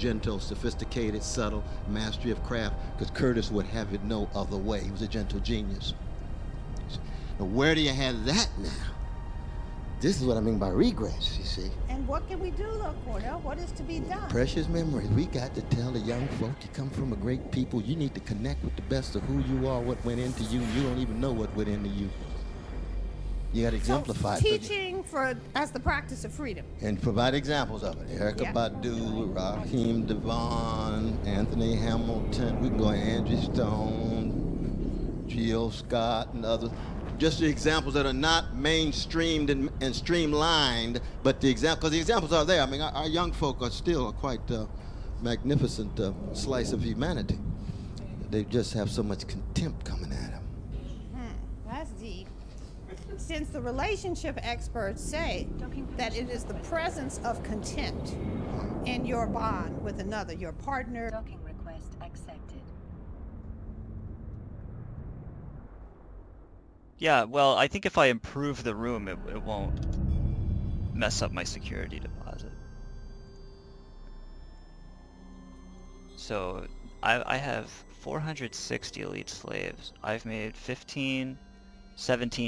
gentle, sophisticated, subtle, mastery of craft, because Curtis would have it no other way. He was a gentle genius. Now, where do you have that now? This is what I mean by regress, you see. And what can we do, though, Cornell? What is to be done? Precious memories. We got to tell the young folk, you come from a great people. You need to connect with the best of who you are, what went into you. You don't even know what went into you. You got to exemplify it. Teaching as the practice of freedom. And provide examples of it. Erykah Badu, Raheem Devon, Anthony Hamilton. We can go Angie Stone, Gio Scott, and others. Just the examples that are not mainstreamed and streamlined, but because the examples are there. I mean, our young folk are still a quite magnificent slice of humanity. They just have so much contempt coming at them. That's deep. Since the relationship experts say that it is the presence of contempt in your bond with another, your partner. Docking request accepted. Yeah, well, I think if I improve the room, it won't mess up my security deposit. So, I have 460 elite slaves. I've made 17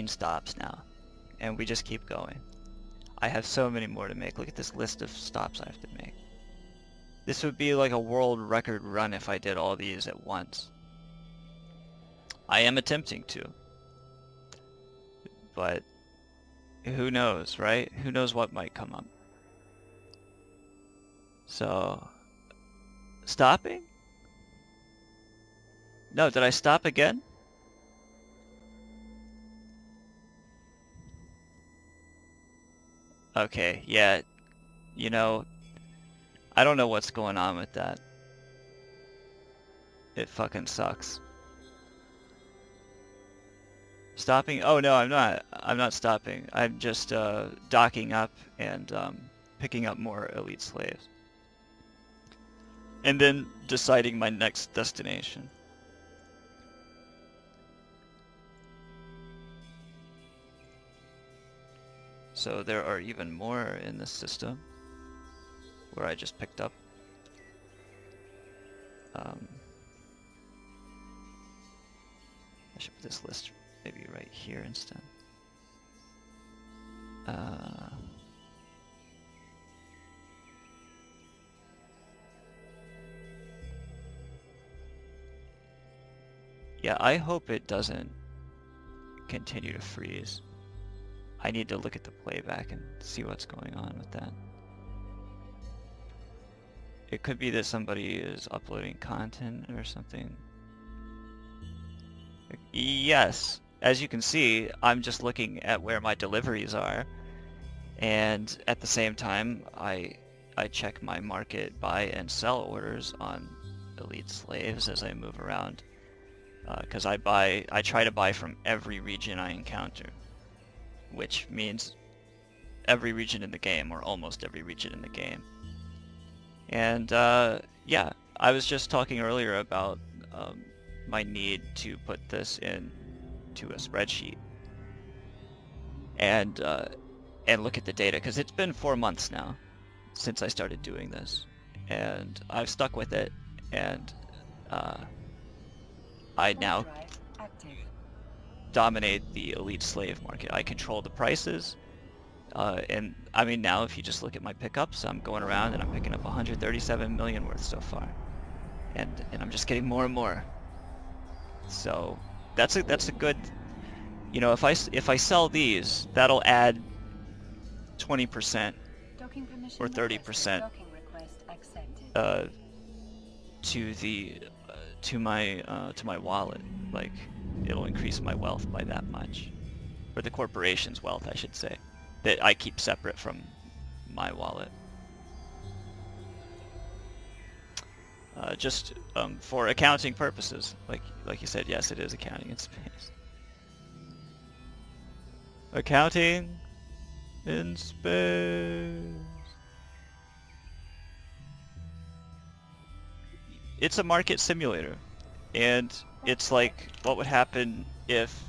stops now. And we just keep going. I have so many more to make. Look at this list of stops I have to make. This would be like a world record run if I did all these at once. I am attempting to. But who knows, right? Who knows what might come up. So, stopping? No, did I stop again? Okay, yeah, you know, I don't know what's going on with that. It fucking sucks. Stopping? Oh no, I'm not stopping. I'm just docking up and picking up more elite slaves. And then deciding my next destination. So there are even more in this system where I just picked up. I should put this list maybe right here instead. Yeah, I hope it doesn't continue to freeze. I need to look at the playback and see what's going on with that. It could be that somebody is uploading content or something. Yes, as you can see, I'm just looking at where my deliveries are, and at the same time, I check my market buy and sell orders on elite slaves as I move around, because I try to buy from every region I encounter, which means every region in the game, or almost every region in the game. And yeah, I was just talking earlier about my need to put this into a spreadsheet and look at the data, because it's been 4 months now since I started doing this, and I've stuck with it, and I now dominate the elite slave market. I control the prices, and I mean, now if you just look at my pickups, I'm going around and I'm picking up 137 million worth so far, and I'm just getting more and more. So that's a good, you know, if I sell these, that'll add 20% or 30% to my wallet. Like, it'll increase my wealth by that much, or the corporation's wealth, I should say, that I keep separate from my wallet. Just for accounting purposes, like you said, yes, it is accounting in space. Accounting in space. It's a market simulator, and it's like what would happen if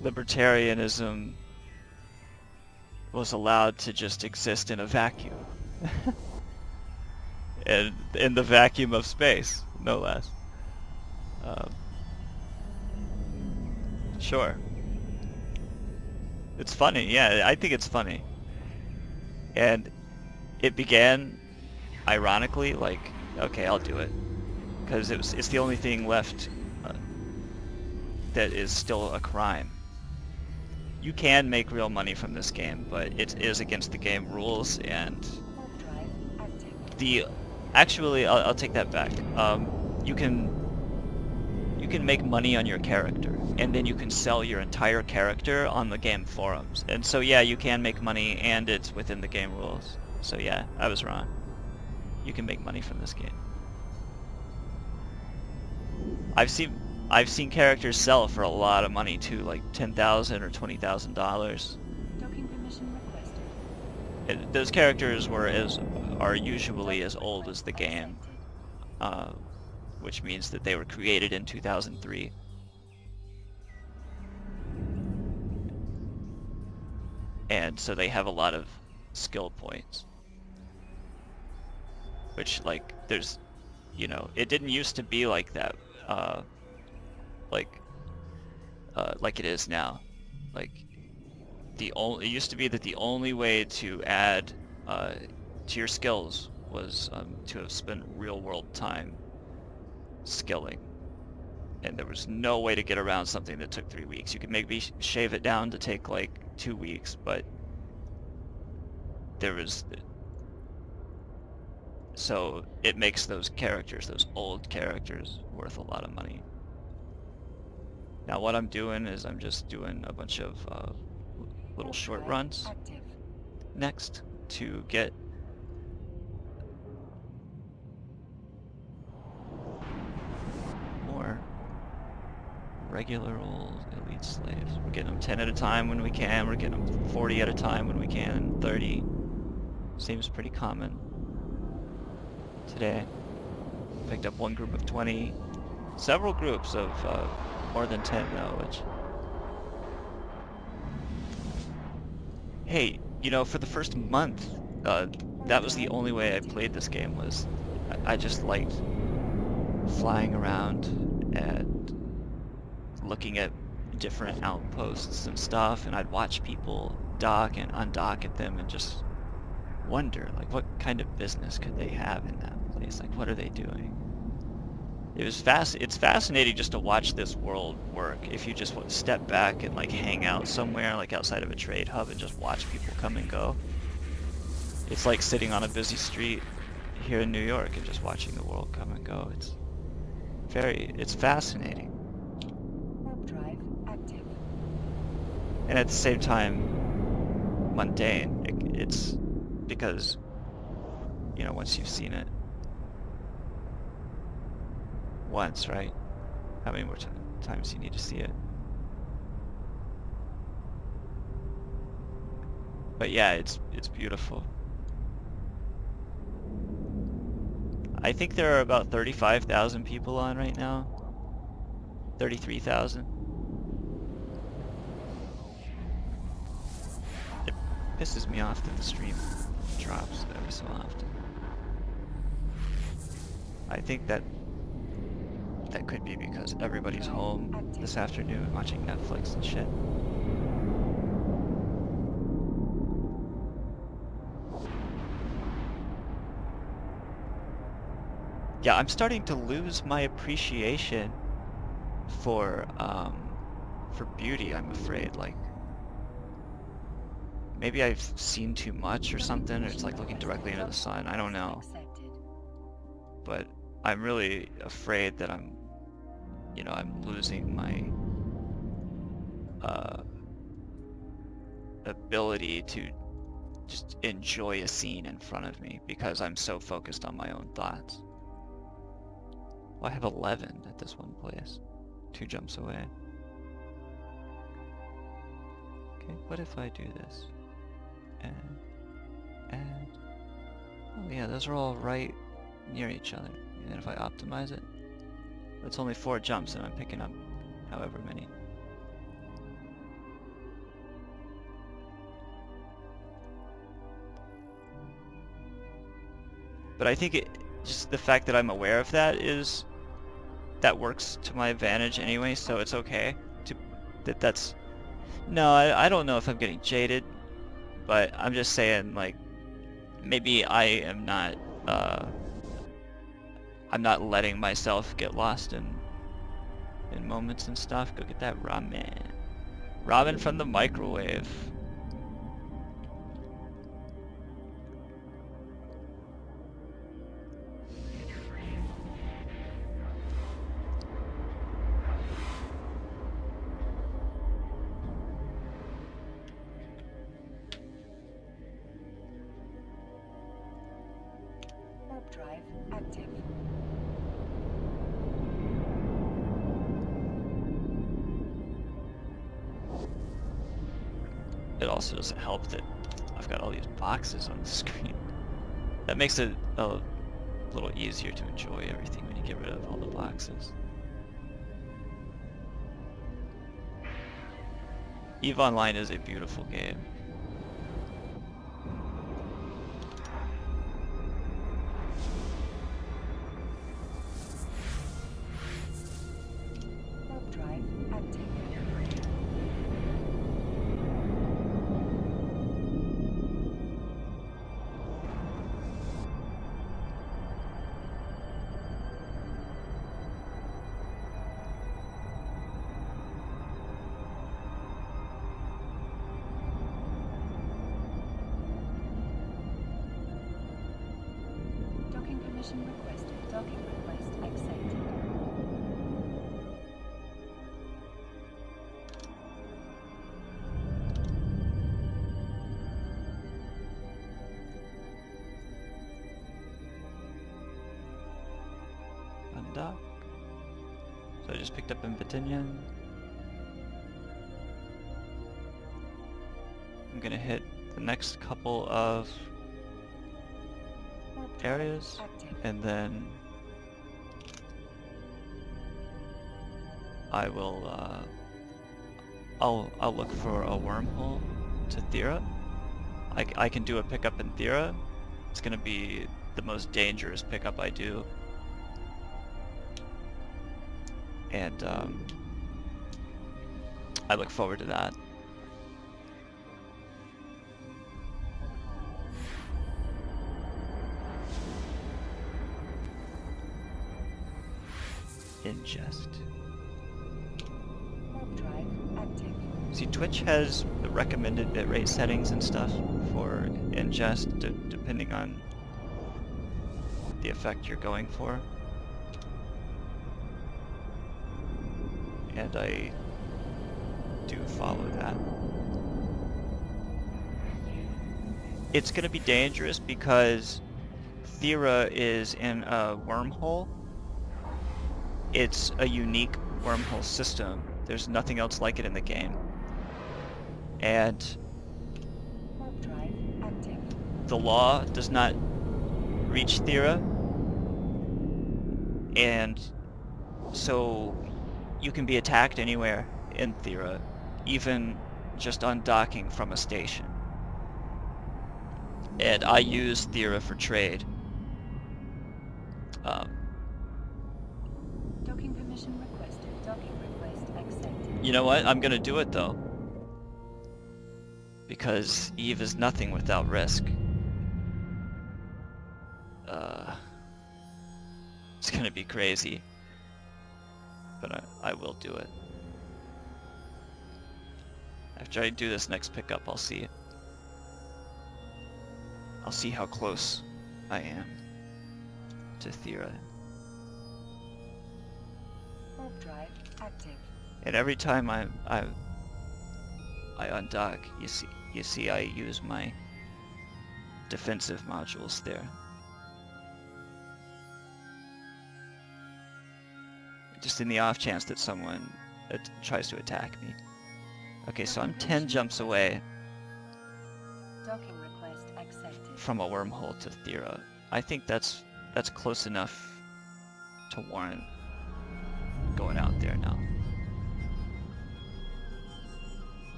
libertarianism was allowed to just exist in a vacuum. and in the vacuum of space, no less. Sure. It's funny, yeah, I think it's funny. And it began, ironically, like, okay, I'll do it. Because it's the only thing left that is still a crime. You can make real money from this game, but it is against the game rules, and actually, I'll take that back. You can make money on your character, and then you can sell your entire character on the game forums. And so yeah, you can make money, and it's within the game rules. So yeah, I was wrong. You can make money from this game. I've seen characters sell for a lot of money too, like $10,000 or $20,000. Docking permission requested. Those characters are usually as old as the game, which means that they were created in 2003. And so they have a lot of skill points. Which, like, there's, you know, it didn't used to be like that, like it is now. Like, it used to be that the only way to add to your skills was to have spent real-world time skilling, and there was no way to get around something that took 3 weeks. You could maybe shave it down to take like 2 weeks, but so it makes those characters, those old characters, worth a lot of money. Now what I'm doing is I'm just doing a bunch of little short runs next to get more regular old elite slaves. We're getting them 10 at a time when we can. We're getting them 40 at a time when we can, and 30 seems pretty common. Today, picked up one group of 20, several groups of more than 10 though, which... Hey, you know, for the first month, that was the only way I played this game. Was I just liked flying around and looking at different outposts and stuff, and I'd watch people dock and undock at them and just wonder, like, what kind of business could they have in that place? Like, what are they doing? It's fascinating just to watch this world work if you just step back and like hang out somewhere like outside of a trade hub and just watch people come and go. It's like sitting on a busy street here in New York and just watching the world come and go. It's fascinating. Warp drive active. And at the same time mundane. It's because, you know, once you've seen it once, right? How many more times you need to see it? But yeah, it's beautiful. I think there are about 35,000 people on right now. 33,000. It pisses me off that the stream drops every so often. I think that could be because everybody's home this afternoon watching Netflix and shit. Yeah, I'm starting to lose my appreciation for beauty, I'm afraid. Like, maybe I've seen too much or something, or it's like looking directly into the sun, I don't know. But I'm really afraid that I'm losing my ability to just enjoy a scene in front of me because I'm so focused on my own thoughts. Well, I have 11 at this one place, 2 jumps away. Okay, what if I do this? And oh yeah, those are all right near each other. And if I optimize it, that's only 4 jumps and I'm picking up however many. But I think just the fact that I'm aware of that works to my advantage anyway, so it's okay to that's no, I don't know if I'm getting jaded, but I'm just saying, like, maybe I am not I'm not letting myself get lost in moments and stuff. Go get that ramen. Ramen from the microwave. Warp drive active. It also doesn't help that I've got all these boxes on the screen. That makes it a little easier to enjoy everything when you get rid of all the boxes. EVE Online is a beautiful game. Warp drive active. Docking permission requested. Docking request accepted. Undock. So I just picked up in Batinian. I'm gonna hit the next couple of Warp drive areas, active. and then I will I'll look for a wormhole to Thera. I can do a pickup in Thera. It's gonna be the most dangerous pickup I do, and I look forward to that. Ingest. Warp drive active. See, Twitch has the recommended bitrate settings and stuff for ingest, depending on the effect you're going for. And I do follow that. It's going to be dangerous because Thera is in a wormhole. It's a unique wormhole system. There's nothing else like it in the game. And Warp drive active. the law does not reach Thera. And so you can be attacked anywhere in Thera, even just undocking from a station. And I use Thera for trade. Docking permission requested. Docking request accepted. You know what? I'm gonna do it though. Because EVE is nothing without risk. It's gonna be crazy. But I will do it. After I do this next pickup, I'll see it. I'll see how close I am to Thera. Warp drive active. And every time I undock, you see I use my defensive modules there. Just in the off chance that someone tries to attack me. Okay, so I'm 10 jumps away Docking request accepted. from a wormhole to Thera. I think that's close enough to warrant going out there now.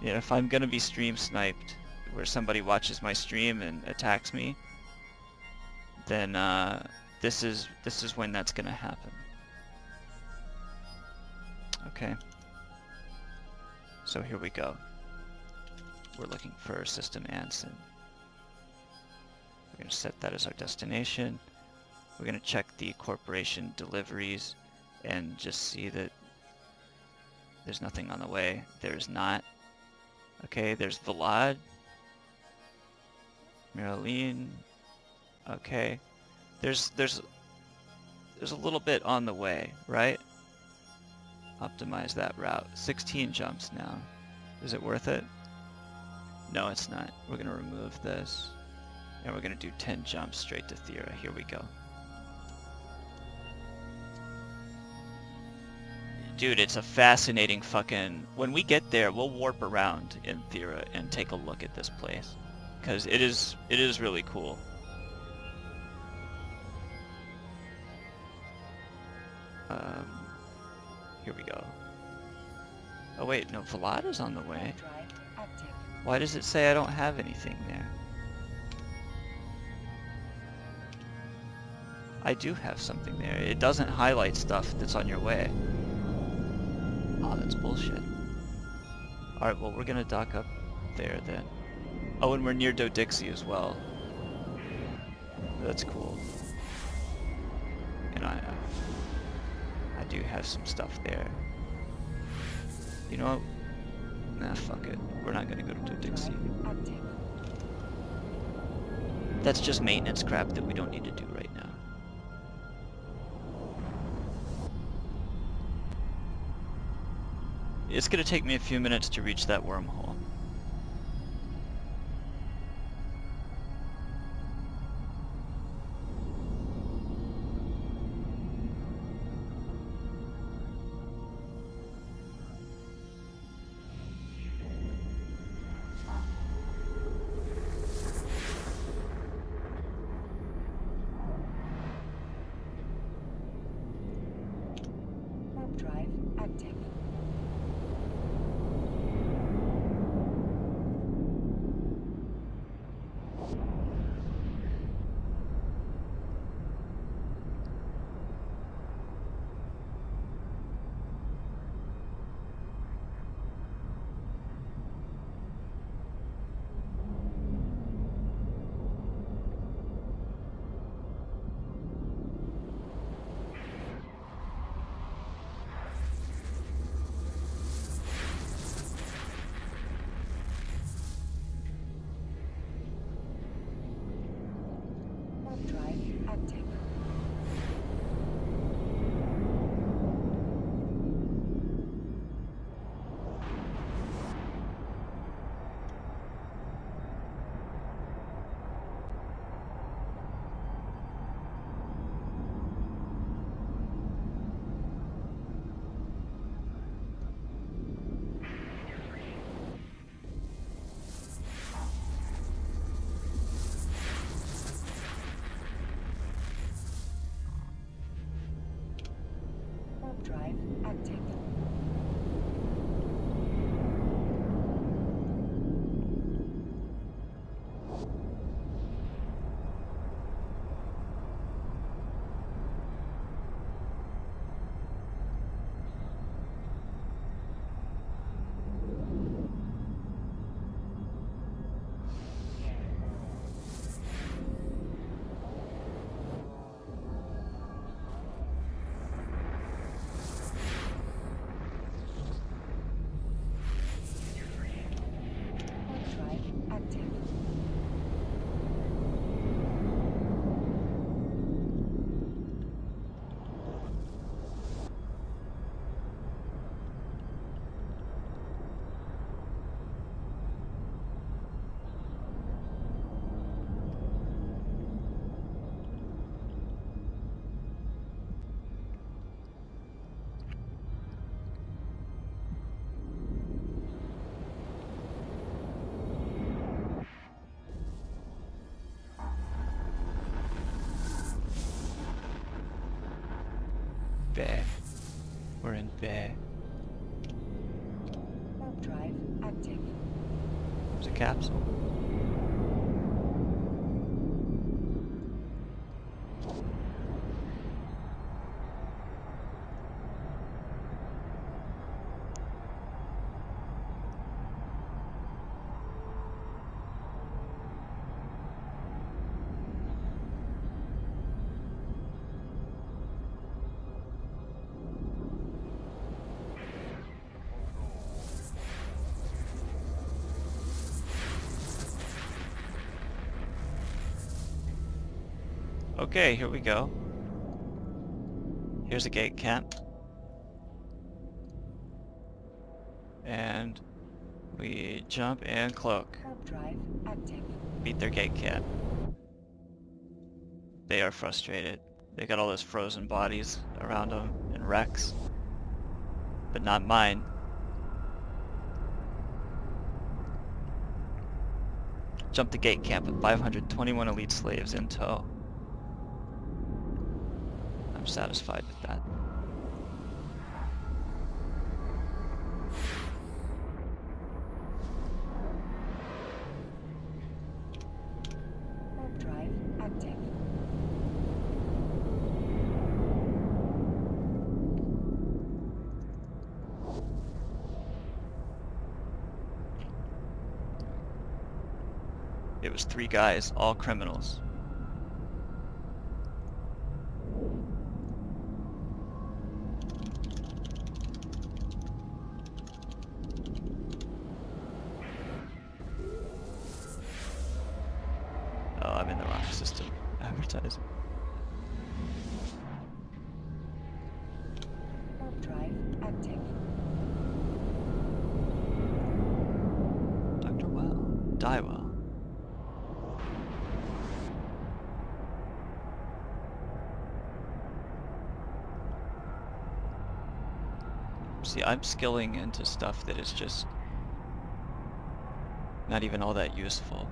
Yeah, if I'm gonna be stream sniped, where somebody watches my stream and attacks me, then this is when that's gonna happen. Okay. So here we go. We're looking for System Anson. We're gonna set that as our destination. We're gonna check the corporation deliveries and just see that there's nothing on the way. There's not. Okay, there's Vlad. Marilyn. Okay. There's a little bit on the way, right? Optimize that route. 16 jumps now. Is it worth it? No, it's not. We're gonna remove this. And we're gonna do 10 jumps straight to Thera. Here we go. Dude, it's a fascinating fucking... When we get there, we'll warp around in Thera and take a look at this place. Because it is really cool. Here we go. Oh wait, no, Vlad is on the way. Why does it say I don't have anything there? I do have something there. It doesn't highlight stuff that's on your way. Oh, that's bullshit. Alright, well, we're gonna dock up there then. Oh, and we're near Do-Dixie as well. That's cool. And I do have some stuff there. You know what? Nah, fuck it. We're not gonna go to Do-Dixie. That's just maintenance crap that we don't need to do right now. It's gonna take me a few minutes to reach that wormhole. Warp drive active. Warp drive active. Warp drive active. Warp drive active. Bear. We're in Bear. Warp drive active. There's a capsule. Okay, here we go. Here's a gate camp. And we jump and cloak. Warp drive active. Beat their gate camp. They are frustrated. They got all those frozen bodies around them and wrecks. But not mine. Jump the gate camp with 521 elite slaves in tow. I'm satisfied with that. Warp drive active. It was 3 guys, all criminals. Oh, I'm in the wrong system. Advertising. Warp drive active. Dr. Well. Die well. See, I'm skilling into stuff that is just not even all that useful.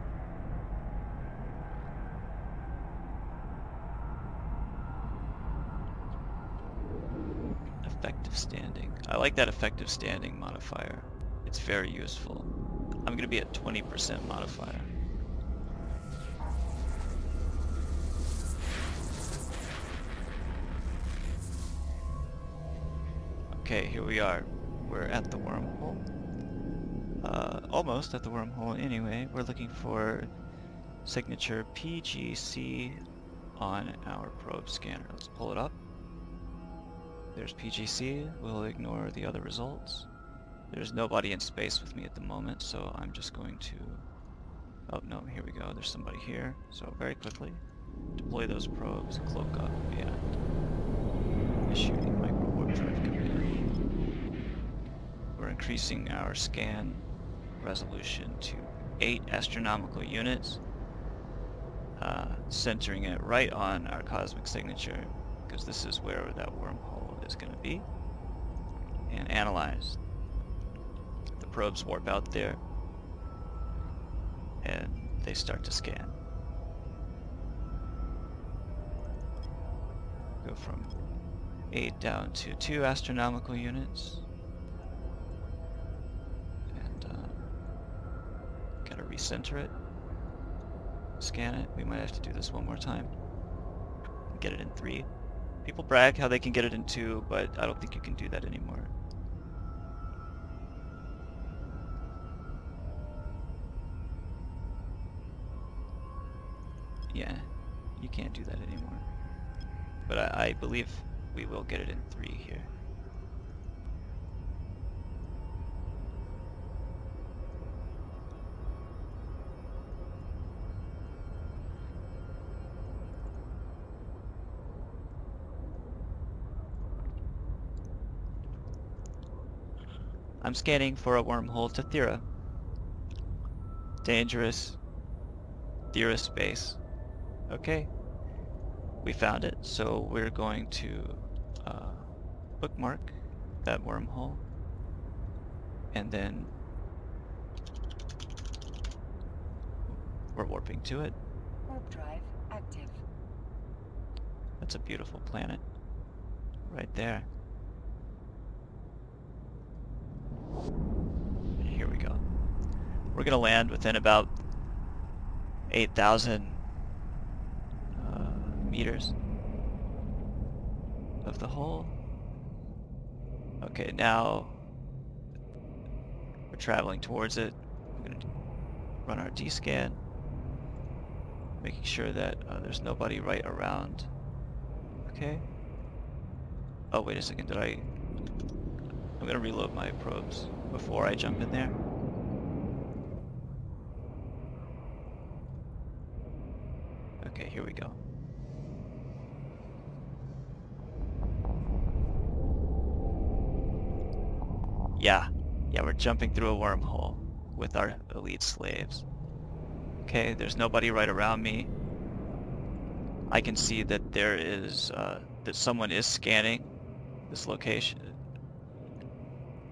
Effective standing. I like that effective standing modifier. It's very useful. I'm gonna be at 20% modifier. Okay, here we are. We're at the wormhole. Almost at the wormhole anyway. We're looking for signature PGC on our probe scanner. Let's pull it up. There's PGC. We'll ignore the other results. There's nobody in space with me at the moment, so I'm just going to... Oh no, here we go. There's somebody here. So very quickly, deploy those probes, cloak up, and issue the micro warp drive command. We're increasing our scan resolution to 8 astronomical units, centering it right on our cosmic signature, because this is where that wormhole is going to be, and analyze. The probes warp out there, and they start to scan. Go from 8 down to 2 astronomical units. Gotta recenter it, scan it. We might have to do this one more time. Get it in 3. People brag how they can get it in 2, but I don't think you can do that anymore. Yeah, you can't do that anymore. But I believe we will get it in 3 here. I'm scanning for a wormhole to Thera. Dangerous. Thera space. Okay. We found it, so we're going to bookmark that wormhole. And then we're warping to it. Warp drive active. That's a beautiful planet. Right there. Here we go. We're gonna land within about 8,000 meters of the hole. Okay, now we're traveling towards it. I'm gonna run our D-scan, making sure that there's nobody right around. Okay. Oh, wait a second. I'm gonna reload my probes before I jump in there. Okay, here we go. Yeah, we're jumping through a wormhole with our elite slaves. Okay, there's nobody right around me. I can see that there is, that someone is scanning this location.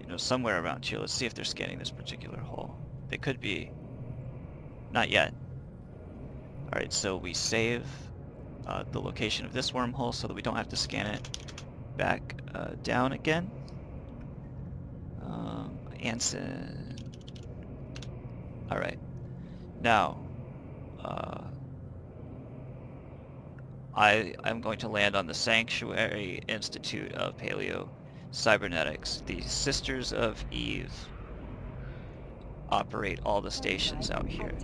You know, somewhere around here. Let's see if they're scanning this particular hole. They could be. Not yet. Alright, so we save the location of this wormhole so that we don't have to scan it back down again. Anson. Alright. Now, I'm going to land on the Sanctuary Institute of Paleo Cybernetics. The Sisters of Eve operate all the stations out here.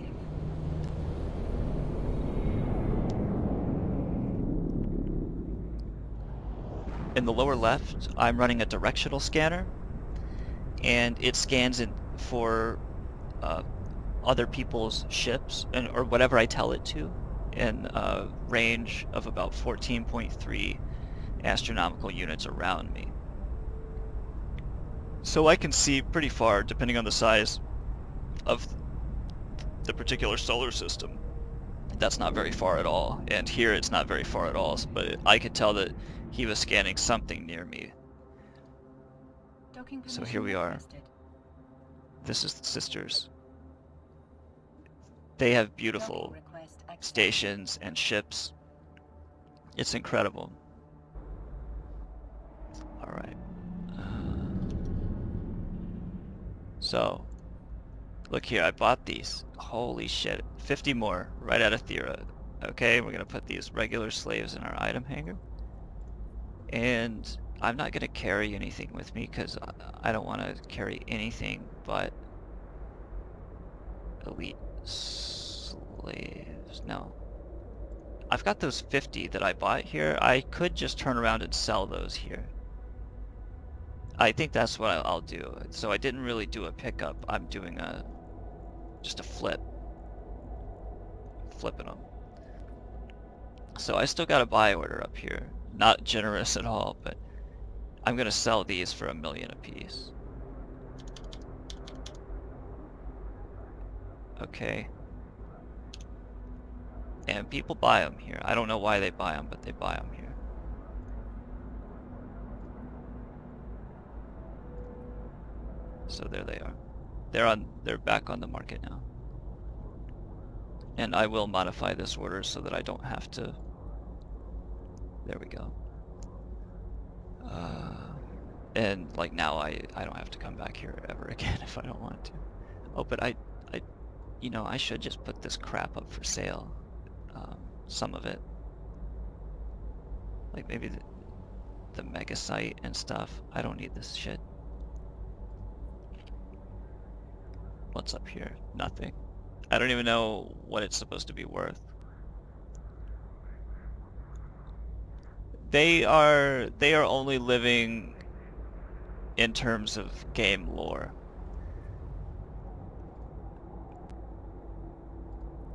In the lower left, I'm running a directional scanner, and it scans for other people's ships or whatever I tell it to, in a range of about 14.3 astronomical units around me. So I can see pretty far, depending on the size of the particular solar system. That's not very far at all, and here it's not very far at all, but I could tell that he was scanning something near me. So here we are. This is the Sisters. They have beautiful stations and ships. It's incredible. Alright. So, look here, I bought these. Holy shit. 50 more right out of Thera. Okay, we're gonna put these regular slaves in our item hanger. And I'm not gonna carry anything with me because I don't want to carry anything but elite slaves. No. I've got those 50 that I bought here. I could just turn around and sell those here. I think that's what I'll do. So I didn't really do a pickup. I'm doing just a flip. Flipping them. So I still got a buy order up here. Not generous at all, but I'm gonna sell these for $1 million apiece. Okay. And people buy them here. I don't know why they buy them, but they buy them here. So there they are. They're back on the market now. And I will modify this order so that I don't have to. There we go. And like now I don't have to come back here ever again if I don't want to. Oh, but I you know, I should just put this crap up for sale. Some of it. Like maybe the mega site and stuff. I don't need this shit. What's up here? Nothing. I don't even know what it's supposed to be worth. They are only living in terms of game lore.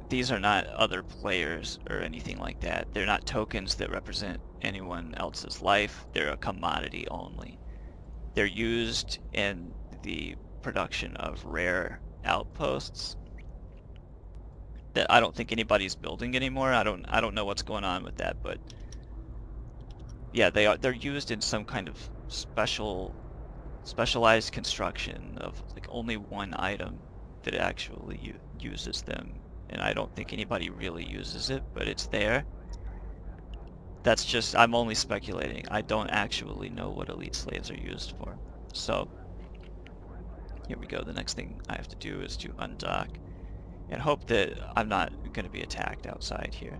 These are not other players or anything like that. They're not tokens that represent anyone else's life. They're a commodity only. They're used in the production of rare outposts that I don't think anybody's building anymore. I don't know what's going on with that, but yeah, they're used in some kind of specialized construction of like only one item that actually uses them, and I don't think anybody really uses it, but it's there. That's just, I'm only speculating. I don't actually know what elite slaves are used for. So here we go. The next thing I have to do is to undock and hope that I'm not going to be attacked outside here.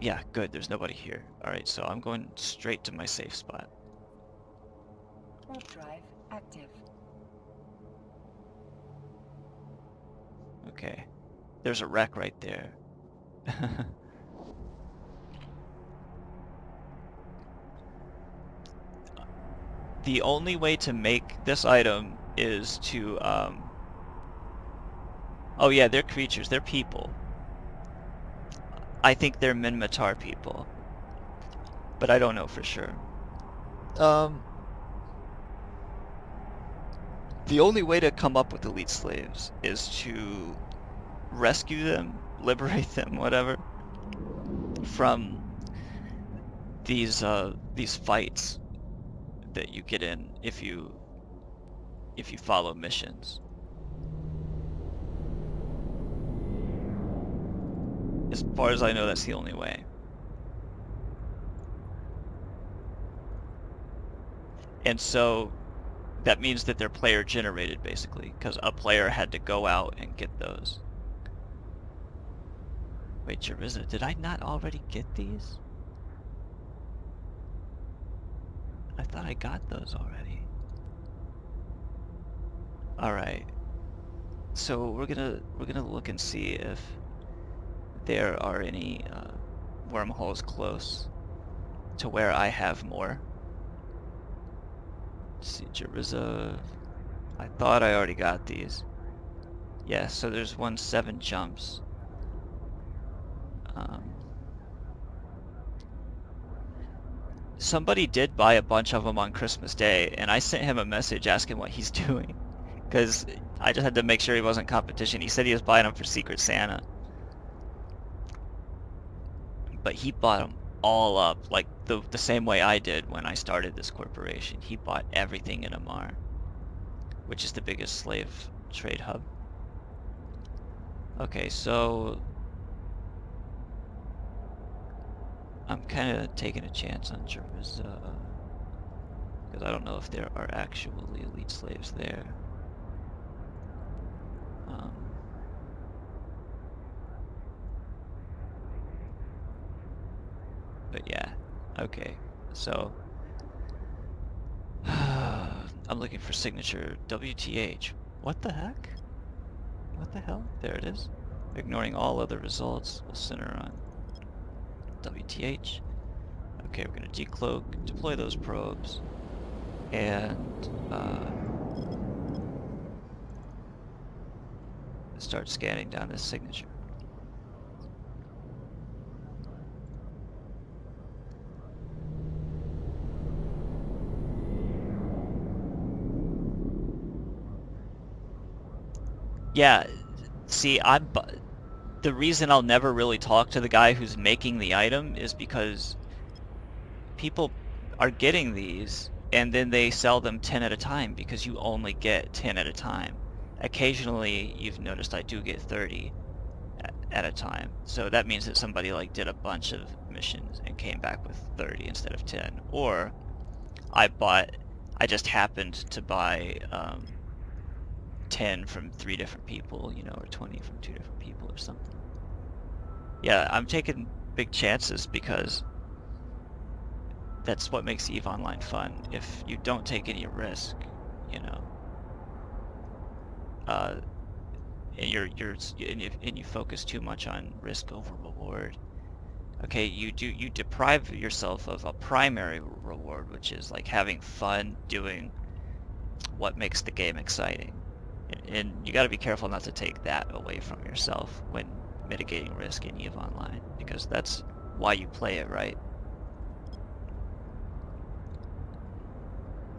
Yeah, good. There's nobody here. Alright, so I'm going straight to my safe spot. Warp drive active. Okay. There's a wreck right there. The only way to make this item is to, oh yeah, they're creatures. They're people. I think they're Minmatar people. But I don't know for sure. The only way to come up with elite slaves is to rescue them, liberate them, whatever, from these fights that you get in if you follow missions. As far as I know, that's the only way. And so that means that they're player generated, basically, because a player had to go out and get those. Wait, Jariza, did I not already get these? I thought I got those already. Alright. So we're gonna look and see if there are any wormholes close to where I have more. Let's see, Jariza. I thought I already got these. Yeah, so there's 7 jumps. Somebody did buy a bunch of them on Christmas Day, and I sent him a message asking what he's doing, because I just had to make sure he wasn't competition. He said he was buying them for Secret Santa, but he bought them all up, like the same way I did when I started this corporation. He bought everything in Amarr, which is the biggest slave trade hub. Okay, so I'm kind of taking a chance on Jariza, because I don't know if there are actually elite slaves there. But yeah, okay, so I'm looking for signature WTH. What the heck? What the hell? There it is. Ignoring all other results, we'll center on WTH. Okay, we're gonna decloak, deploy those probes, and start scanning down this signature. Yeah, see, the reason I'll never really talk to the guy who's making the item is because people are getting these and then they sell them 10 at a time because you only get 10 at a time. Occasionally, you've noticed I do get 30 at a time. So that means that somebody like did a bunch of missions and came back with 30 instead of 10. Or I just happened to buy 10 from 3 different people, you know, or 20 from 2 different people or something. Yeah, I'm taking big chances because that's what makes EVE Online fun. If you don't take any risk, you know, and you focus too much on risk over reward, okay, you deprive yourself of a primary reward, which is like having fun doing what makes the game exciting. And you got to be careful not to take that away from yourself when mitigating risk in EVE Online, because that's why you play it, right?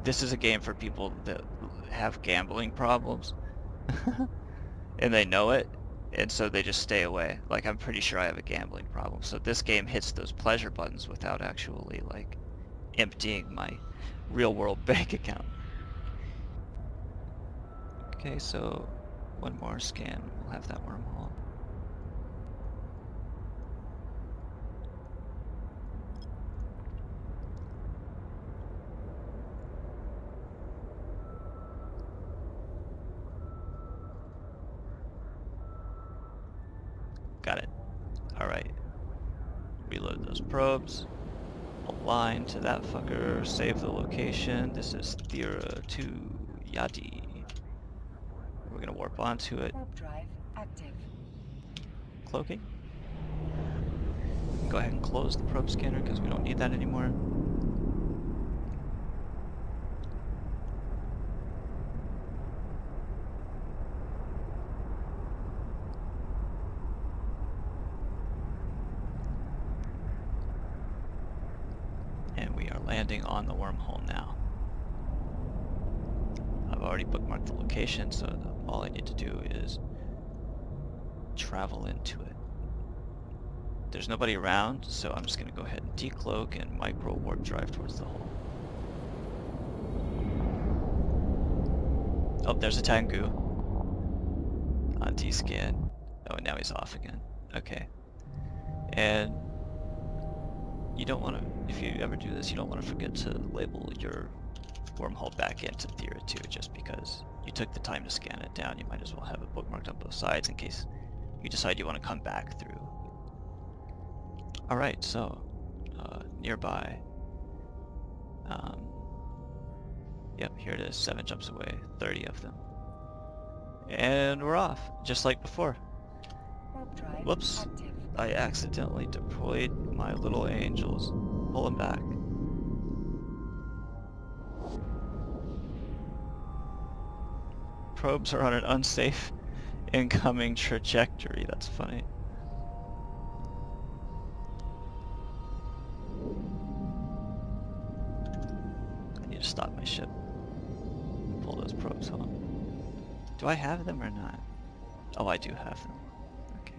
This is a game for people that have gambling problems and they know it, and so they just stay away. Like, I'm pretty sure I have a gambling problem, so this game hits those pleasure buttons without actually like emptying my real world bank account. Okay, so one more scan, we'll have that wormhole. Got it. Alright. Reload those probes. Align to that fucker. Save the location. This is Thera TWICE. We're gonna warp onto it. Warp drive active. Cloaking. We can go ahead and close the probe scanner because we don't need that anymore. And we are landing on the wormhole now. I've already bookmarked the location, so all I need to do is travel into it. There's nobody around, so I'm just going to go ahead and decloak and micro warp drive towards the hole. Oh, there's a Tengu on D-scan. Oh, and now he's off again. Okay. And you don't want to, if you ever do this, you don't want to forget to label your wormhole back into Thera 2, just because you took the time to scan it down. You might as well have it bookmarked on both sides in case you decide you want to come back through. Alright, so nearby. Yep, here it is, 7 jumps away, 30 of them. And we're off, just like before. Whoops, I accidentally deployed my little angels. Pull them back. Probes are on an unsafe incoming trajectory, that's funny. I need to stop my ship. Pull those probes home. Do I have them or not? Oh, I do have them. Okay.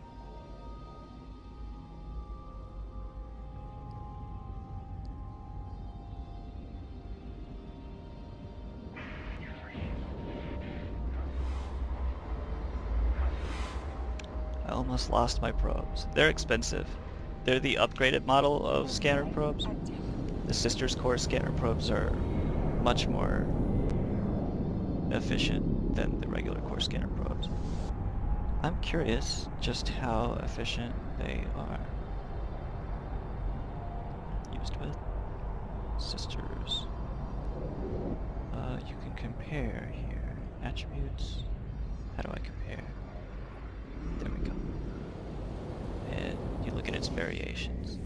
I almost lost my probes. They're expensive. They're the upgraded model of scanner probes. The Sisters Core scanner probes are much more efficient than the regular core scanner probes. I'm curious just how efficient they are. Used with Sisters. You can compare here. Attributes. How do I compare? There we go. And you look at its variations.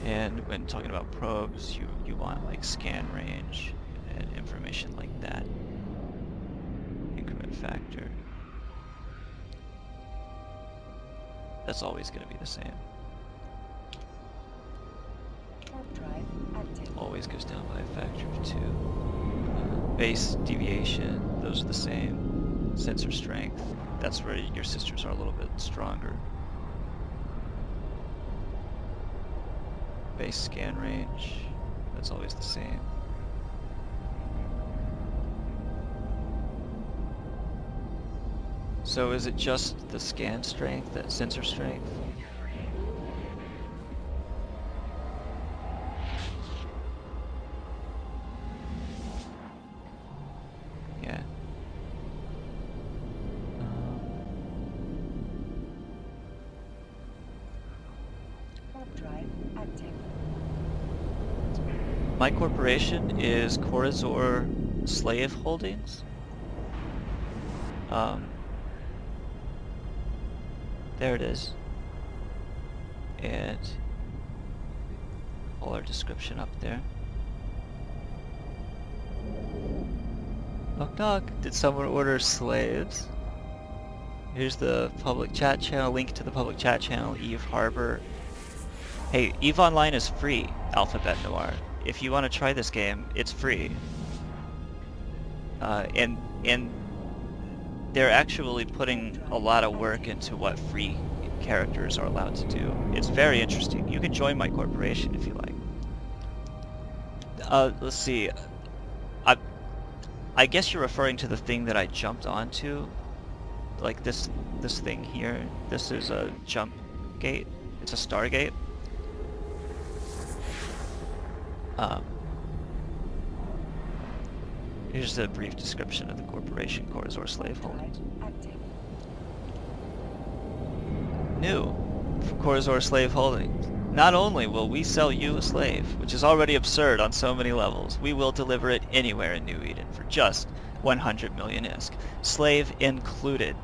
And when talking about probes, you want like scan range and information like that. Increment factor. That's always going to be the same. Always goes down by a factor of 2. Base deviation, those are the same. Sensor strength, that's where your sisters are a little bit stronger. Base scan range, that's always the same. So is it just the scan strength, that sensor strength? Yeah. My corporation is Corazor Slave Holdings. There it is. And all our description up there. Knock knock. Did someone order slaves? Here's the public chat channel, link to the public chat channel, Eve Harbor. Hey, Eve Online is free, Alphabet Noir. If you want to try this game, it's free. And they're actually putting a lot of work into what free characters are allowed to do. It's very interesting. You can join my corporation if you like. Let's see. I guess you're referring to the thing that I jumped onto, like this thing here. This is a jump gate. It's a Stargate. Here's a brief description of the corporation, Corazor Slave Holdings. New from Corazor Slave Holdings. Not only will we sell you a slave, which is already absurd on so many levels, we will deliver it anywhere in New Eden for just 100 million ISK. Slave included.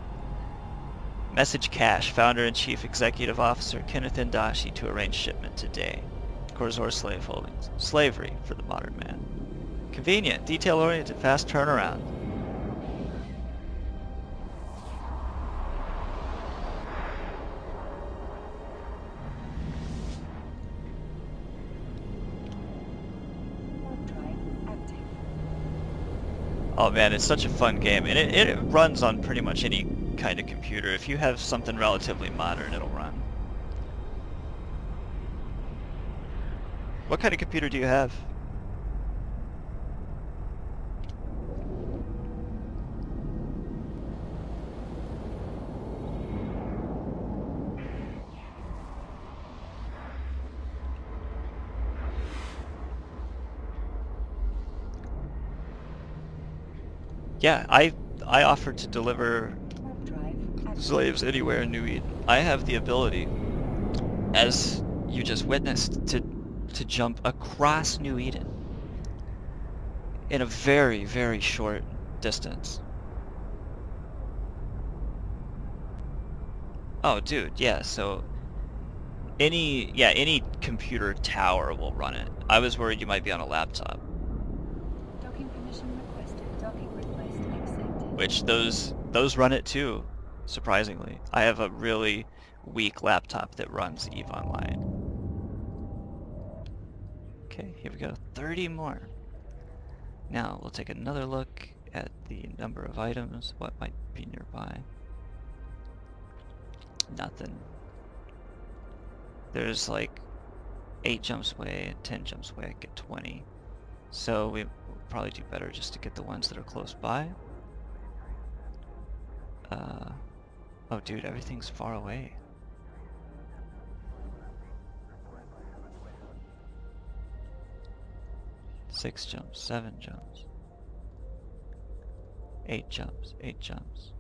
Message Cash, Founder and Chief Executive Officer Kenneth Ndashi to arrange shipment today. Corazor Slave Holdings. Slavery for the modern man. Convenient, detail-oriented, fast turnaround. Oh man, it's such a fun game, and it runs on pretty much any kind of computer. If you have something relatively modern, it'll run. What kind of computer do you have? Yeah, I offered to deliver Warp drive active. slaves anywhere in New Eden. I have the ability, as you just witnessed, to jump across New Eden in a very, very short distance. Oh, dude, yeah, so any computer tower will run it. I was worried you might be on a laptop, Docking permission requested. Docking request accepted. which those run it too, surprisingly. I have a really weak laptop that runs EVE Online. Okay, here we go. 30 more. Now we'll take another look at the number of items. What might be nearby? Nothing. There's like 8 jumps away and 10 jumps away. I get 20. So we will probably do better just to get the ones that are close by. Oh dude, everything's far away. Six jumps, 7 jumps, 8 jumps, 8 jumps.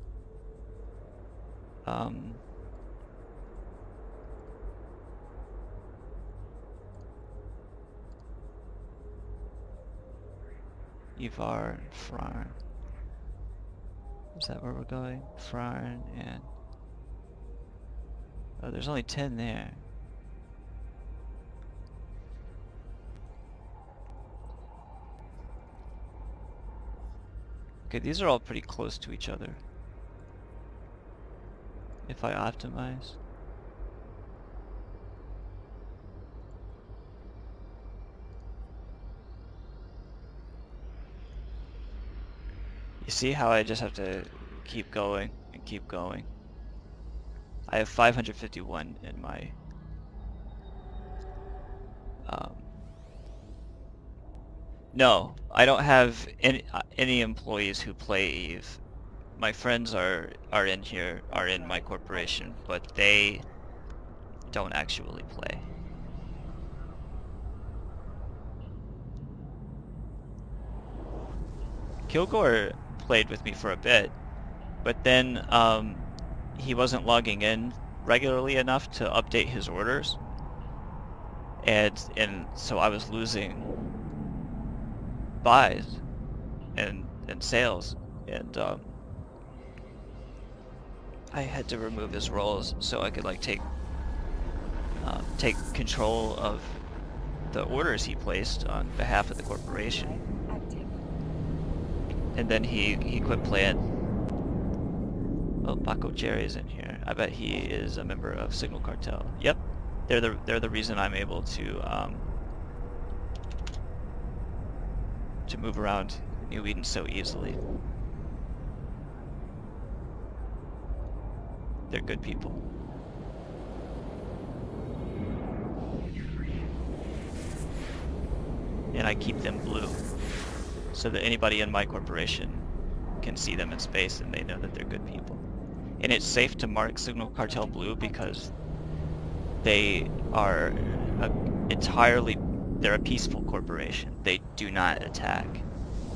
Ivar and Frarn. Is that where we're going? Frarn and... Oh, there's only 10 there. Okay, these are all pretty close to each other. If I optimize. You see how I just have to keep going and keep going? I have 551 in my no, I don't have any employees who play EVE. My friends are in here, are in my corporation, but they don't actually play. Kilgore played with me for a bit, but then he wasn't logging in regularly enough to update his orders, and so I was losing buys and sales, and I had to remove his roles so I could like take control of the orders he placed on behalf of the corporation. Active. And then he quit playing. Oh, Paco Jerry's in here. I bet he is a member of Signal Cartel. Yep, they're the reason I'm able to move around New Eden so easily. They're good people. And I keep them blue, so that anybody in my corporation can see them in space and they know that they're good people. And it's safe to mark Signal Cartel blue because they are they're a peaceful corporation. They do not attack.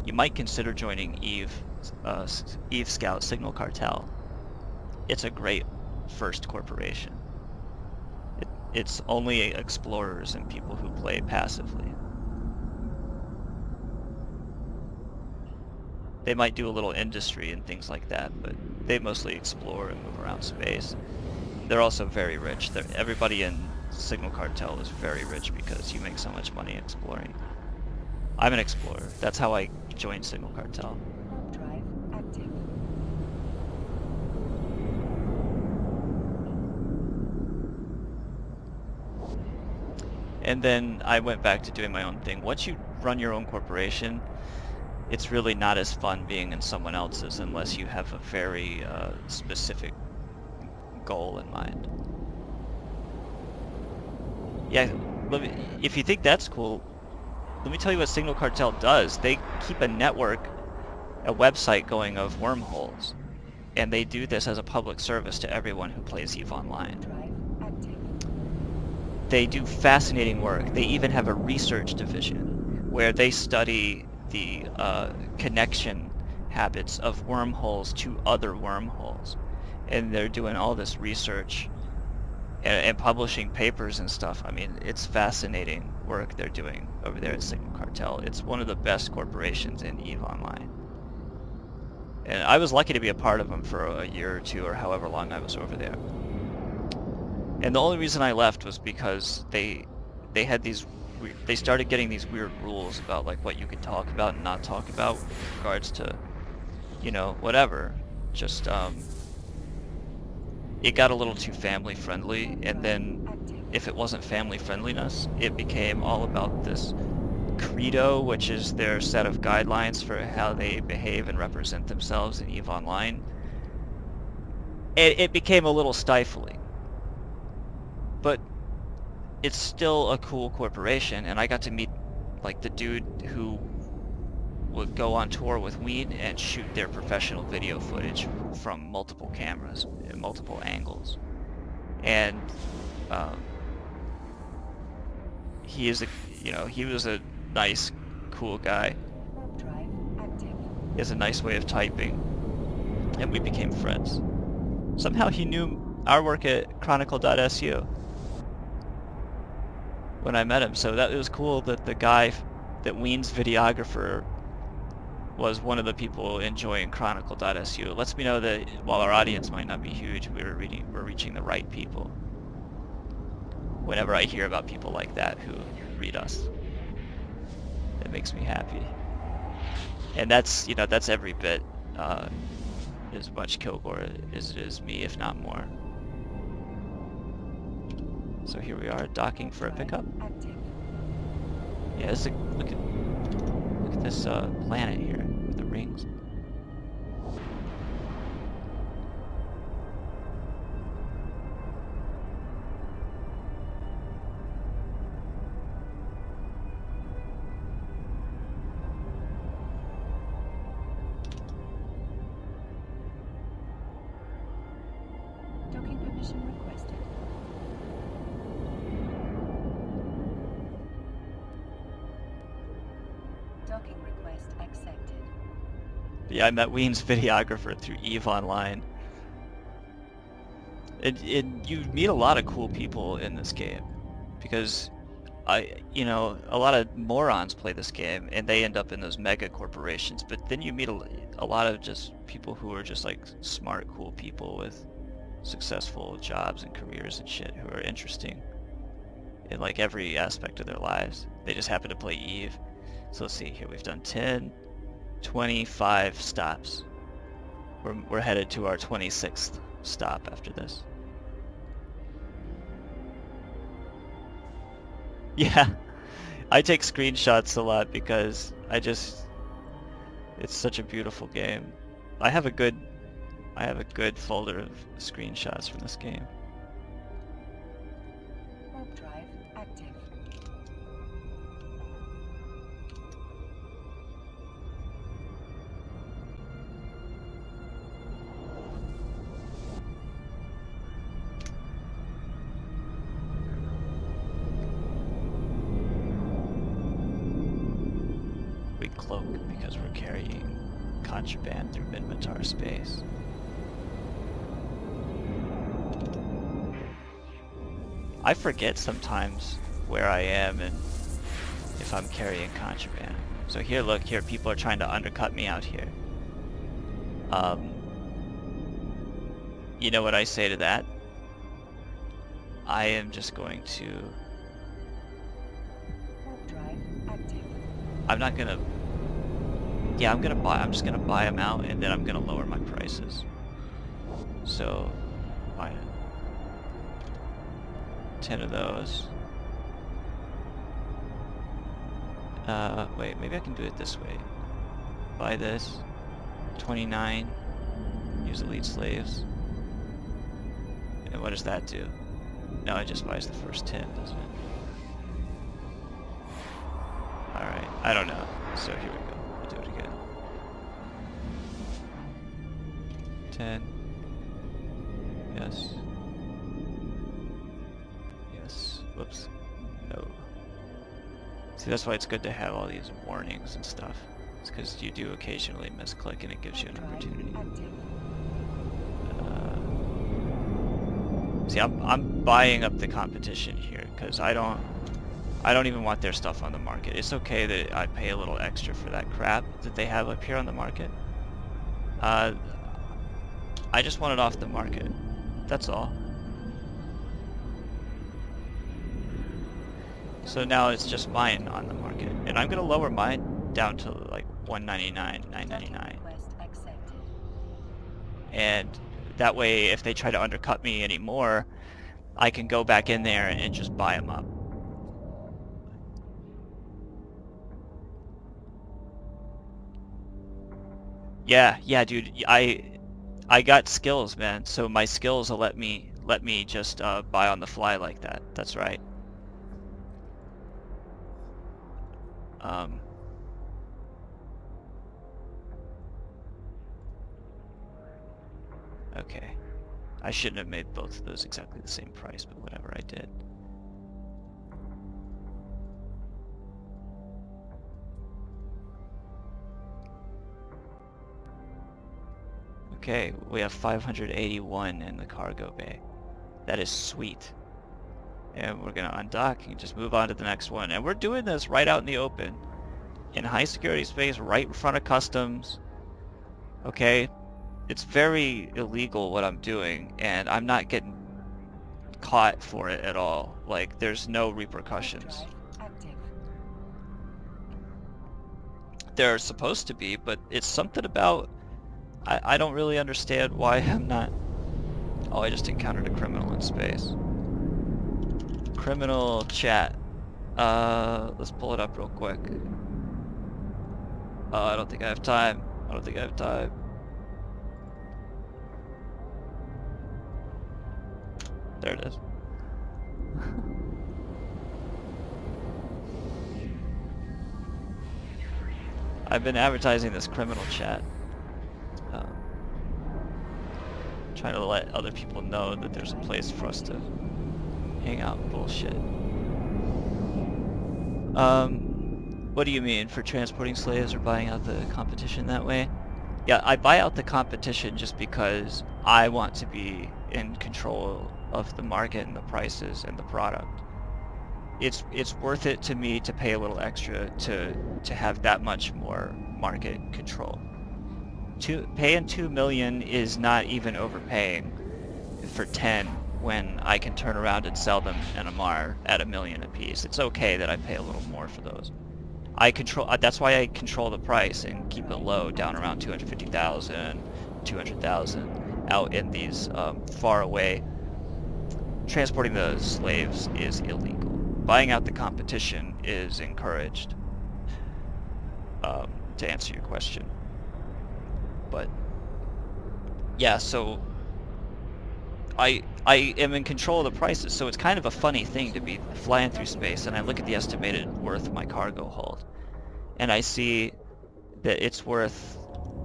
You might consider joining EVE Scout Signal Cartel. It's a great first corporation. It's only explorers and people who play passively. They might do a little industry and things like that, but they mostly explore and move around space. They're also very rich. Everybody in Signal Cartel is very rich because you make so much money exploring. I'm an explorer. That's how I joined Signal Cartel. Warp drive active. And then I went back to doing my own thing. Once you run your own corporation, it's really not as fun being in someone else's unless you have a very specific goal in mind. Yeah, if you think that's cool, let me tell you what Signal Cartel does. They keep a network, a website going of wormholes, and they do this as a public service to everyone who plays EVE Online. They do fascinating work. They even have a research division where they study the connection habits of wormholes to other wormholes, and they're doing all this research and publishing papers and stuff. I mean, it's fascinating work they're doing over there at Signal Cartel. It's one of the best corporations in EVE Online. And I was lucky to be a part of them for a year or two, or however long I was over there. And the only reason I left was because they had these, they started getting these weird rules about like what you could talk about and not talk about with regards to, you know, whatever. Just, it got a little too family friendly, and then if it wasn't family friendliness, it became all about this credo, which is their set of guidelines for how they behave and represent themselves in EVE Online. It became a little stifling. But it's still a cool corporation, and I got to meet like the dude who would go on tour with Ween and shoot their professional video footage from multiple cameras and multiple angles. And he is he was a nice, cool guy. He has a nice way of typing, and we became friends. Somehow he knew our work at Chronicle.su when I met him, so it was cool that the guy, that Ween's videographer, was one of the people enjoying Chronicle.su. It lets me know that while our audience might not be huge, we're reaching the right people. Whenever I hear about people like that who read us, it makes me happy. And that's, that's every bit as much Kilgore as it is me, if not more. So here we are, docking for a pickup. Yeah, look at this planet here with the rings. Docking permission requested. Docking request accepted. Yeah, I met Ween's videographer through EVE Online. And you meet a lot of cool people in this game, because a lot of morons play this game and they end up in those mega corporations, but then you meet a lot of just people who are just like smart, cool people with successful jobs and careers and shit, who are interesting in like every aspect of their lives. They just happen to play EVE. So let's see here, we've done 10, 25 stops. We're headed to our 26th stop after this. Yeah, I take screenshots a lot because it's such a beautiful game. I have a good folder of screenshots from this game. Warp drive active. We cloak because we're carrying contraband through Minmatar space. I forget sometimes where I am and if I'm carrying contraband. So here, look, here, people are trying to undercut me out here. You know what I say to that? I am just going to... Warp drive active. I'm not gonna... Yeah, I'm just gonna buy them out, and then I'm gonna lower my prices. So, buy 10 of those. Wait, maybe I can do it this way. buy this. 29. Use elite slaves. And what does that do? No, it just buys the first 10, doesn't it? Alright, I don't know. So here we go. We'll do it again. 10. Yes. Yes. Whoops. No. See, that's why it's good to have all these warnings and stuff. It's because you do occasionally misclick and it gives you an opportunity. See, I'm buying up the competition here because I don't even want their stuff on the market. It's okay that I pay a little extra for that crap that they have up here on the market. I just want it off the market. That's all. So now it's just mine on the market, and I'm gonna lower mine down to like 199, 999. And that way, if they try to undercut me anymore, I can go back in there and just buy them up. Yeah, dude. I got skills, man. So my skills will let me just buy on the fly like that. That's right. Okay. I shouldn't have made both of those exactly the same price, but whatever, I did. Okay, we have 581 in the cargo bay. That is sweet. And we're gonna undock and just move on to the next one. And we're doing this right out in the open. In high security space, right in front of customs. Okay? It's very illegal what I'm doing, and I'm not getting caught for it at all. Like, there's no repercussions. There are supposed to be, but it's something about... I don't really understand why I'm not... Oh, I just encountered a criminal in space. Criminal chat. Let's pull it up real quick. I don't think I have time. There it is. I've been advertising this criminal chat. Trying to let other people know that there's a place for us to hang out and bullshit. What do you mean? For transporting slaves or buying out the competition that way? Yeah, I buy out the competition just because I want to be in control of the market and the prices and the product. It's worth it to me to pay a little extra to have that much more market control. Paying 2 million is not even overpaying for 10 when I can turn around and sell them in Amarr at $1 million a piece. It's okay that I pay a little more for those. That's why I control the price and keep it low, down around 250,000, 200,000, out in these far away. Transporting the slaves is illegal. Buying out the competition is encouraged, to answer your question. But yeah, so I am in control of the prices, so it's kind of a funny thing to be flying through space, and I look at the estimated worth of my cargo hold, and I see that it's worth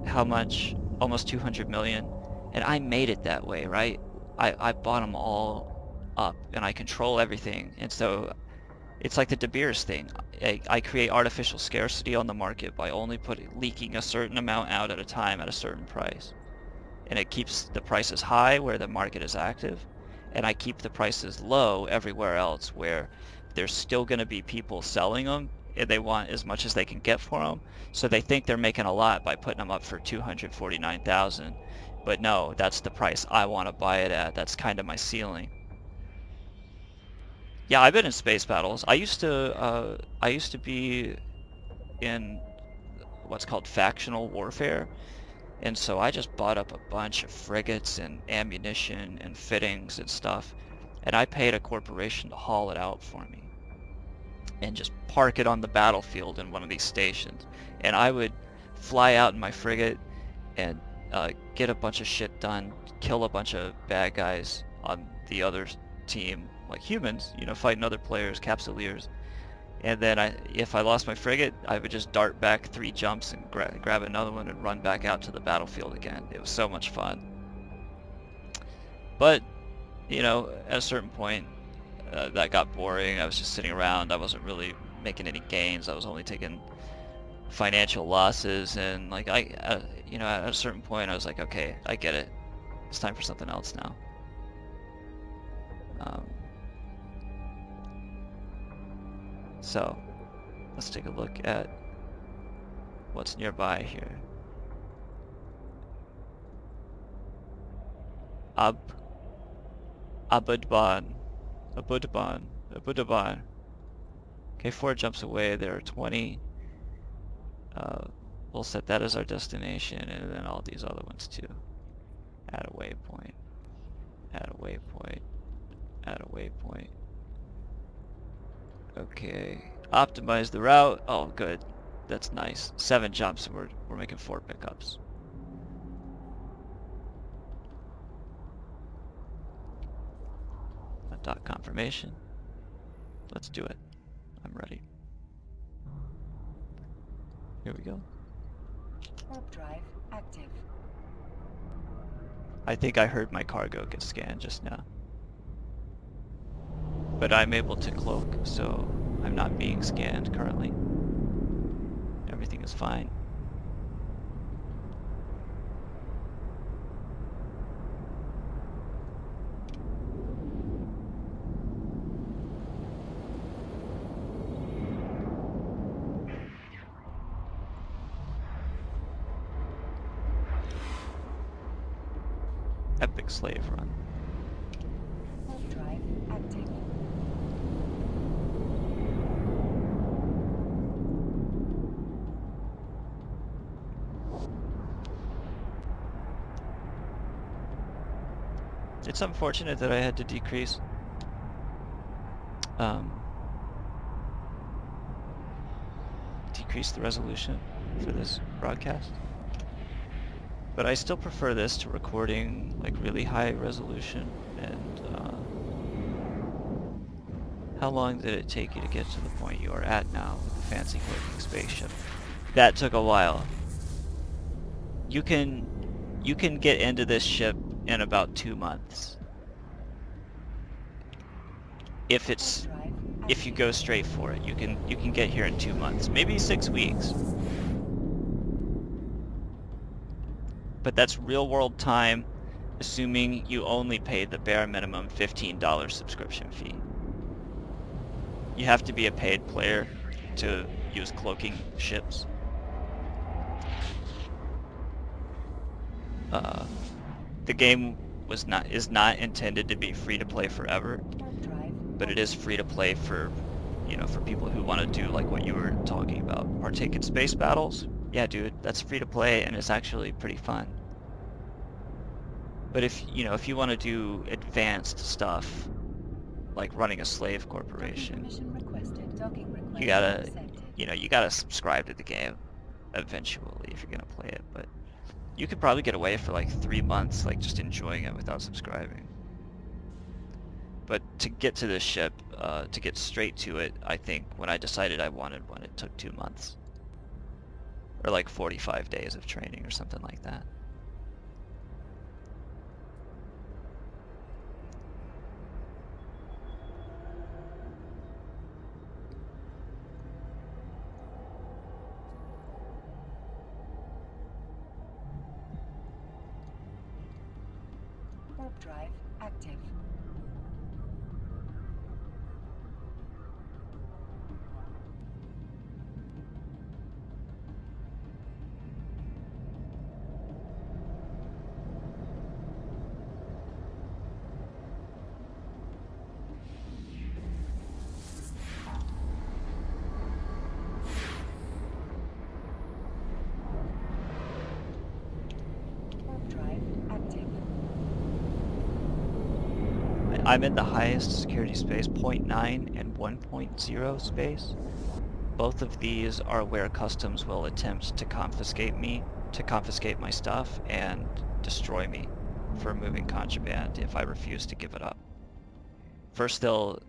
how much? Almost 200 million, and I made it that way, right? I bought them all up, and I control everything, and so it's like the De Beers thing. I create artificial scarcity on the market by only leaking a certain amount out at a time at a certain price. And it keeps the prices high where the market is active, and I keep the prices low everywhere else where there's still going to be people selling them, and they want as much as they can get for them, so they think they're making a lot by putting them up for 249,000. But no, that's the price I want to buy it at. That's kind of my ceiling. Yeah, I've been in space battles. I used to be in what's called factional warfare, and so I just bought up a bunch of frigates and ammunition and fittings and stuff, and I paid a corporation to haul it out for me and just park it on the battlefield in one of these stations. And I would fly out in my frigate and get a bunch of shit done, kill a bunch of bad guys on the other team, like humans, you know, fighting other players, capsuleers. And then if I lost my frigate, I would just dart back 3 jumps and grab another one and run back out to the battlefield again. It was so much fun. But, you know, at a certain point, that got boring. I was just sitting around. I wasn't really making any gains. I was only taking financial losses, and like you know, at a certain point, I was like, okay, I get it. It's time for something else now. So, let's take a look at what's nearby here. Abudban. Okay, 4 jumps away, there are 20. We'll set that as our destination, and then all these other ones too. Add a waypoint. Add a waypoint. Add a waypoint. Okay. Optimize the route. Oh, good. That's nice. 7 jumps, and we're making 4 pickups. A dot confirmation. Let's do it. I'm ready. Here we go. Warp drive active. I think I heard my cargo get scanned just now. But I'm able to cloak, so I'm not being scanned currently. Everything is fine. Epic slave run. Warp drive active. It's unfortunate that I had to decrease the resolution for this broadcast. But I still prefer this to recording like really high resolution. And how long did it take you to get to the point you are at now with the fancy cloaking spaceship? That took a while. You can get into this ship in about 2 months. If you go straight for it, you can get here in 2 months, maybe 6 weeks. But that's real world time, assuming you only pay the bare minimum $15 subscription fee. You have to be a paid player to use cloaking ships. The game is not intended to be free to play forever, but it is free to play for, you know, for people who want to do like what you were talking about, partake in space battles. Yeah, dude, that's free to play, and it's actually pretty fun. But if you want to do advanced stuff, like running a slave corporation, you gotta subscribe to the game eventually if you're gonna play it. But you could probably get away for like 3 months, like just enjoying it without subscribing. But to get to this ship, to get straight to it, I think when I decided I wanted one, it took 2 months. Or like 45 days of training or something like that. Warp drive active. Warp drive active. I'm in the highest security space, 0.9 and 1.0 space. Both of these are where customs will attempt to confiscate my stuff and destroy me for moving contraband if I refuse to give it up. First they'll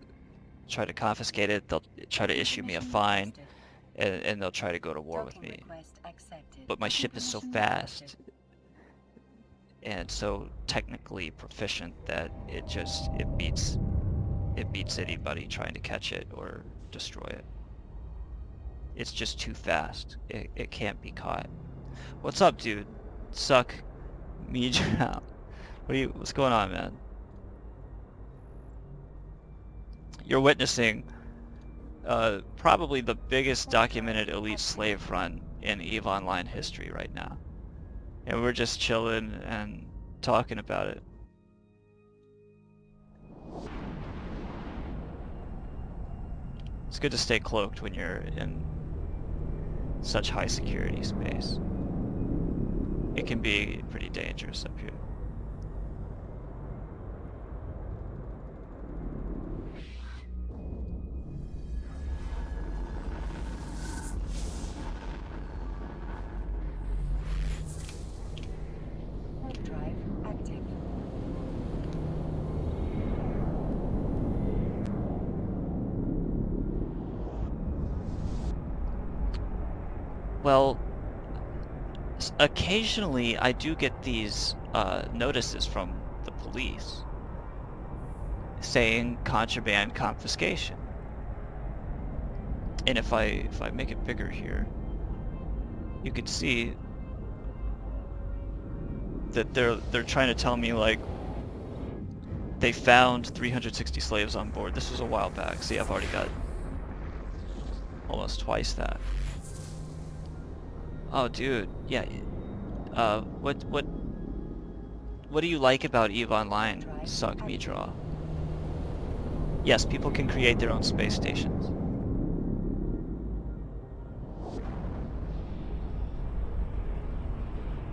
try to confiscate it, they'll try to issue me a fine, and they'll try to go to war with me. But my ship is so fast and so technically proficient that it beats anybody trying to catch it or destroy it. It's just too fast. It can't be caught. What's up, dude? Suck me drown. What's going on, man? You're witnessing probably the biggest documented elite slave run in EVE Online history right now. And we're just chilling and talking about it. It's good to stay cloaked when you're in such high security space. It can be pretty dangerous up here. Drive active. Well, occasionally I do get these notices from the police saying contraband confiscation. And if I make it bigger here, you can see that they're trying to tell me, like, they found 360 slaves on board. This was a while back. See, I've already got almost twice that. Oh, dude, yeah. What do you like about EVE Online? Suck me draw. Yes, people can create their own space stations.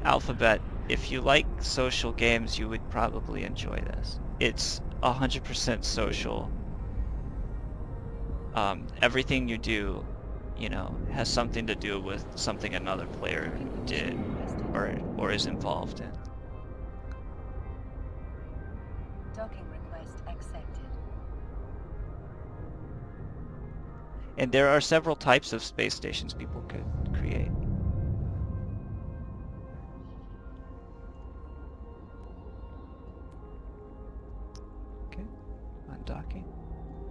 Alphabet, if you like social games, you would probably enjoy this. It's 100% social. Everything you do, you know, has something to do with something another player did or is involved in. Docking request accepted. And there are several types of space stations people could create. Okay, undocking.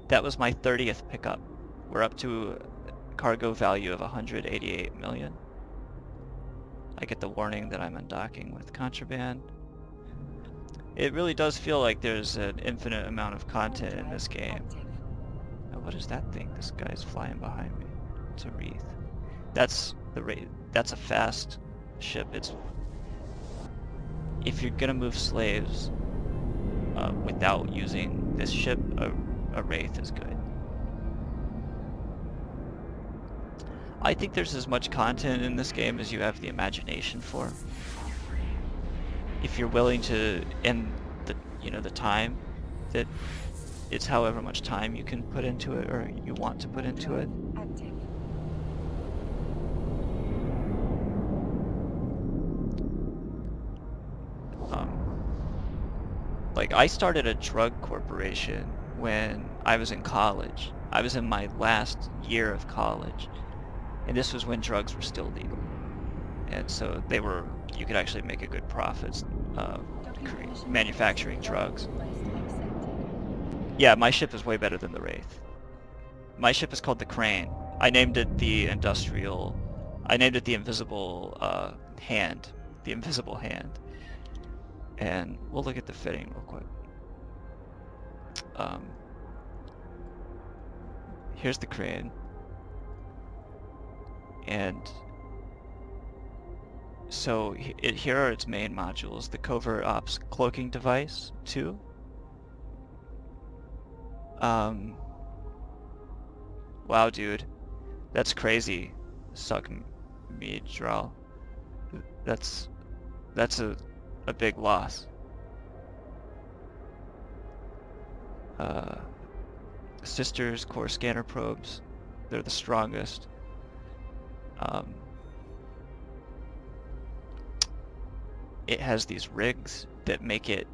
That was my 30th pickup. We're up to a cargo value of 188 million. I get the warning that I'm undocking with contraband. It really does feel like there's an infinite amount of content in this game. Oh, what is that thing? This guy's flying behind me. It's a wreath. That's a fast ship. If you're gonna move slaves without using this ship, a wraith is good. I think there's as much content in this game as you have the imagination for. If you're willing to end the time that it's however much time you can put into it or you want to put into it. Active. Like, I started a drug corporation when I was in college. I was in my last year of college, and this was when drugs were still legal. And so you could actually make a good profit manufacturing drugs. Yeah, my ship is way better than the Wraith. My ship is called the Crane. I named it the Invisible Hand. The Invisible Hand. And we'll look at the fitting real quick. Here's the Crane. And so here are its main modules. The Covert Ops Cloaking Device 2. Wow, dude. That's crazy. Suck me, draw. That's a big loss. Sisters core scanner probes. They're the strongest. it has these rigs that make it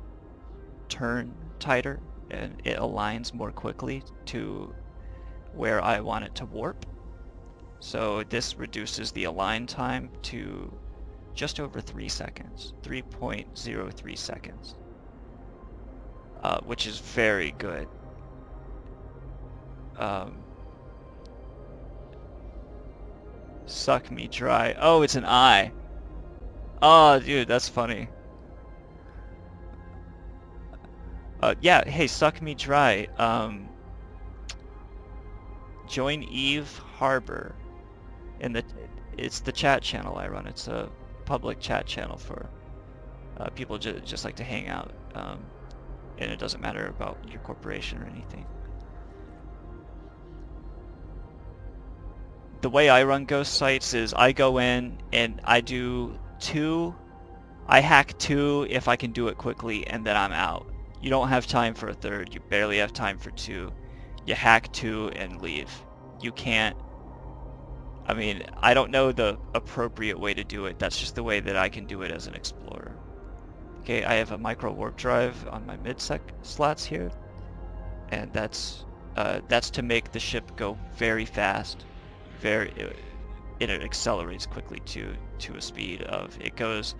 turn tighter, and it aligns more quickly to where I want it to warp. So this reduces the align time to just over 3 seconds, 3.03 seconds, which is very good. Suck me dry. Oh, it's an eye. Oh, dude, that's funny. Yeah, hey, suck me dry. Join Eve Harbor. It's the chat channel I run. It's a public chat channel for people just like to hang out. And it doesn't matter about your corporation or anything. The way I run ghost sites is I go in and I do 2. I hack 2 if I can do it quickly, and then I'm out. You don't have time for a 3rd. You barely have time for 2. You hack 2 and leave. You can't. I mean, I don't know the appropriate way to do it. That's just the way that I can do it as an explorer. Okay, I have a micro warp drive on my mid-sec slots here, and that's to make the ship go very fast. It accelerates quickly to a speed of, it goes,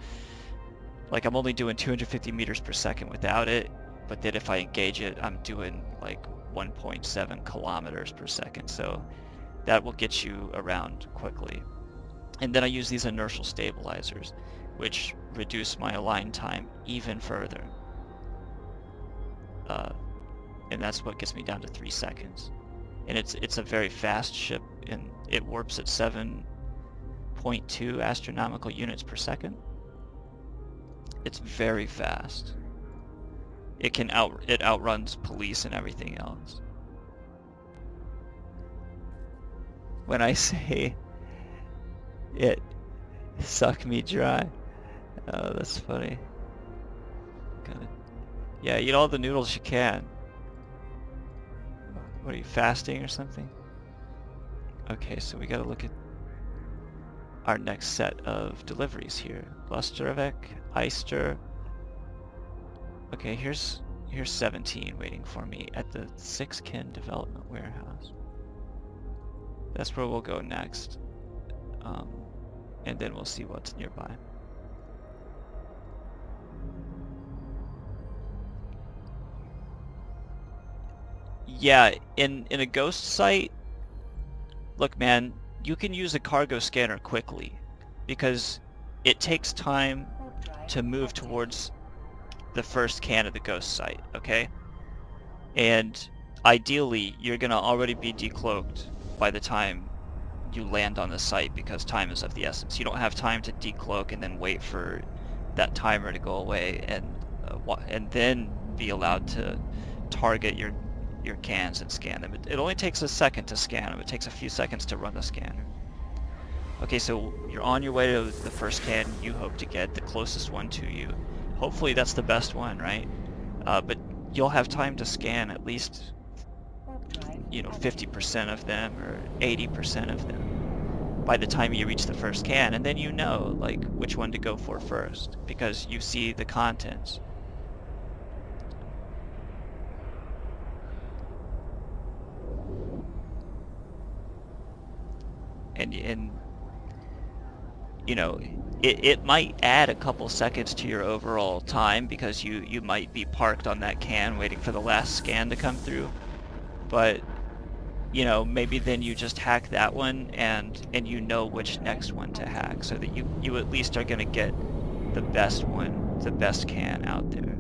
like, I'm only doing 250 meters per second without it, but then if I engage it, I'm doing like 1.7 kilometers per second, so that will get you around quickly. And then I use these inertial stabilizers, which reduce my align time even further. And that's what gets me down to 3 seconds. And it's a very fast ship, and it warps at 7.2 astronomical units per second. It's very fast. It outruns police and everything else. When I say it suck me dry, oh, that's funny. Yeah, eat all the noodles you can. What are you, fasting or something? Okay, so we gotta look at our next set of deliveries here. Lustervik, Eyster. Okay, here's 17 waiting for me at the 6kin development warehouse. That's where we'll go next. And then we'll see what's nearby. Yeah, in a ghost site, look man, you can use a cargo scanner quickly because it takes time to move towards the first can of the ghost site, okay? And ideally, you're gonna already be decloaked by the time you land on the site because time is of the essence. You don't have time to decloak and then wait for that timer to go away and then be allowed to target your cans and scan them. It only takes a second to scan them. It takes a few seconds to run the scanner. Okay, so you're on your way to the first can you hope to get, the closest one to you. Hopefully that's the best one, right? But you'll have time to scan at least, 50% of them or 80% of them by the time you reach the first can, and then you know, like, which one to go for first because you see the contents. And it might add a couple seconds to your overall time because you might be parked on that can waiting for the last scan to come through, but maybe then you just hack that one and you know which next one to hack so that you at least are going to get the best one, the best can out there.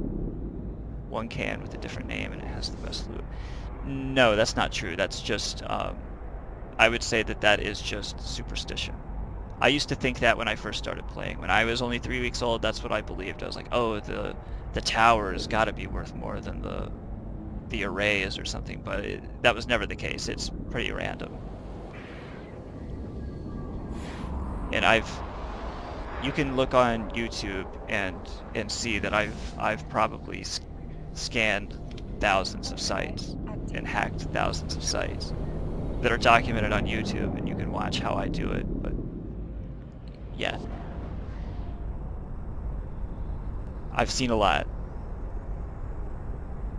One can with a different name and it has the best loot. No, that's not true. That's just I would say that is just superstition. I used to think that when I first started playing. When I was only 3 weeks old, that's what I believed. I was like, oh, the tower has got to be worth more than the arrays or something, but that was never the case. It's pretty random. And you can look on YouTube and see that I've probably scanned thousands of sites and hacked thousands of sites that are documented on YouTube, and you can watch how I do it. But yet. I've seen a lot.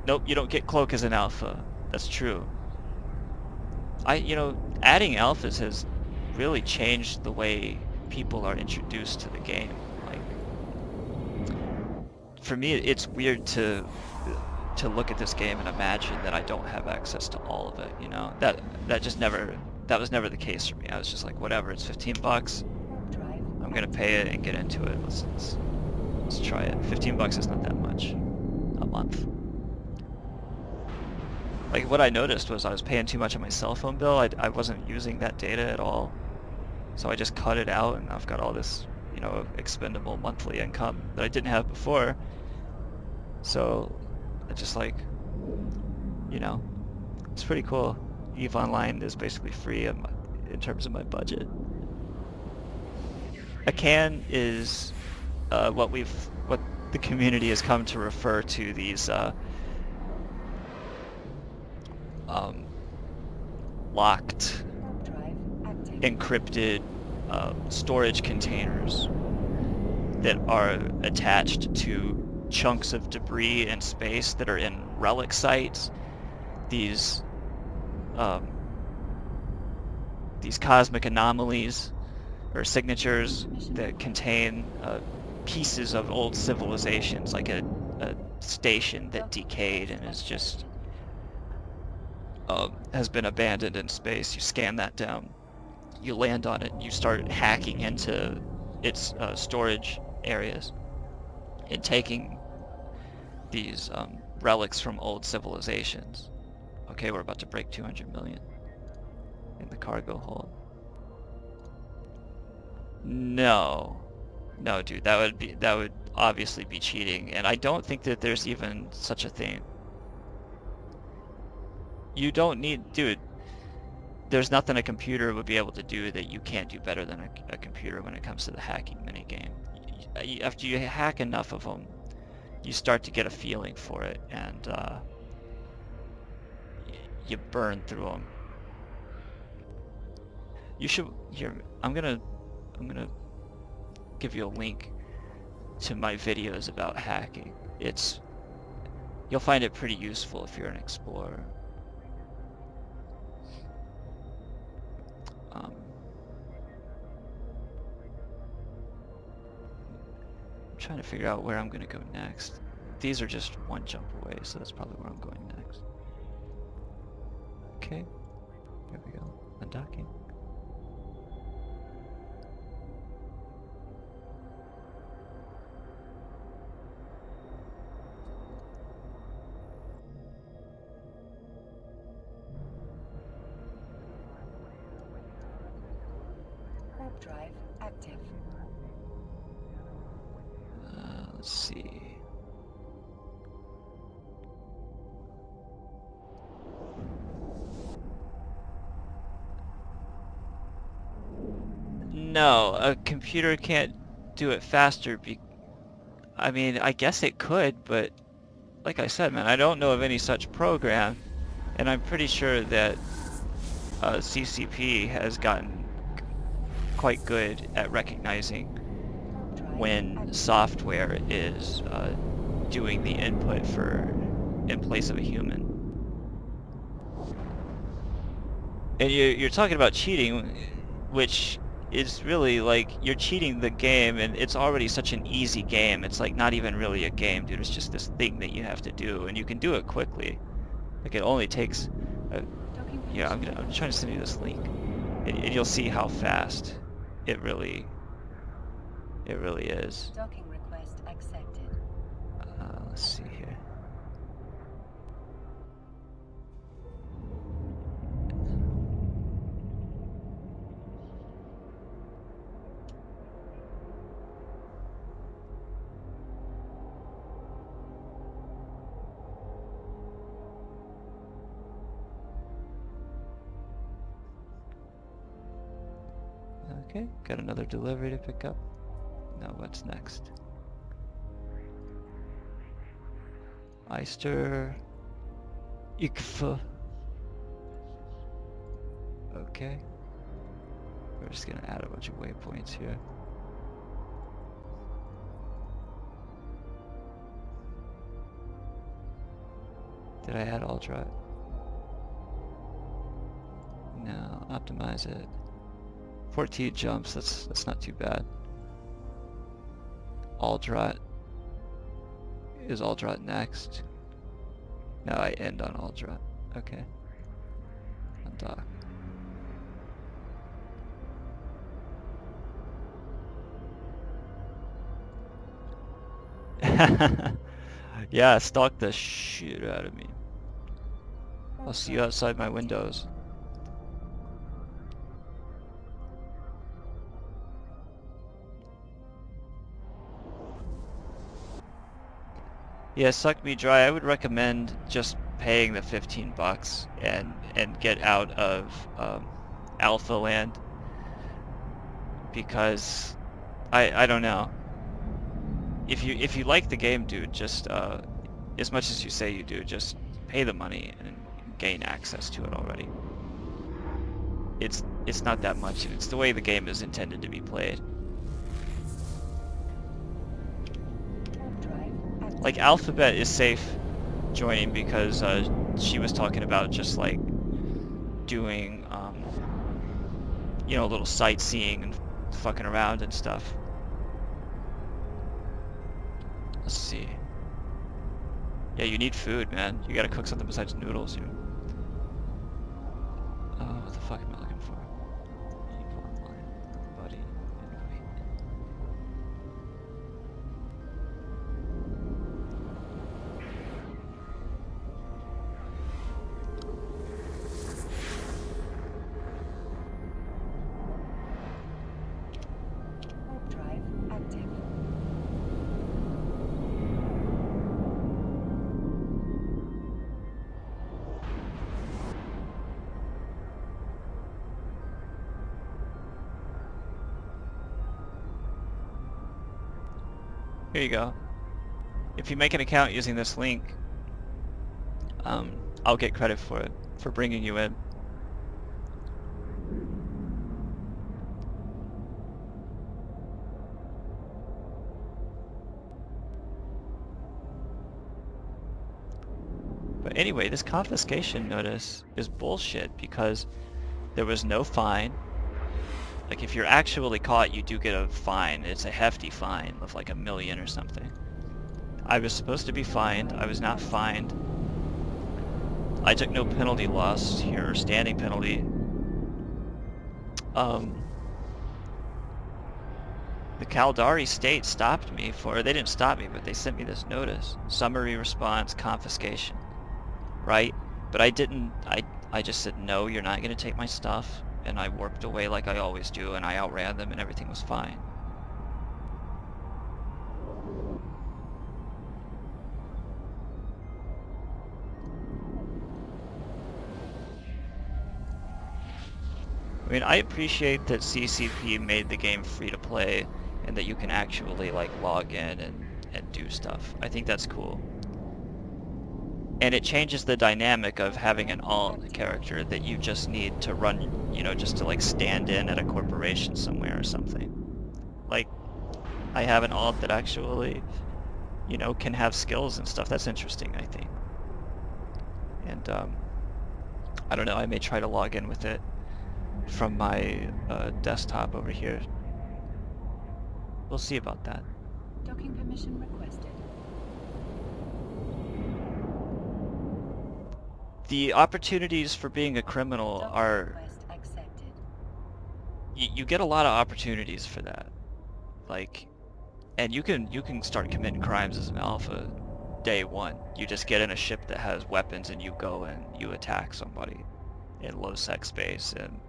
Nope, you don't get cloak as an alpha. That's true. You know, adding alphas has really changed the way people are introduced to the game. Like, for me, it's weird to look at this game and imagine that I don't have access to all of it, you know? That was never the case for me. I was just like, whatever, it's 15 bucks. I'm gonna pay it and get into it. Let's try it. 15 bucks is not that much a month. Like, what I noticed was I was paying too much on my cell phone bill. I wasn't using that data at all. So I just cut it out, and I've got all this, you know, expendable monthly income that I didn't have before. So I just, like, you know, it's pretty cool. EVE Online is basically free in terms of my budget. A can is what the community has come to refer to these locked, encrypted storage containers that are attached to chunks of debris in space that are in relic sites. These cosmic anomalies or signatures that contain pieces of old civilizations, like a station that decayed and is just has been abandoned in space. You scan that down, you land on it, and you start hacking into its storage areas and taking these relics from old civilizations. Okay, we're about to break 200 million in the cargo hold. No, dude, that would obviously be cheating, and I don't think that there's even such a thing. You don't need, dude, there's nothing a computer would be able to do that you can't do better than a computer when it comes to the hacking minigame. After you hack enough of them, you start to get a feeling for it, and you burn through them. You should, here, I'm gonna give you a link to my videos about hacking. You'll find it pretty useful if you're an explorer. I'm trying to figure out where I'm gonna go next. These are just one jump away, so that's probably where I'm going next. Okay, here we go, undocking. Warp drive active. Let's see. No, a computer can't do it faster. I mean, I guess it could, but like I said, man, I don't know of any such program, and I'm pretty sure that CCP has gotten quite good at recognizing when software is doing the input in place of a human. And you're talking about cheating, which is really like you're cheating the game, and it's already such an easy game. It's like not even really a game, dude. It's just this thing that you have to do, and you can do it quickly. Like it only takes. Yeah, I'm trying to send you this link, and you'll see how fast it really is. Docking request accepted. Let's see here. Okay, got another delivery to pick up. Now what's next? Eister Ikfa. Okay. We're just gonna add a bunch of waypoints here. Did I add Aldrat? No, optimize it. 14 jumps, that's not too bad. Aldrat. Is Aldrat next? No, I end on Aldrat. Okay. Undock. Yeah, stalk the shit out of me. I'll see you outside my windows. Yeah, suck me dry. I would recommend just paying the $15 and get out of Alpha Land, because I don't know. If you like the game, dude, just as much as you say you do, just pay the money and gain access to it already. It's not that much. It's the way the game is intended to be played. Like, Alphabet is safe joining because she was talking about just like doing you know, a little sightseeing and fucking around and stuff. Let's see. Yeah, you need food, man. You gotta cook something besides noodles here. What the fuck am I looking for? Evil online, buddy, invite. Warp drive active. Here you go. If you make an account using this link, I'll get credit for it, for bringing you in. But anyway, this confiscation notice is bullshit because there was no fine. Like, if you're actually caught, you do get a fine. It's a hefty fine of like $1 million or something. I was supposed to be fined. I was not fined. I took no penalty loss here, or standing penalty. The Caldari state stopped me for, they didn't stop me, but they sent me this notice. Summary response, confiscation. Right? But I didn't, I just said, no, you're not going to take my stuff. And I warped away like I always do, and I outran them, and everything was fine. I mean, I appreciate that CCP made the game free to play, and that you can actually like log in and do stuff. I think that's cool. And it changes the dynamic of having an alt character that you just need to run, you know, just to like stand in at a corporation somewhere or something. Like, I have an alt that actually, you know, can have skills and stuff. That's interesting, I think. And I don't know, I may try to log in with it from my desktop over here. We'll see about that. Docking permission requested. The opportunities for being a criminal Docking are... request accepted. You get a lot of opportunities for that. Like, and you can start committing crimes as an alpha day one. You just get in a ship that has weapons and you go and you attack somebody in low sec space, and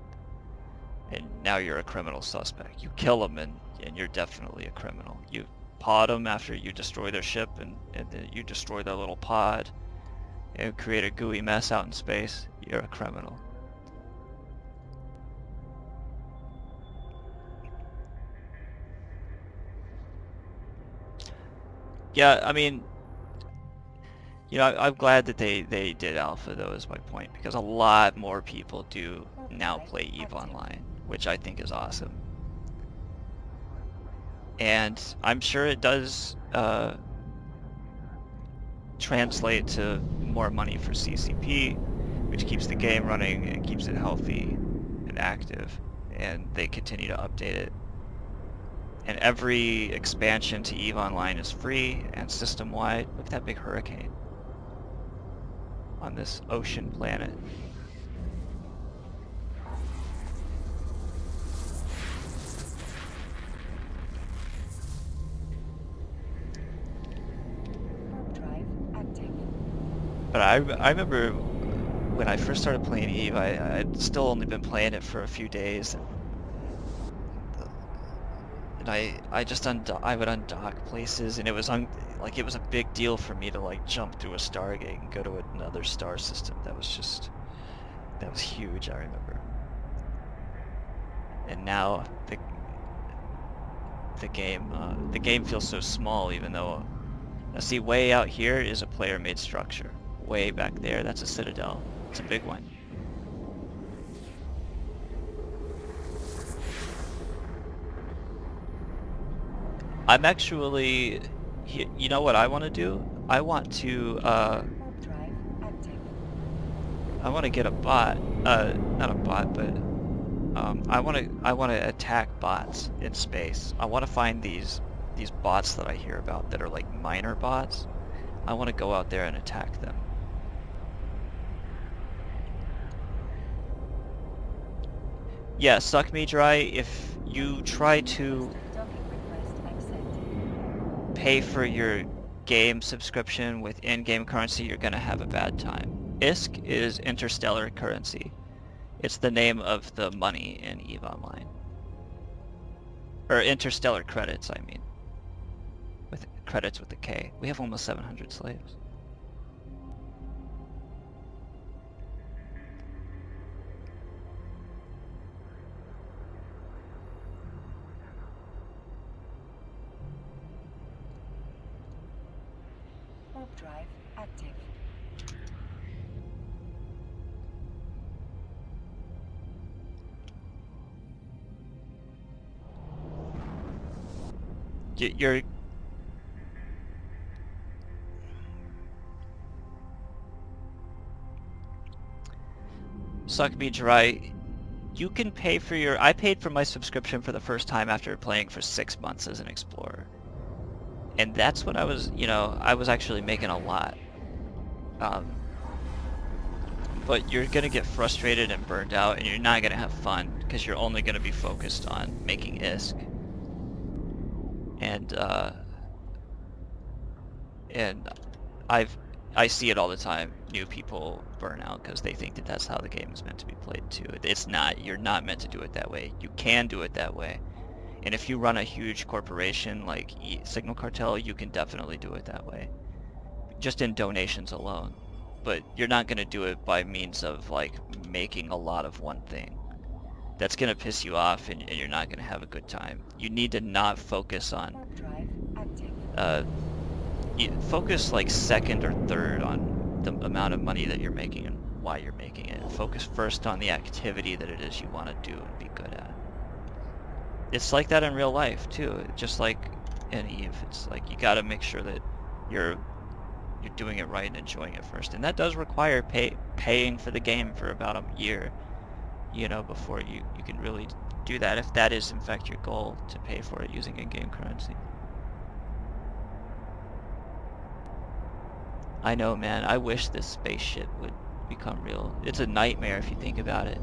now you're a criminal suspect. You kill them and you're definitely a criminal. You pod them after you destroy their ship, and then you destroy their little pod and create a gooey mess out in space. You're a criminal. Yeah, I mean, you know, I'm glad that they did Alpha, though, is my point, because a lot more people do now play EVE Online, which I think is awesome. And I'm sure it does translate to more money for CCP, which keeps the game running and keeps it healthy and active, and they continue to update it. And every expansion to EVE Online is free and system-wide. Look at that big hurricane on this ocean planet. Drive active. But I remember when I first started playing EVE, I'd still only been playing it for a few days. And I just I would undock places, and it was like it was a big deal for me to like jump through a Stargate and go to another star system. That was huge, I remember. And now the game feels so small, even though see, way out here is a player-made structure. Way back there, that's a citadel. It's a big one. I'm actually, you know what I want to do? I want to, Drive active. I want to get a bot, not a bot, but I want to attack bots in space. I want to find these bots that I hear about that are like minor bots. I want to go out there and attack them. Yeah, suck me dry. If you try to Docking request accepted. pay for your game subscription with in-game currency, you're gonna have a bad time. ISK is interstellar currency. It's the name of the money in EVE Online. Or interstellar credits, I mean. With credits with a K. We have almost 700 slaves. Warp drive active. You're suck me dry. You can pay for your... I paid for my subscription for the first time after playing for 6 months as an explorer. And that's when I was, you know, I was actually making a lot. But you're gonna get frustrated and burned out, and you're not gonna have fun, because you're only gonna be focused on making ISK. And I see it all the time. New people burn out because they think that that's how the game is meant to be played too. It's not. You're not meant to do it that way. You can do it that way. And if you run a huge corporation like Signal Cartel, you can definitely do it that way. Just in donations alone. But you're not going to do it by means of like making a lot of one thing. That's going to piss you off, and you're not going to have a good time. You need to not focus on... Warp drive active. focus like second or third on the amount of money that you're making and why you're making it. Focus first on the activity that it is you want to do and be good at. It's like that in real life too, just like in EVE. It's like you got to make sure that you're doing it right and enjoying it first, and that does require paying for the game for about a year, you know, before you can really do that, if that is in fact your goal, to pay for it using in-game currency. I know, man, I wish this space shit would become real. It's a nightmare if you think about it.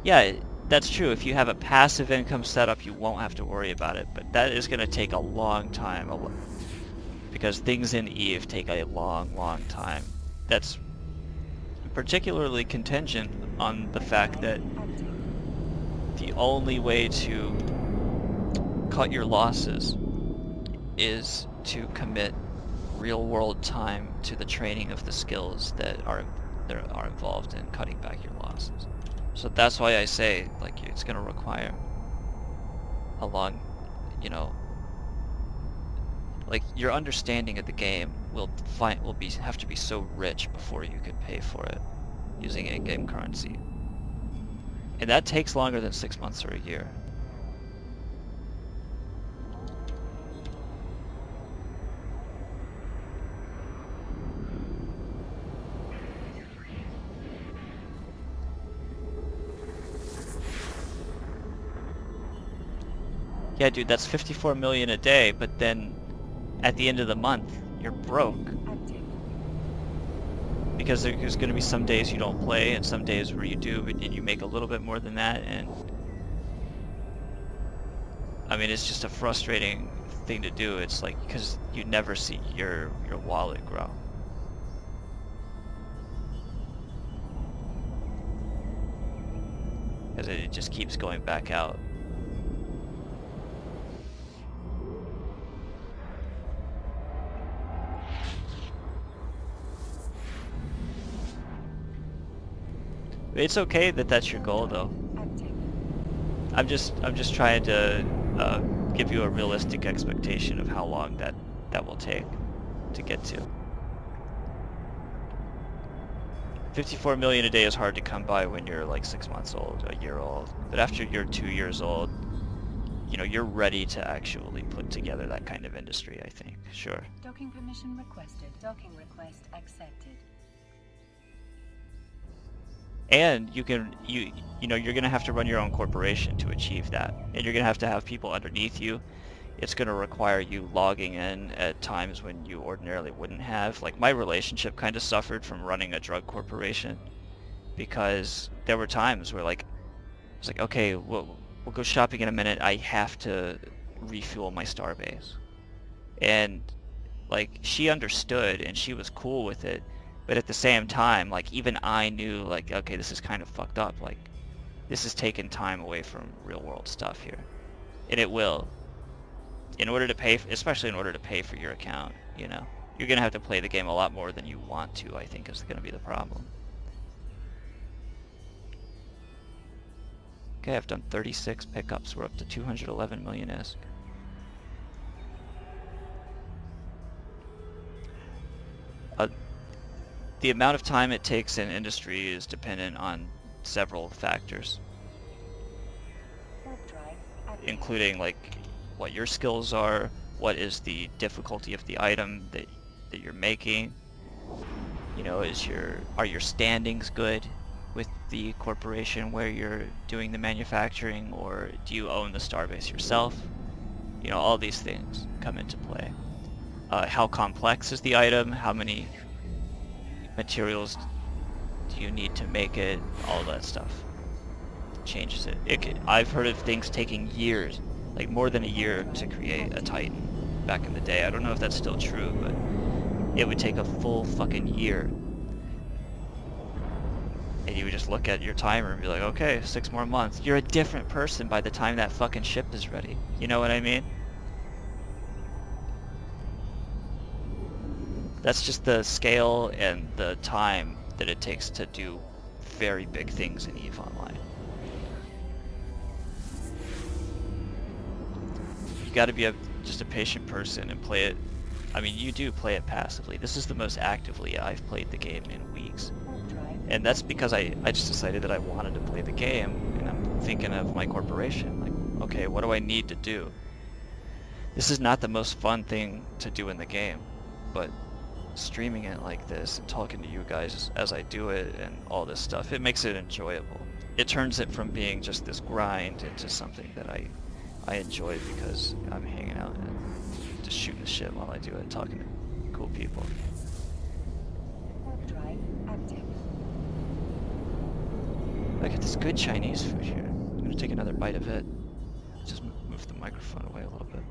Yeah, that's true. If you have a passive income setup, you won't have to worry about it, but that is going to take a long time, because things in EVE take a long time. That's particularly contingent on the fact that the only way to cut your losses is to commit real-world time to the training of the skills that are involved in cutting back your losses. So that's why I say, like, it's going to require a long, you know, like, your understanding of the game will have to be so rich before you can pay for it using in-game currency. And that takes longer than 6 months or a year. Yeah, dude, that's 54 million a day, but then at the end of the month, you're broke. Active. Because there's going to be some days you don't play and some days where you do, and you make a little bit more than that, and I mean, it's just a frustrating thing to do. It's like, because you never see your wallet grow. Because it just keeps going back out. It's okay that that's your goal, though. Active. I'm just trying to give you a realistic expectation of how long that will take to get to. 54 million a day is hard to come by when you're like 6 months old, a year old. But after you're 2 years old, you know, you're ready to actually put together that kind of industry, I think. Sure. Docking permission requested. Docking request accepted. And you know, you're gonna have to run your own corporation to achieve that, and you're gonna have people underneath you. It's gonna require you logging in at times when you ordinarily wouldn't have. Like, my relationship kind of suffered from running a drug corporation, because there were times where, like, it's like, okay, we'll go shopping in a minute. I have to refuel my Starbase, and like, she understood and she was cool with it. But at the same time, like, even I knew, like, okay, this is kind of fucked up. Like, this is taking time away from real world stuff here. And it will. In order to pay, especially in order to pay for your account, you know. You're going to have to play the game a lot more than you want to, I think, is going to be the problem. Okay, I've done 36 pickups. We're up to 211 million ISK. The amount of time it takes in industry is dependent on several factors, Warp drive active. including like what your skills are, what is the difficulty of the item that you're making. You know, are your standings good with the corporation where you're doing the manufacturing, or do you own the Starbase yourself? You know, all these things come into play. How complex is the item? How many materials do you need to make it? All that stuff changes it. I've heard of things taking years, like more than a year, to create a Titan back in the day. I don't know if that's still true, but it would take a full fucking year. And you would just look at your timer and be like, okay, 6 more months. You're a different person by the time that fucking ship is ready. You know what I mean? That's just the scale and the time that it takes to do very big things in EVE Online. You gotta be just a patient person and play it. I mean, you do play it passively. This is the most actively I've played the game in weeks. Warp drive. And that's because I just decided that I wanted to play the game, and I'm thinking of my corporation. Like, okay, what do I need to do? This is not the most fun thing to do in the game, but streaming it like this and talking to you guys as I do it and all this stuff, it makes it enjoyable. It turns it from being just this grind into something that I enjoy, because I'm hanging out and just shooting the shit while I do it, talking to cool people. Warp drive active. I get this good Chinese food here. I'm gonna take another bite of it. Just move the microphone away a little bit.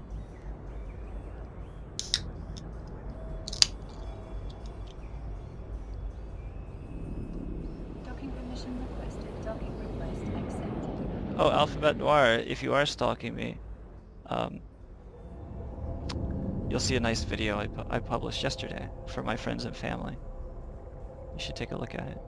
Docking permission requested. Docking request accepted. Oh, Alphabet Noir, if you are stalking me, you'll see a nice video I published yesterday for my friends and family. You should take a look at it.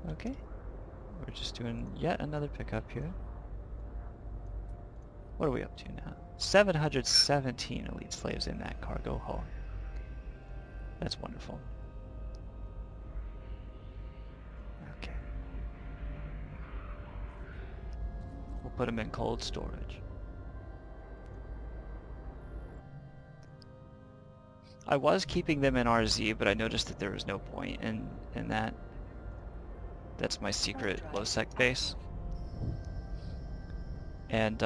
Okay, we're just doing yet another pickup here. What are we up to now? 717 elite slaves in that cargo hull. That's wonderful. Okay. put them in cold storage. I was keeping them in RZ, but I noticed that there was no point in that. That's my secret low sec base. And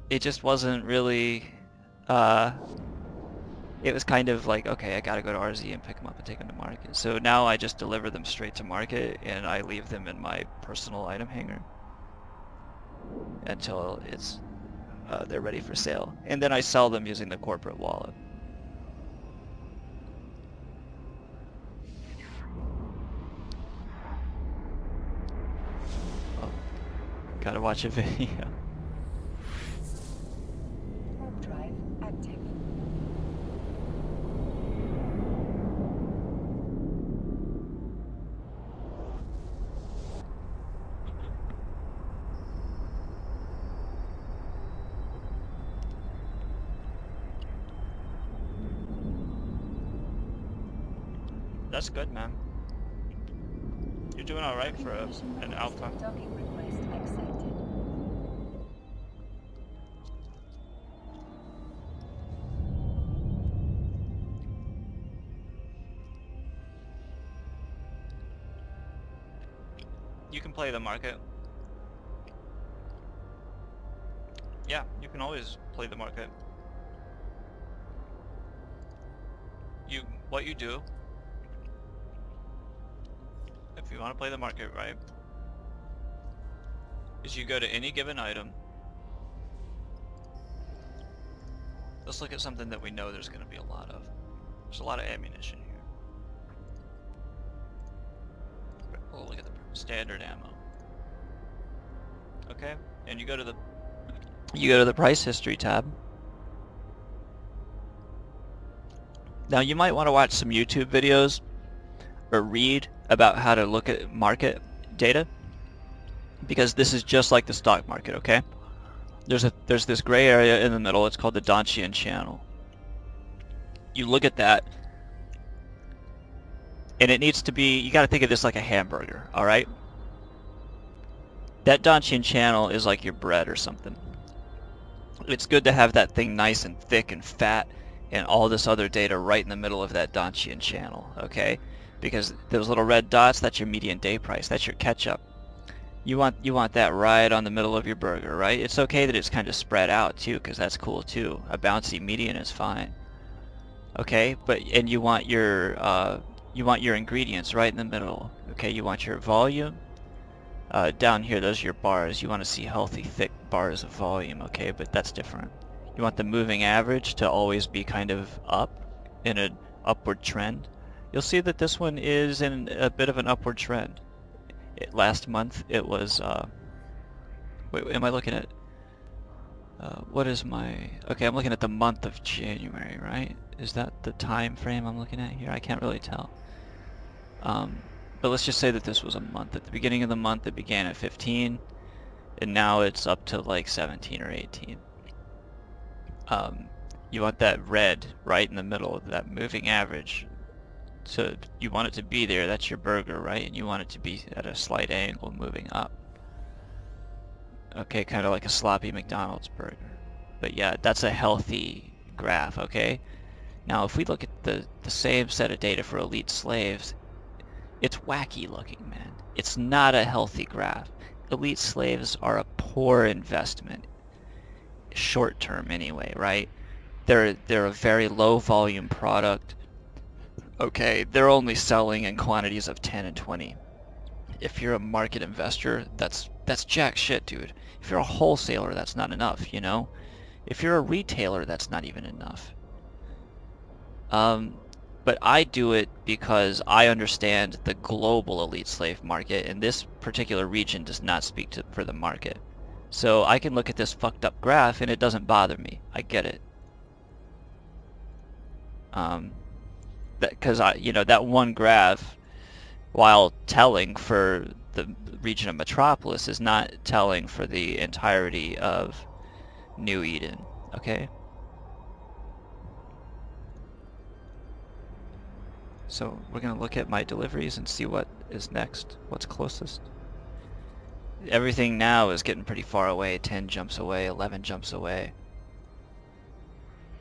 it just wasn't really, it was kind of like, okay, I gotta go to RZ and pick them up and take them to market. So now I just deliver them straight to market and I leave them in my personal item hanger until it's they're ready for sale. And then I sell them using the corporate wallet. Oh, gotta watch a video. Warp drive active. That's good, man. You're doing all right for an alpha. Docking request accepted. You can play the market. Yeah, you can always play the market. What you do, if you want to play the market right, is you go to any given item. Let's look at something that we know there's going to be a lot of. There's a lot of ammunition here. Oh, look at the standard ammo. Okay, and you go to the price history tab. Now you might want to watch some YouTube videos or read about how to look at market data, because this is just like the stock market, okay? There's this gray area in the middle. It's called the Donchian channel. You look at that, and it needs to be, you got to think of this like a hamburger, all right? That Donchian channel is like your bread or something. It's good to have that thing nice and thick and fat and all this other data right in the middle of that Donchian channel, okay? Because those little red dots, that's your median day price, that's your ketchup. You want that right on the middle of your burger, right? It's okay that it's kind of spread out too, because that's cool too. A bouncy median is fine. Okay, and you want your ingredients right in the middle. Okay, you want your volume. Down here, those are your bars. You want to see healthy, thick bars of volume, okay? But that's different. You want the moving average to always be kind of up, in an upward trend. You'll see that this one is in a bit of an upward trend. Last month, it was, wait, am I looking at, what is my, okay, I'm looking at the month of January, right? Is that the time frame I'm looking at here? I can't really tell. But let's just say that this was a month. At the beginning of the month, it began at 15, and now it's up to like 17 or 18. You want that red right in the middle of that moving average. So you want it to be there, that's your burger, right? And you want it to be at a slight angle moving up. Okay, kind of like a sloppy McDonald's burger. But yeah, that's a healthy graph, okay? Now if we look at the same set of data for elite slaves, it's wacky looking, man. It's not a healthy graph. Elite slaves are a poor investment. Short term anyway, right? They're a very low volume product. Okay, they're only selling in quantities of 10 and 20. If you're a market investor, that's jack shit, dude. If you're a wholesaler, that's not enough, you know? If you're a retailer, that's not even enough. But I do it because I understand the global elite slave market, and this particular region does not speak for the market. So I can look at this fucked up graph and it doesn't bother me. I get it. Because that one graph, while telling for the region of Metropolis, is not telling for the entirety of New Eden. Okay. So we're gonna look at my deliveries and see what is next, what's closest. everything now is getting pretty far away. 10 jumps away, 11 jumps away.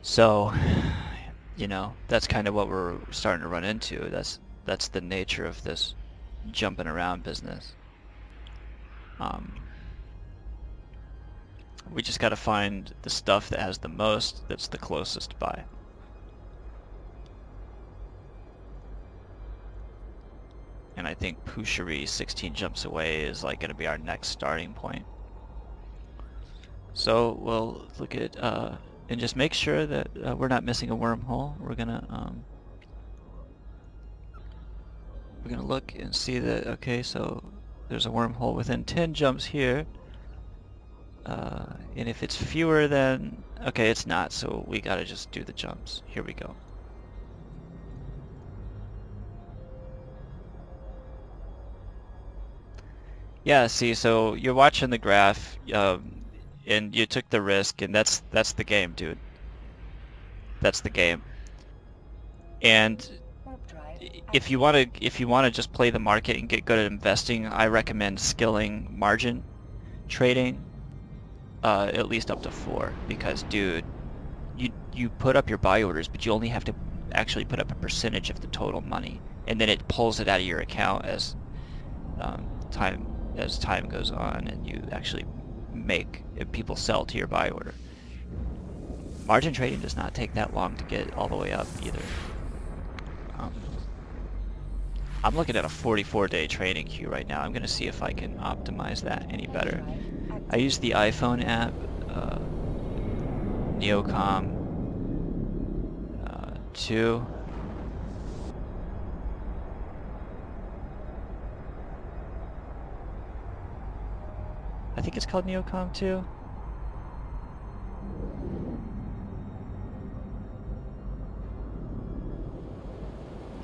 So, you know, that's kind of what we're starting to run into. That's the nature of this jumping around business. We just got to find the stuff that has the most, that's the closest by. And I think Pushery 16 jumps away is like going to be our next starting point. So we'll look at and just make sure that we're not missing a wormhole. We're gonna look and see that, okay, so there's a wormhole within 10 jumps here. And if it's fewer than, okay, it's not, so we gotta just do the jumps. Here we go. Yeah, see, so you're watching the graph, and you took the risk, and that's the game, dude. That's the game. And if you want to just play the market and get good at investing, I recommend skilling margin trading, at least up to 4, because dude, you put up your buy orders, but you only have to actually put up a percentage of the total money, and then it pulls it out of your account as time goes on, and you actually make people sell to your buy order. Margin trading does not take that long to get all the way up either. I'm looking at a 44-day trading queue right now. I'm going to see if I can optimize that any better. I use the iPhone app, Neocom 2. I think it's called Neocom 2.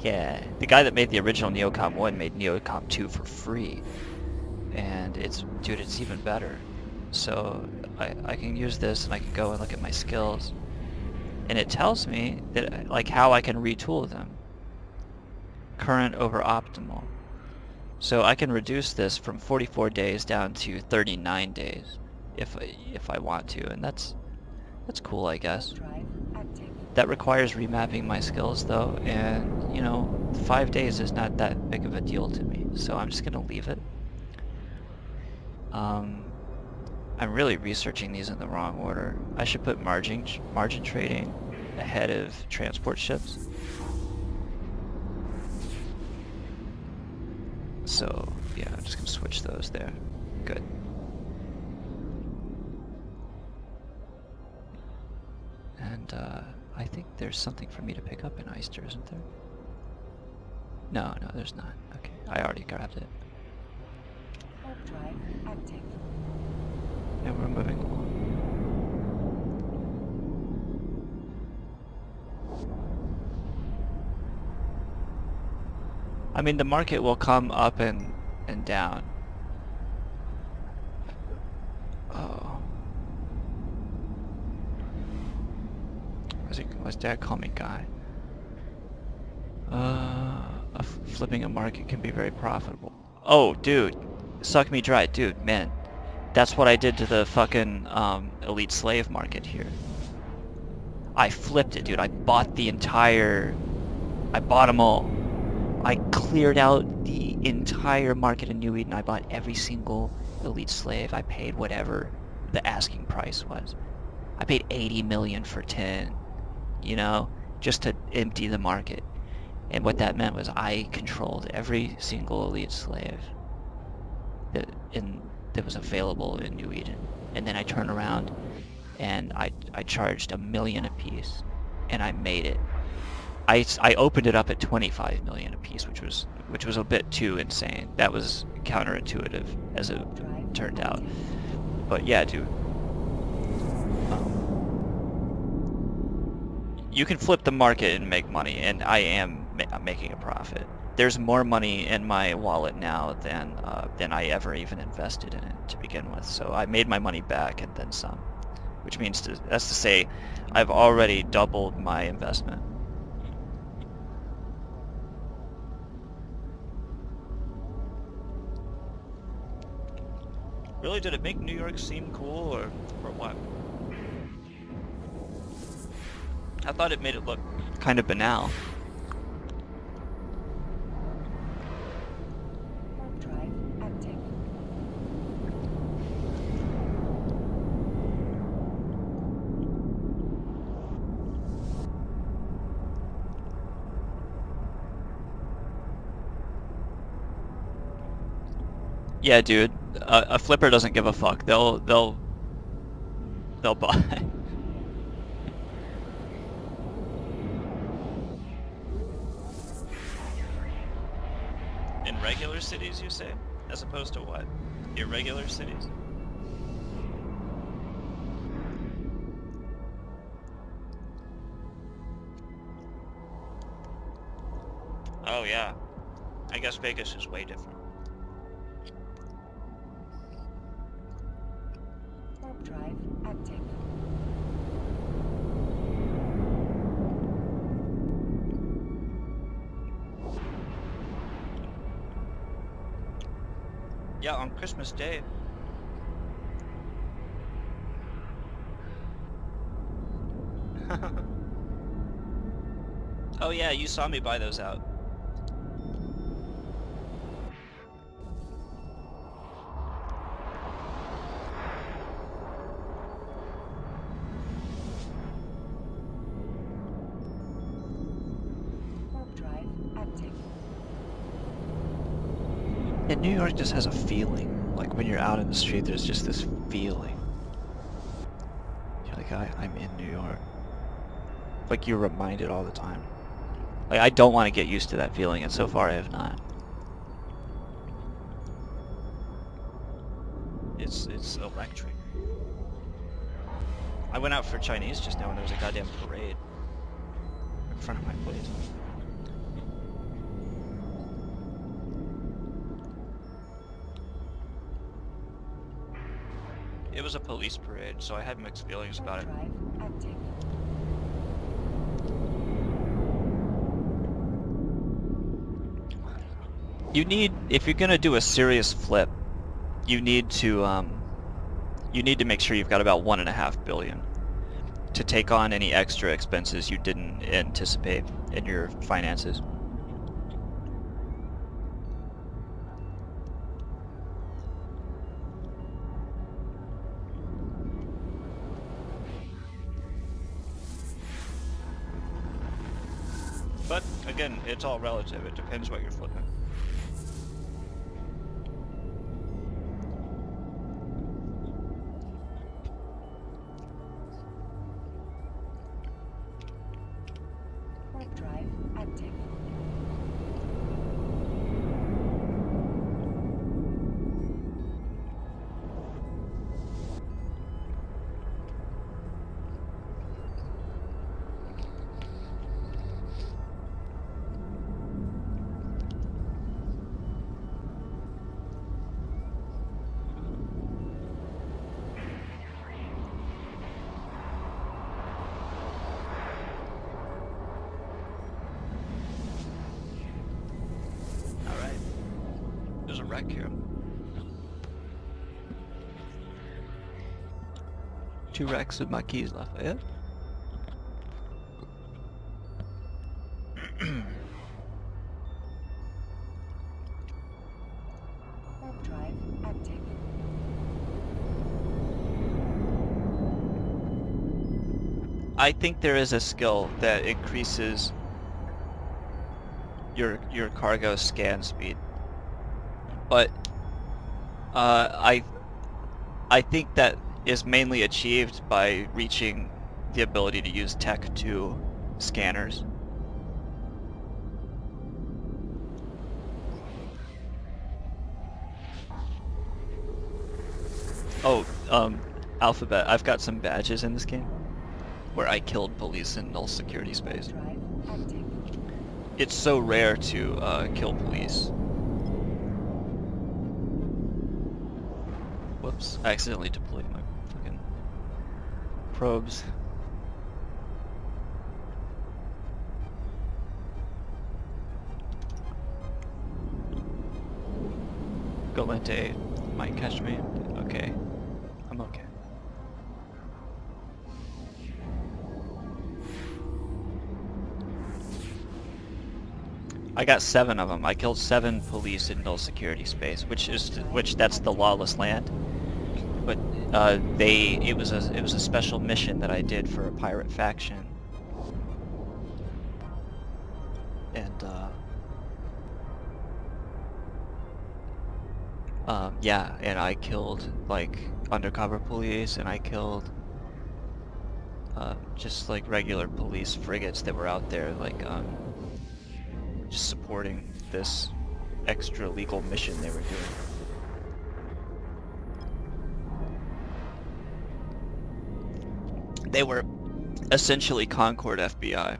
Yeah, the guy that made the original Neocom 1 made Neocom 2 for free. And dude, it's even better. So I can use this and I can go and look at my skills. And it tells me that, like, how I can retool them. Current over optimal. So I can reduce this from 44 days down to 39 days if I want to, and that's cool, I guess. That requires remapping my skills though, and you know, 5 days is not that big of a deal to me, so I'm just gonna leave it. I'm really researching these in the wrong order. I should put margin trading ahead of transport ships. So yeah, I'm just gonna switch those there. Good. And I think there's something for me to pick up in Eyster, isn't there? No, there's not. Okay, I already grabbed it. Drive active. And we're moving along. I mean, the market will come up and down. Oh. Why's Dad call me Guy? Flipping a market can be very profitable. Oh, dude. Suck me dry. Dude, man. That's what I did to the fucking elite slave market here. I flipped it, dude. I bought them all. I cleared out the entire market in New Eden. I bought every single elite slave. I paid whatever the asking price was. I paid 80 million for 10, you know, just to empty the market. And what that meant was I controlled every single elite slave that was available in New Eden. And then I turned around and I charged $1 million a piece, and I made it. I opened it up at 25 million a piece, which was a bit too insane. That was counterintuitive, as it turned out. But yeah, dude. You can flip the market and make money, and I am making a profit. There's more money in my wallet now than I ever even invested in it to begin with. So I made my money back and then some, which means that's to say I've already doubled my investment. Really, did it make New York seem cool, or what? I thought it made it look kind of banal. Warp drive active. Yeah, dude, a flipper doesn't give a fuck. They'll buy. In regular cities, you say? As opposed to what? Irregular cities? Oh yeah. I guess Vegas is way different. Warp drive active. Yeah, on Christmas Day. Oh yeah, you saw me buy those out. Warp drive active. And New York just has a feeling. Like when you're out in the street, there's just this feeling. You're like, I'm in New York. Like you're reminded all the time. Like I don't want to get used to that feeling, and so far I have not. It's electric. I went out for Chinese just now and there was a goddamn parade in front of my place. It was a police parade, so I had mixed feelings about Warp it. drive active. You need, if you're gonna do a serious flip, you need to make sure you've got about 1.5 billion to take on any extra expenses you didn't anticipate in your finances. But again, it's all relative. It depends what you're flipping. Warp drive active. Alright. There's a wreck here. 2 wrecks of Marquis Lafayette. Warp drive active. I think there is a skill that increases your cargo scan speed, but I think that is mainly achieved by reaching the ability to use Tech 2 scanners. Oh, Alphabet, I've got some badges in this game where I killed police in null security space. Drive active. It's so rare to kill police. Whoops, I accidentally deployed my fucking probes. Galente might catch me. Okay. okay. I'm okay. I got 7 of them. I killed 7 police in null security space, which that's the lawless land. But it was a special mission that I did for a pirate faction. And yeah, and I killed like undercover police, and I killed just like regular police frigates that were out there, like just supporting this extra legal mission they were doing. They were essentially Concord FBI.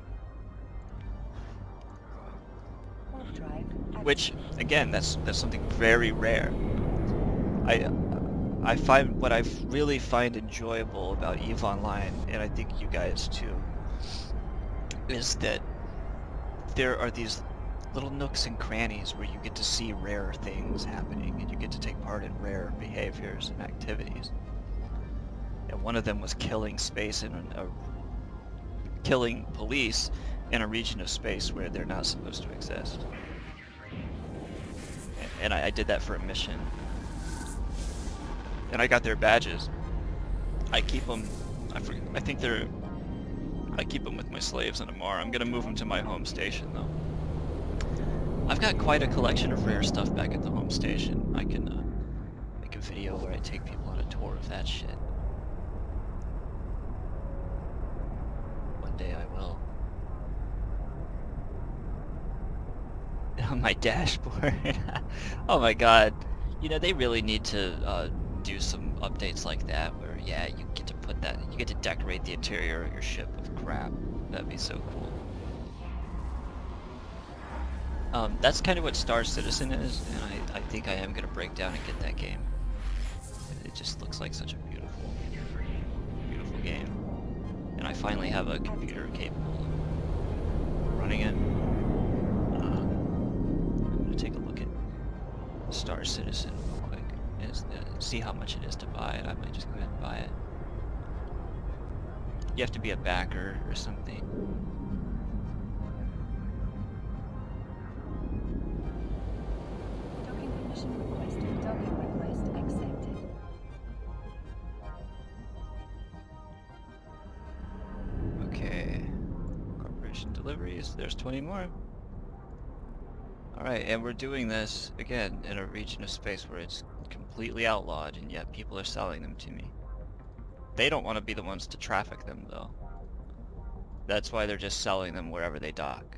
Warp drive Which, again, that's something very rare. I find what I really find enjoyable about EVE Online, and I think you guys too, is that there are these little nooks and crannies where you get to see rare things happening, and you get to take part in rare behaviors and activities. And one of them was killing killing police in a region of space where they're not supposed to exist. And I did that for a mission. And I got their badges. I keep them. I keep them with my slaves in Amarr. I'm gonna move them to my home station though. I've got quite a collection of rare stuff back at the home station. I can make a video where I take people on a tour of that shit. One day I will. On my dashboard. Oh my god. You know, they really need to do some updates like that where, yeah, you get to decorate the interior of your ship with crap. That'd be so cool. That's kind of what Star Citizen is, and I think I am going to break down and get that game. It just looks like such a beautiful, beautiful game. And I finally have a computer capable of running it. I'm going to take a look at Star Citizen real quick and see how much it is to buy it. I might just go ahead and buy it. You have to be a backer or something. docking permission requested. Docking request accepted. Okay. Corporation deliveries. There's 20 more. Alright, and we're doing this, again, in a region of space where it's completely outlawed, and yet people are selling them to me. They don't want to be the ones to traffic them, though. That's why they're just selling them wherever they dock.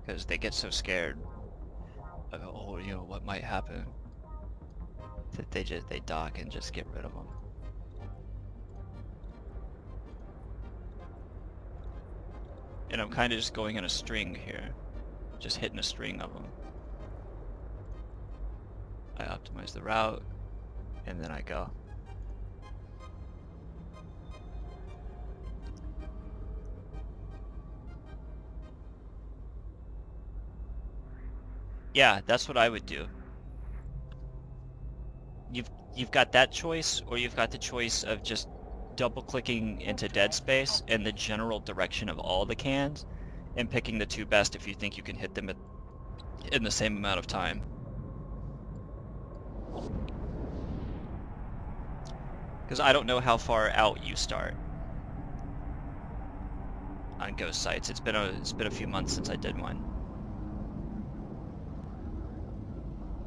Because they get so scared of, oh, you know, what might happen, that they dock and just get rid of them. And I'm kind of just going in a string here. Just hitting a string of them. I optimize the route, and then I go. Yeah, that's what I would do. You've got that choice, or you've got the choice of just double-clicking into dead space and the general direction of all the cans, and picking the 2 best if you think you can hit them in the same amount of time. Because I don't know how far out you start on ghost sites. It's been a few months since I did one.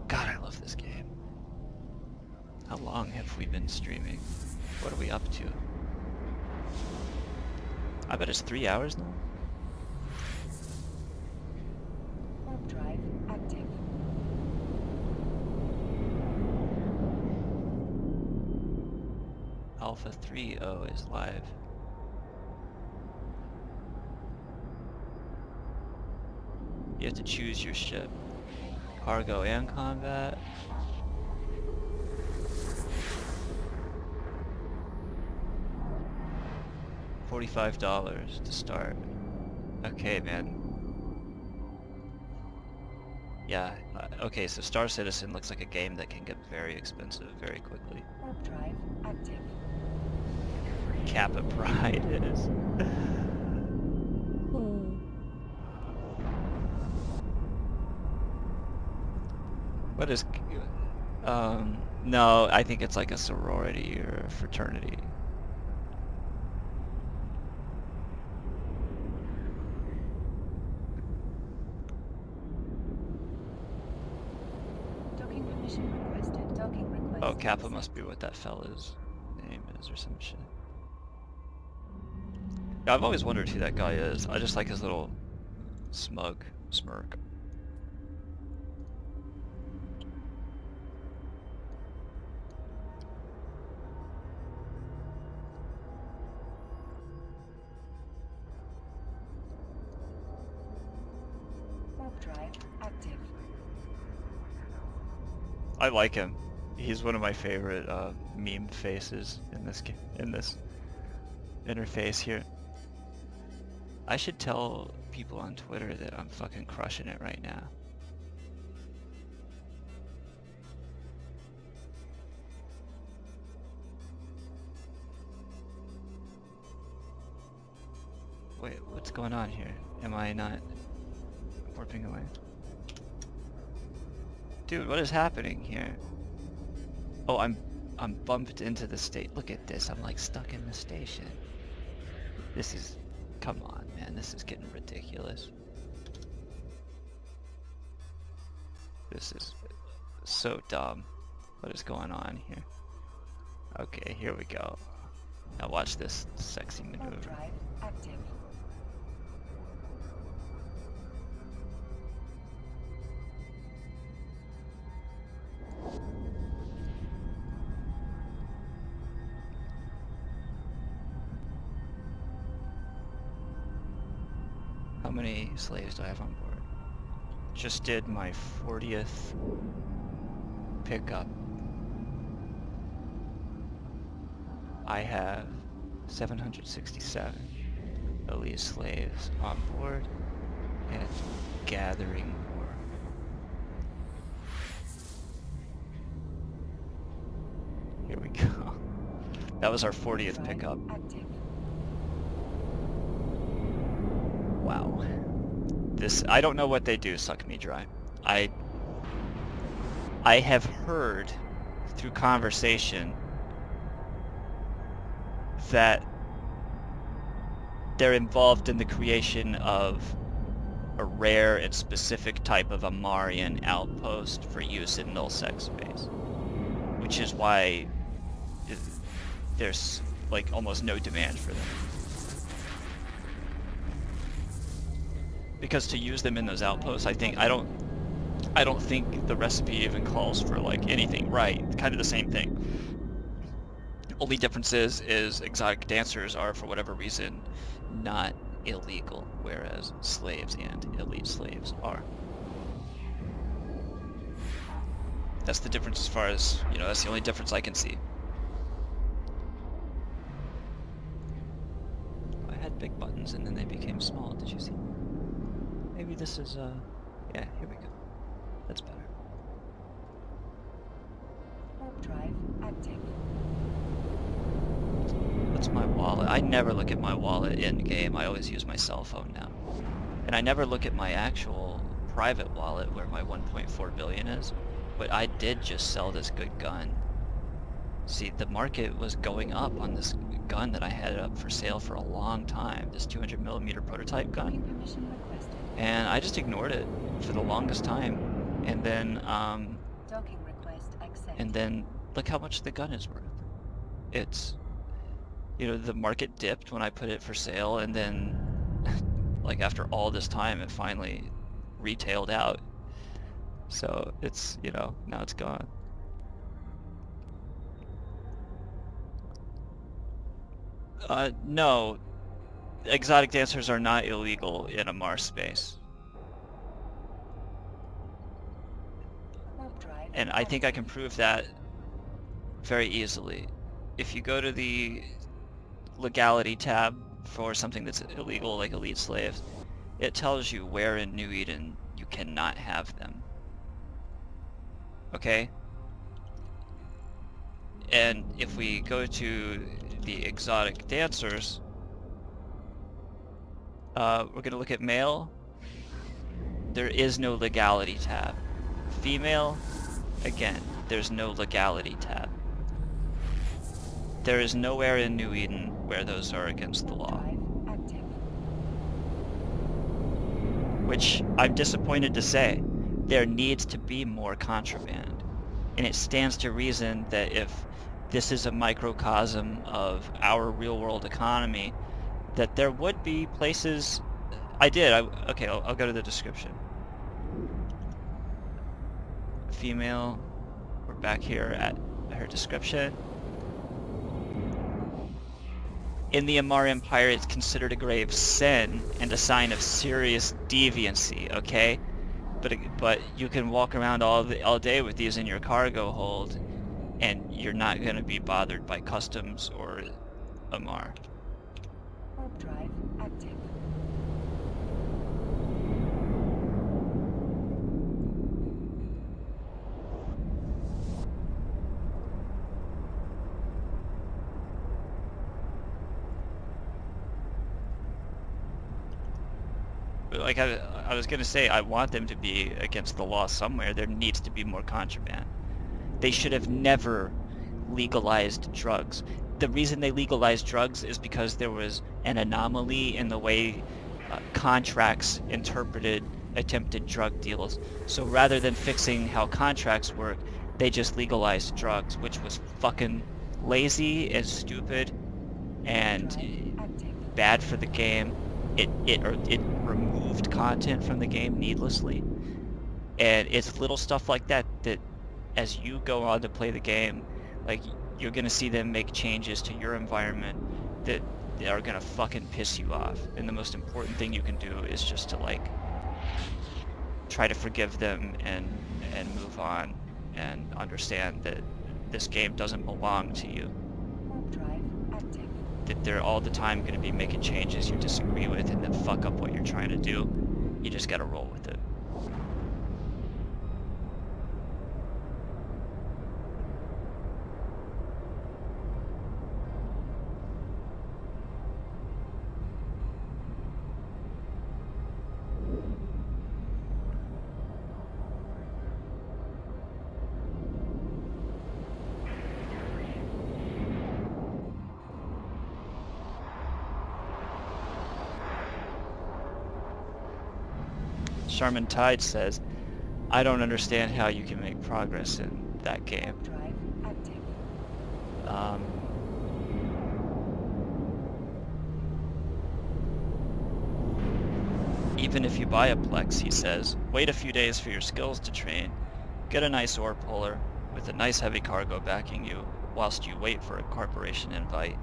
God, I love this game. How long have we been streaming? What are we up to? I bet it's 3 hours now. Warp drive active. Alpha 3.0 is live. You have to choose your ship. Cargo and combat. $45 to start. Okay, man. Yeah, okay, so Star Citizen looks like a game that can get very expensive very quickly. Warp drive active. Kappa Pride is. What is... no, I think it's like a sorority or a fraternity. Docking permission requested. Docking request. Oh, Kappa accepted. must be what that fella's name is or some shit. Yeah, I've always wondered who that guy is. I just like his little smug smirk. Warp drive active. I like him. He's one of my favorite meme faces in this in this interface here. I should tell people on Twitter that I'm fucking crushing it right now. Wait, what's going on here? Am I not warping away? Dude, what is happening here? Oh, I'm bumped into the state. Look at this. I'm like stuck in the station. This is... Come on, man. This is getting ridiculous. This is so dumb. What is going on here? Okay, here we go. Now watch this sexy Warp maneuver. drive active. How many slaves do I have on board? Just did my 40th pickup. I have 767 elite slaves on board and gathering more. Here we go. That was our 40th Drive pickup. active. Wow. This, I don't know what they do, suck me dry. I have heard through conversation that they're involved in the creation of a rare and specific type of Amarrian outpost for use in null-sec space. Which is why there's like almost no demand for them. Because to use them in those outposts, I don't think the recipe even calls for like anything, right? Kind of the same thing. Only difference is exotic dancers are, for whatever reason, not illegal, whereas slaves and elite slaves are. That's the difference as far as, you know, that's the only difference I can see. I had big buttons and then they became small, did you see? Maybe this is, yeah, here we go. That's better. Warp drive active. What's my wallet? I never look at my wallet in-game. I always use my cell phone now. And I never look at my actual private wallet where my 1.4 billion is. But I did just sell this good gun. See, the market was going up on this gun that I had up for sale for a long time. This 200mm prototype gun. Docking permission requested. And I just ignored it for the longest time. And then, Docking request accepted. and then look how much the gun is worth. It's, you know, the market dipped when I put it for sale, and then like after all this time it finally retailed out. So it's, you know, now it's gone. No, exotic dancers are not illegal in Amarr space. Warp drive And I think I can prove that very easily. If you go to the legality tab for something that's illegal, like elite slaves, it tells you where in New Eden you cannot have them. Okay? And if we go to the exotic dancers, we're gonna look at male. There is no legality tab. Female, again, there's no legality tab. There is nowhere in New Eden where those are against the law. Which I'm disappointed to say. There needs to be more contraband. And it stands to reason that if this is a microcosm of our real-world economy, that there would be places... Okay, I'll go to the description. Female, we're back here at her description. In the Amarr Empire, it's considered a grave sin and a sign of serious deviancy, okay? But you can walk around all day with these in your cargo hold, and you're not going to be bothered by customs or Amarr. Warp drive active. Like I was gonna say, I want them to be against the law somewhere. There needs to be more contraband. They should have never legalized drugs. The reason they legalized drugs is because there was an anomaly in the way contracts interpreted attempted drug deals. So rather than fixing how contracts work, they just legalized drugs, which was fucking lazy and stupid and bad for the game. It removed content from the game needlessly, and it's little stuff like that that as you go on to play the game, like, you're gonna see them make changes to your environment that are gonna fucking piss you off, and the most important thing you can do is just to, like, try to forgive them and move on and understand that this game doesn't belong to you. Warp drive active. That they're all the time going to be making changes you disagree with and that fuck up what you're trying to do. You just got to roll with it. Charmin Tide says, I don't understand how you can make progress in that game. Drive active. Even if you buy a Plex, he says, wait a few days for your skills to train, get a nice ore puller with a nice heavy cargo backing you, whilst you wait for a corporation invite.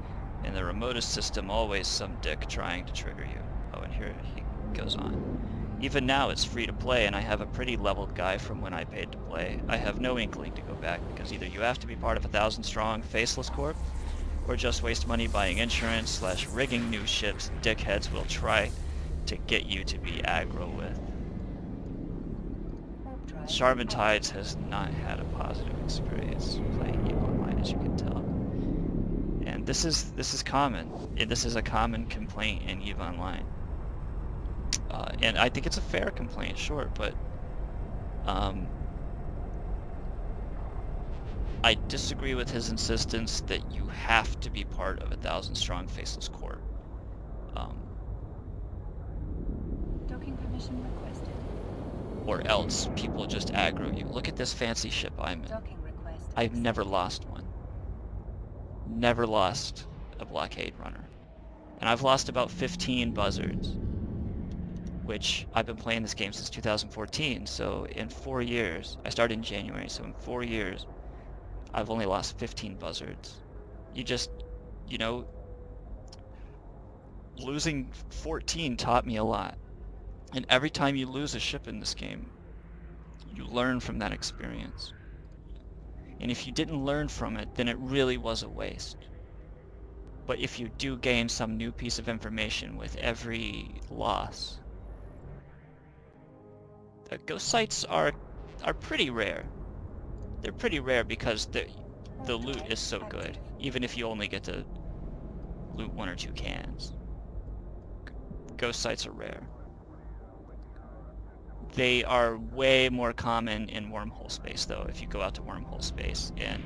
In the remotest system, always some dick trying to trigger you. Oh, and here he goes on. Even now it's free to play, and I have a pretty leveled guy from when I paid to play. I have no inkling to go back, because either you have to be part of 1,000 strong Faceless Corp, or just waste money buying insurance / rigging new ships dickheads will try to get you to be aggro with. Charmin Tides has not had a positive experience playing EVE Online, as you can tell. And this is common. This is a common complaint in EVE Online. And I think it's a fair complaint, sure, but I disagree with his insistence that you have to be part of 1,000 strong Faceless Corp. Docking permission requested. Or else people just aggro you. Look at this fancy ship I'm in. Docking request. I've never lost one. Never lost a blockade runner. And I've lost about 15 buzzards, which I've been playing this game since 2014, so in 4 years, I started in January, so in 4 years, I've only lost 15 buzzards. You know, losing 14 taught me a lot. And every time you lose a ship in this game, you learn from that experience. And if you didn't learn from it, then it really was a waste. But if you do gain some new piece of information with every loss, ghost sites are pretty rare. they're pretty rare because the loot is so good, even if you only get to loot 1 or 2 cans. Ghost sites are rare. They are way more common in wormhole space, though. If you go out to wormhole space and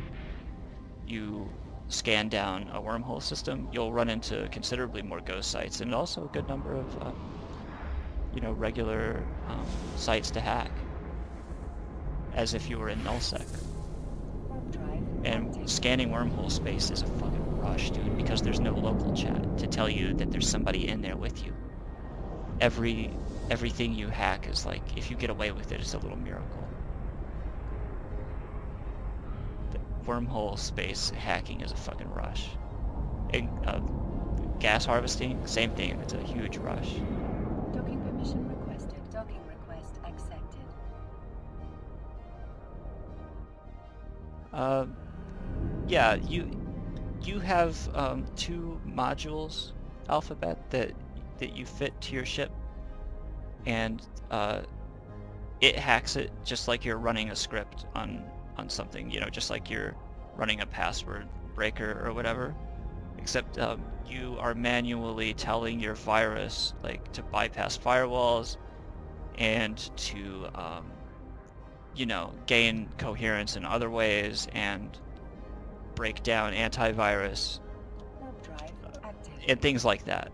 you scan down a wormhole system, you'll run into considerably more ghost sites, and also a good number of, regular sites to hack, as if you were in nullsec. And scanning wormhole space is a fucking rush, dude, because there's no local chat to tell you that there's somebody in there with you. Everything you hack is like, if you get away with it, it's a little miracle. The wormhole space hacking is a fucking rush. And, gas harvesting, same thing, it's a huge rush. Docking permission requested. Docking request accepted. Yeah, you have 2 modules, Alphabet, that you fit to your ship, and it hacks it just like you're running a script on something, just like you're running a password breaker or whatever, except you are manually telling your virus like to bypass firewalls and to gain coherence in other ways and break down antivirus and things like that.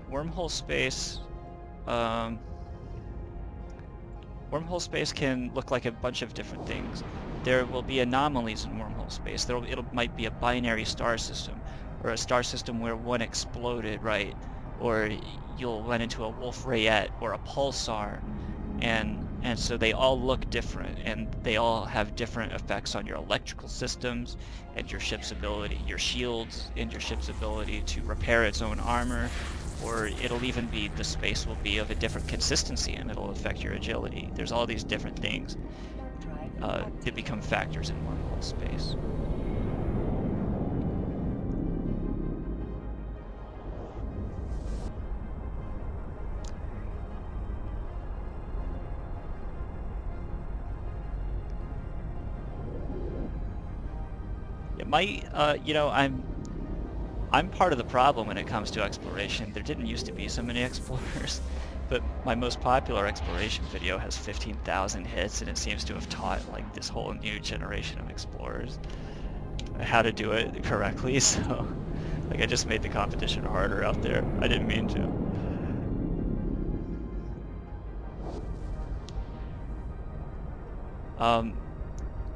Wormhole space can look like a bunch of different things. There will be anomalies in wormhole space. It might be a binary star system, or a star system where one exploded, right? Or you'll run into a Wolf Rayet or a pulsar, and so they all look different, and they all have different effects on your electrical systems and your ship's ability, your shields, and your ship's ability to repair its own armor. Or it'll even be, the space will be of a different consistency and it'll affect your agility. There's all these different things that become factors in wormhole space. I'm part of the problem when it comes to exploration. There didn't used to be so many explorers, but my most popular exploration video has 15,000 hits, and it seems to have taught like this whole new generation of explorers how to do it correctly. So, like, I just made the competition harder out there. I didn't mean to.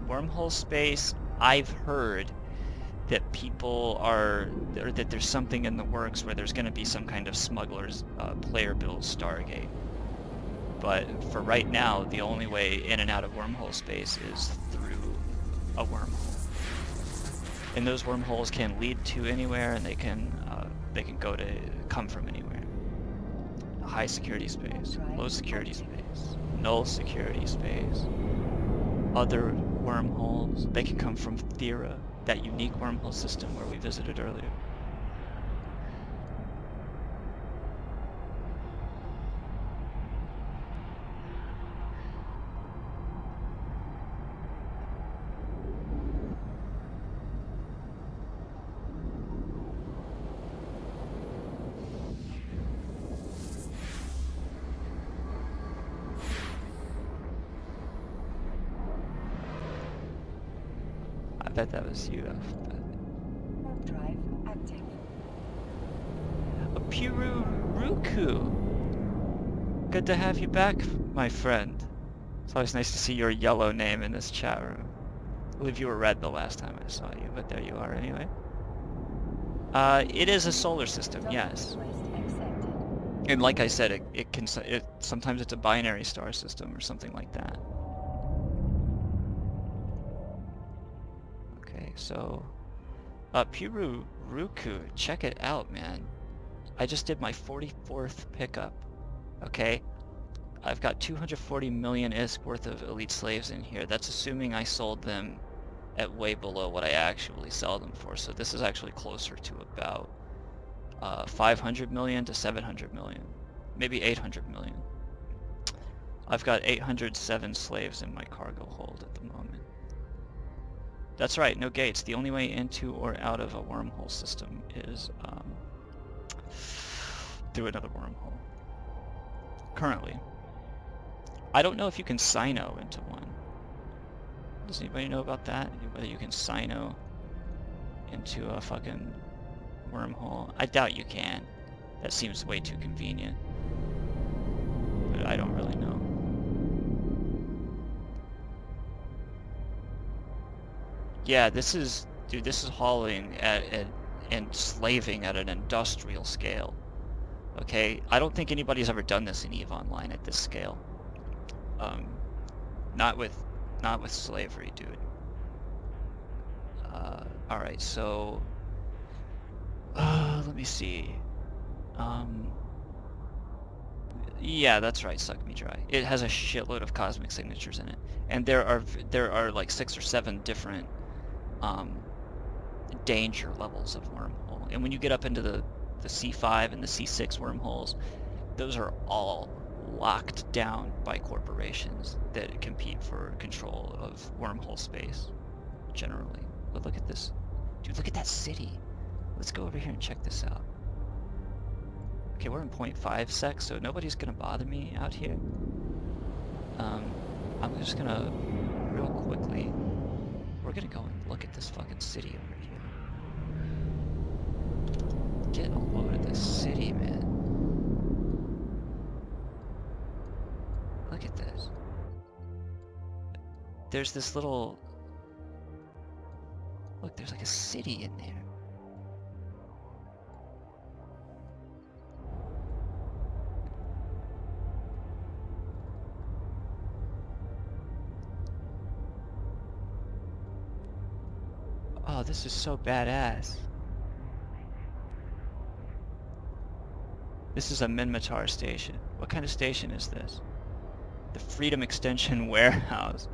Wormhole space, I've heard that that there's something in the works where there's going to be some kind of smuggler's player build Stargate. But for right now, the only way in and out of wormhole space is through a wormhole. And those wormholes can lead to anywhere, and they can come from anywhere. High security space, low security space, null security space. Other wormholes, they can come from Thera, that unique wormhole system where we visited earlier. I bet that was you. Warp drive active. Piruruku! Good to have you back, my friend. It's always nice to see your yellow name in this chat room. I believe you were red the last time I saw you, but there you are anyway. It is a solar system, yes. And like I said, sometimes it's a binary star system or something like that. Okay, so Piruruku, check it out, man. I just did my 44th pickup. Okay, I've got 240 million ISK worth of elite slaves in here. That's assuming I sold them at way below what I actually sell them for. So this is actually closer to about 500 million to 700 million, maybe 800 million. I've got 807 slaves in my cargo hold at the moment. That's right, no gates. The only way into or out of a wormhole system is through another wormhole. Currently. I don't know if you can Sino into one. Does anybody know about that? Whether you can Sino into a fucking wormhole? I doubt you can. That seems way too convenient. But I don't really know. Yeah, this is, dude, this is hauling and slaving at an industrial scale. Okay, I don't think anybody's ever done this in EVE Online at this scale. Not with slavery, dude. All right, so let me see. Yeah, that's right, Suck Me Dry. It has a shitload of cosmic signatures in it, and there are like 6 or 7 different danger levels of wormhole. And when you get up into the C5 and the C6 wormholes, those are all locked down by corporations that compete for control of wormhole space, generally. But look at this. Dude, look at that city. Let's go over here and check this out. Okay, we're in 0.5 sec, so nobody's gonna bother me out here. I'm just gonna, real quickly, we're gonna go and look at this fucking city over here. Get a load of this city, man. Look at this. There's this little... Look, there's like a city in there. Oh, this is so badass. This is a Minmatar station. What kind of station is this? The Freedom Extension Warehouse.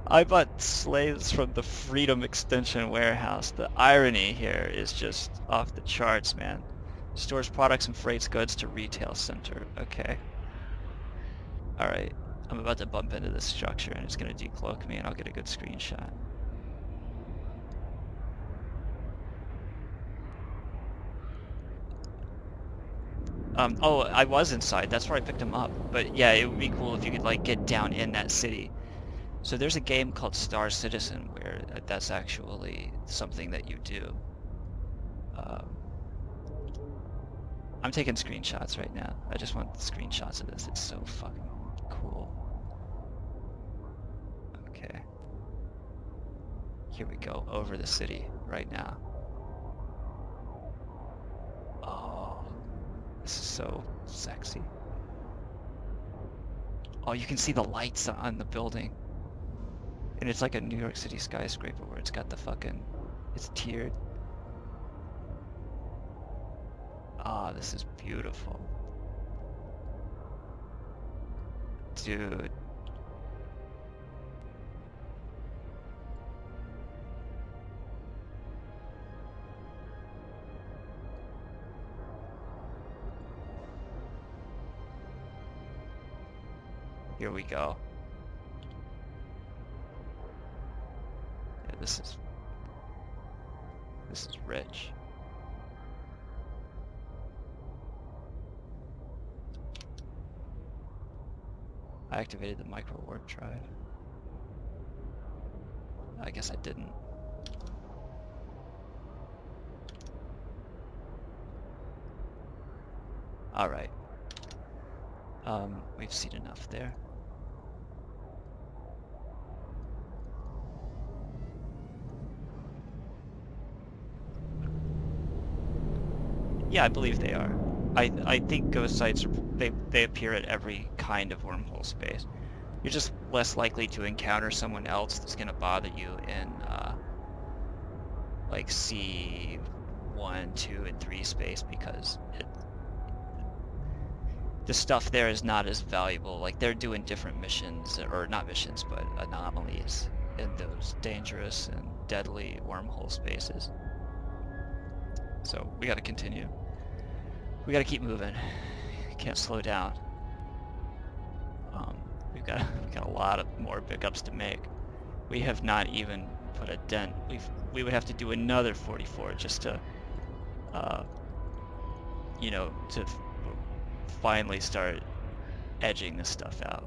I bought slaves from the Freedom Extension Warehouse. The irony here is just off the charts, man. Stores products and freights goods to retail center. Okay. Alright. I'm about to bump into this structure and it's gonna decloak me and I'll get a good screenshot. Oh, I was inside. That's where I picked him up. But yeah, it would be cool if you could like get down in that city. So there's a game called Star Citizen where that's actually something that you do. I'm taking screenshots right now. I just want screenshots of this. It's so fucking cool. Okay. Here we go, over the city right now. Oh, this is so sexy. Oh, you can see the lights on the building. And it's like a New York City skyscraper where it's got the fucking... It's tiered. Ah, this is beautiful. Dude. Here we go. Yeah, this is rich. I activated the micro warp drive. I guess I didn't. Alright. We've seen enough there. Yeah, I believe they are. I think ghost sites, they appear at every kind of wormhole space. You're just less likely to encounter someone else that's gonna bother you in like C1, 2, and 3 space because the stuff there is not as valuable. Like they're doing different missions, or not missions, but anomalies in those dangerous and deadly wormhole spaces. So we gotta continue. We gotta keep moving. Can't slow down. We've got a lot of more pickups to make. We have not even put a dent. We would have to do another 44 just to, you know, to finally start edging this stuff out.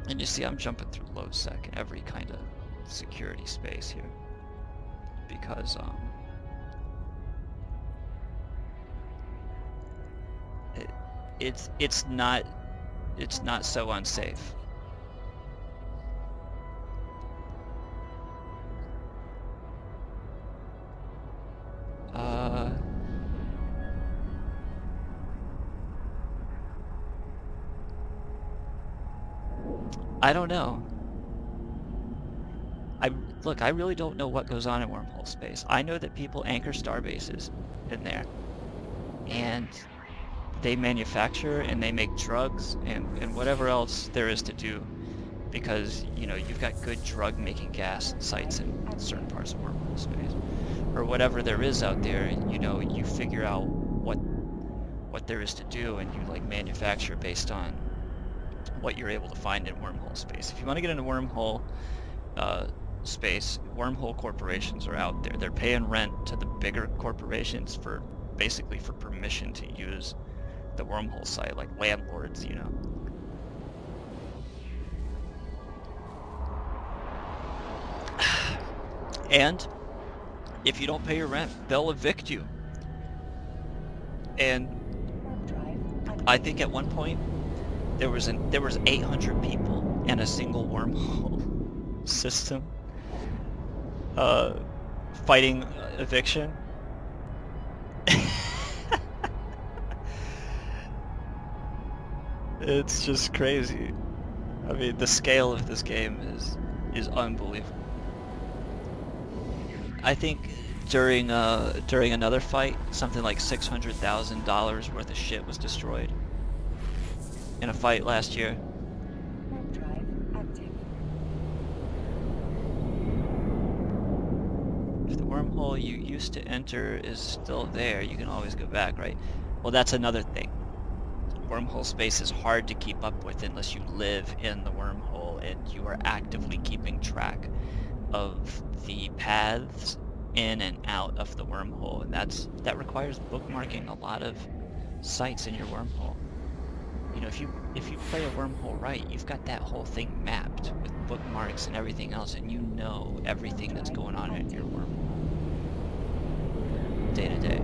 And you see I'm jumping through load sec and every kind of security space here because it's not so unsafe. I don't know. Look, I really don't know what goes on in wormhole space. I know that people anchor starbases in there, and they manufacture and they make drugs and whatever else there is to do, because you know you've got good drug making gas sites in certain parts of wormhole space, or whatever there is out there. You know, you figure out what there is to do, and you like manufacture based on what you're able to find in wormhole space. If you want to get into wormhole space, wormhole corporations are out there. They're paying rent to the bigger corporations for basically for permission to use the wormhole site, like landlords, you know. And if you don't pay your rent, they'll evict you. And I think at one point there was 800 people in a single wormhole system fighting eviction. It's just crazy. I mean, the scale of this game is unbelievable. I think during another fight, something like $600,000 worth of shit was destroyed in a fight last year. Warp drive active. If the wormhole you used to enter is still there, you can always go back, right? Well, that's another thing. Wormhole space is hard to keep up with unless you live in the wormhole and you are actively keeping track of the paths in and out of the wormhole, and that requires bookmarking a lot of sites in your wormhole. You know, if you play a wormhole right, you've got that whole thing mapped with bookmarks and everything else, and you know everything that's going on in your wormhole day to day.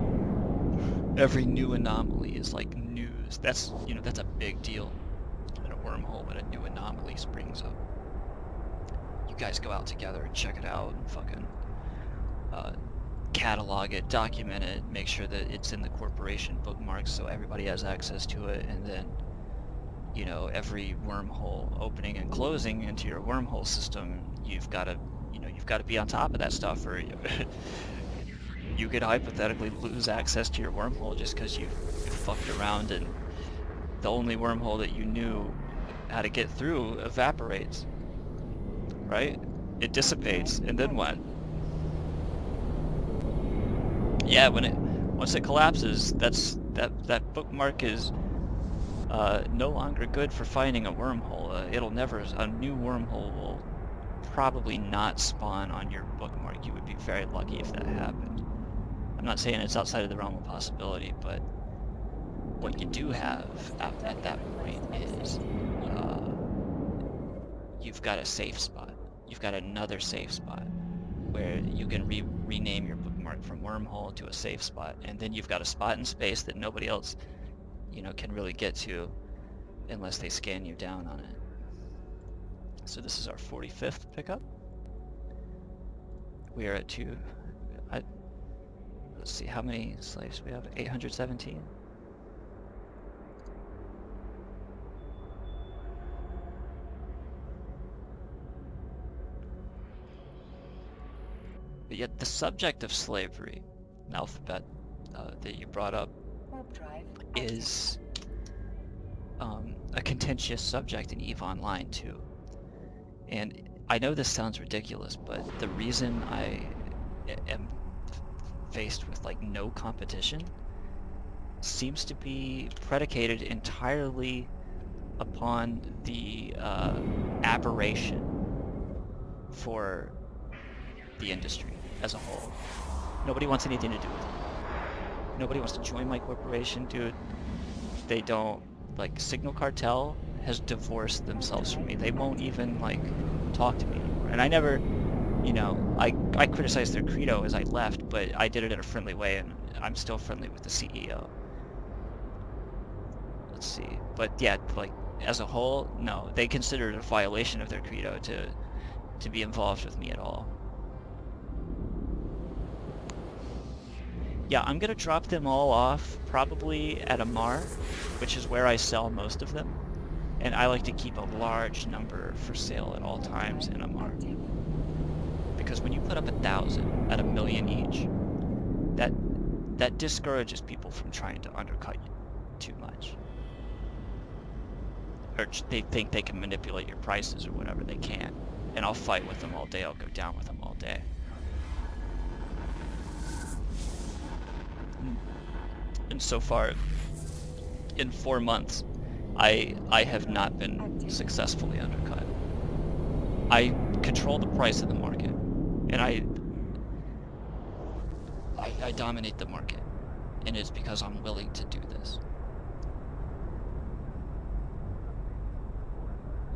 Every new anomaly is like news. That's, you know, that's a big deal in a wormhole when a new anomaly springs up. You guys go out together and check it out and fucking catalog it, document it, make sure that it's in the corporation bookmarks so everybody has access to it, and then, you know, every wormhole opening and closing into your wormhole system, you've got to be on top of that stuff, or you could hypothetically lose access to your wormhole just because you fucked around and the only wormhole that you knew how to get through evaporates, right? It dissipates, and then what? Yeah, once it collapses, that bookmark is no longer good for finding a wormhole. A new wormhole will probably not spawn on your bookmark. You would be very lucky if that happened. I'm not saying it's outside of the realm of possibility, but what you do have at that point is you've got a safe spot. You've got another safe spot where you can rename your bookmark from wormhole to a safe spot, and then you've got a spot in space that nobody else, you know, can really get to unless they scan you down on it. So this is our 45th pickup. We are at let's see, how many slaves we have? 817. But yet the subject of slavery, an alphabet that you brought up, is a contentious subject in EVE Online too. And I know this sounds ridiculous, but the reason I am faced with like no competition seems to be predicated entirely upon the aberration for the industry as a whole. Nobody wants anything to do with it. Nobody wants to join my corporation, dude. They don't, like, Signal Cartel has divorced themselves from me. They won't even, like, talk to me anymore. And I never, you know, I criticized their credo as I left, but I did it in a friendly way, and I'm still friendly with the CEO. Let's see. But yeah, like, as a whole, no. They consider it a violation of their credo to be involved with me at all. Yeah, I'm gonna drop them all off probably at Amarr, which is where I sell most of them. And I like to keep a large number for sale at all times in Amarr. Because when you put up 1,000 at $1 million each, that discourages people from trying to undercut you too much. Or they think they can manipulate your prices or whatever. They can't. And I'll fight with them all day. I'll go down with them all day. And so far, in 4 months, I have not been successfully undercut. I control the price of the market, and I dominate the market, and it's because I'm willing to do this.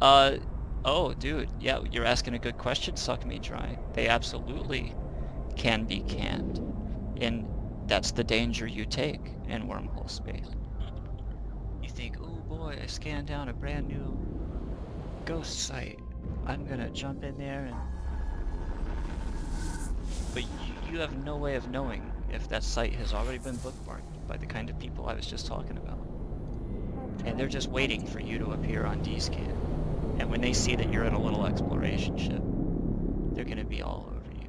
Oh, dude, yeah, you're asking a good question, Suck Me Dry. They absolutely can be canned, and that's the danger you take in wormhole space. You think, oh boy, I scanned down a brand new ghost site. I'm gonna jump in there and... But you have no way of knowing if that site has already been bookmarked by the kind of people I was just talking about. And they're just waiting for you to appear on D-Scan. And when they see that you're in a little exploration ship, they're gonna be all over you.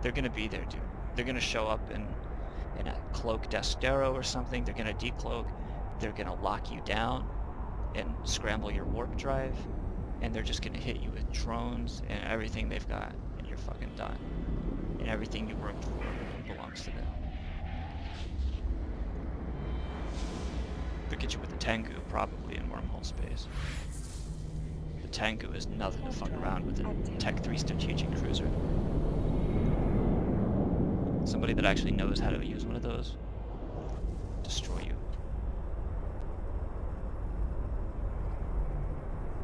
They're gonna be there, dude. They're gonna show up in a cloak Destero or something. They're gonna decloak. They're gonna lock you down and scramble your warp drive. And they're just gonna hit you with drones and everything they've got, and you're fucking done. And everything you worked for belongs to them. They'll get you with the Tengu, probably, in wormhole space. The Tengu is nothing to fuck around with a Tech 3 strategic cruiser. Somebody that actually knows how to use one of those, destroy you.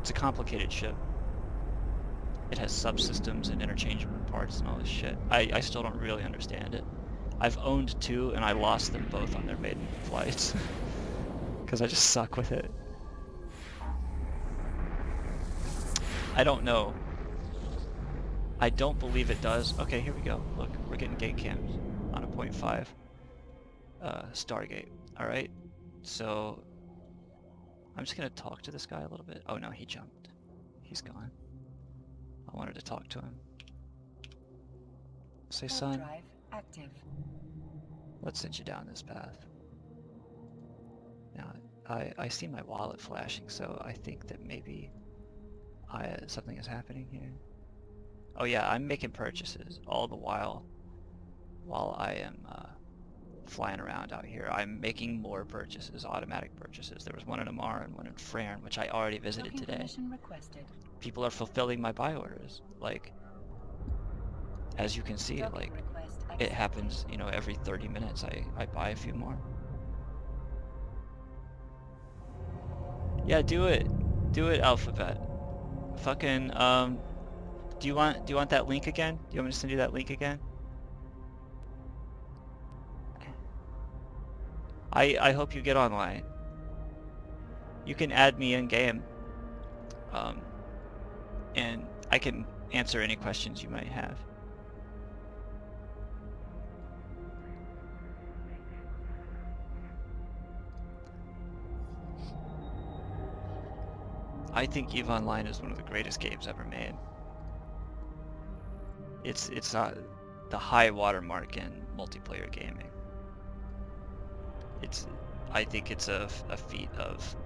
It's a complicated ship. It has subsystems and interchangeable parts and all this shit. I still don't really understand it. I've owned 2 and I lost them both on their maiden flights. Because I just suck with it. I don't know. I don't believe it does. Okay, here we go. Look, we're getting gate cams on a 0.5 Stargate. Alright, so I'm just gonna talk to this guy a little bit. Oh no, he jumped. He's gone. I wanted to talk to him. Say, son, Drive active. let's send you down this path. Now, I see my wallet flashing, so I think that maybe something is happening here. Oh yeah, I'm making purchases all the while I am flying around out here. I'm making more purchases, automatic purchases. There was one in Amarr and one in Frerne, which I already visited today. Permission requested. People are fulfilling my buy orders. Like, as you can see, like, it happens, you know, every 30 minutes I buy a few more. Yeah, do it. Do it, Alphabet. Fucking, do you want that link again? Do you want me to send you that link again? I hope you get online. You can add me in game. And I can answer any questions you might have. I think EVE Online is one of the greatest games ever made. It's the high watermark in multiplayer gaming. I think it's a feat of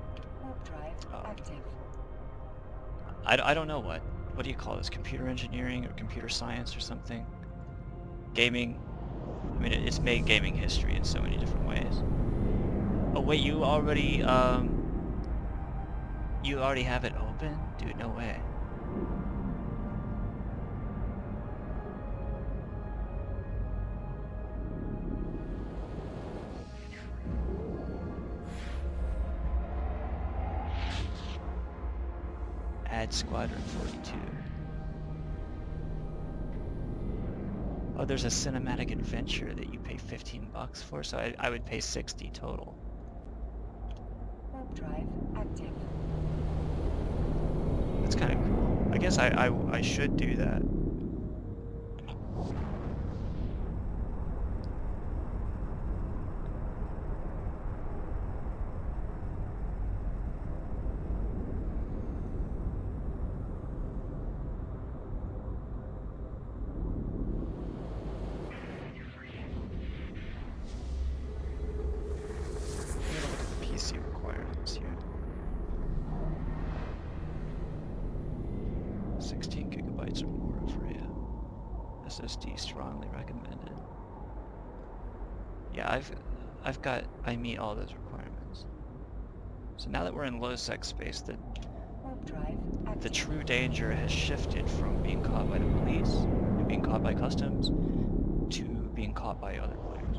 Active. I don't know what do you call this, computer engineering or computer science or something? Gaming, I mean, it's made gaming history in so many different ways. Oh wait, you already have it open? Dude, no way. Add Squadron 42. Oh, there's a cinematic adventure that you pay 15 bucks for, so I would pay 60 total. Warp drive active. That's kind of cool. I guess I should do that. PC requirements here. 16 gigabytes or more of RAM. SSD strongly recommended. Yeah, I meet all those requirements. So now that we're in low sec space, Warp drive active. the true danger has shifted from being caught by the police and being caught by customs to being caught by other players.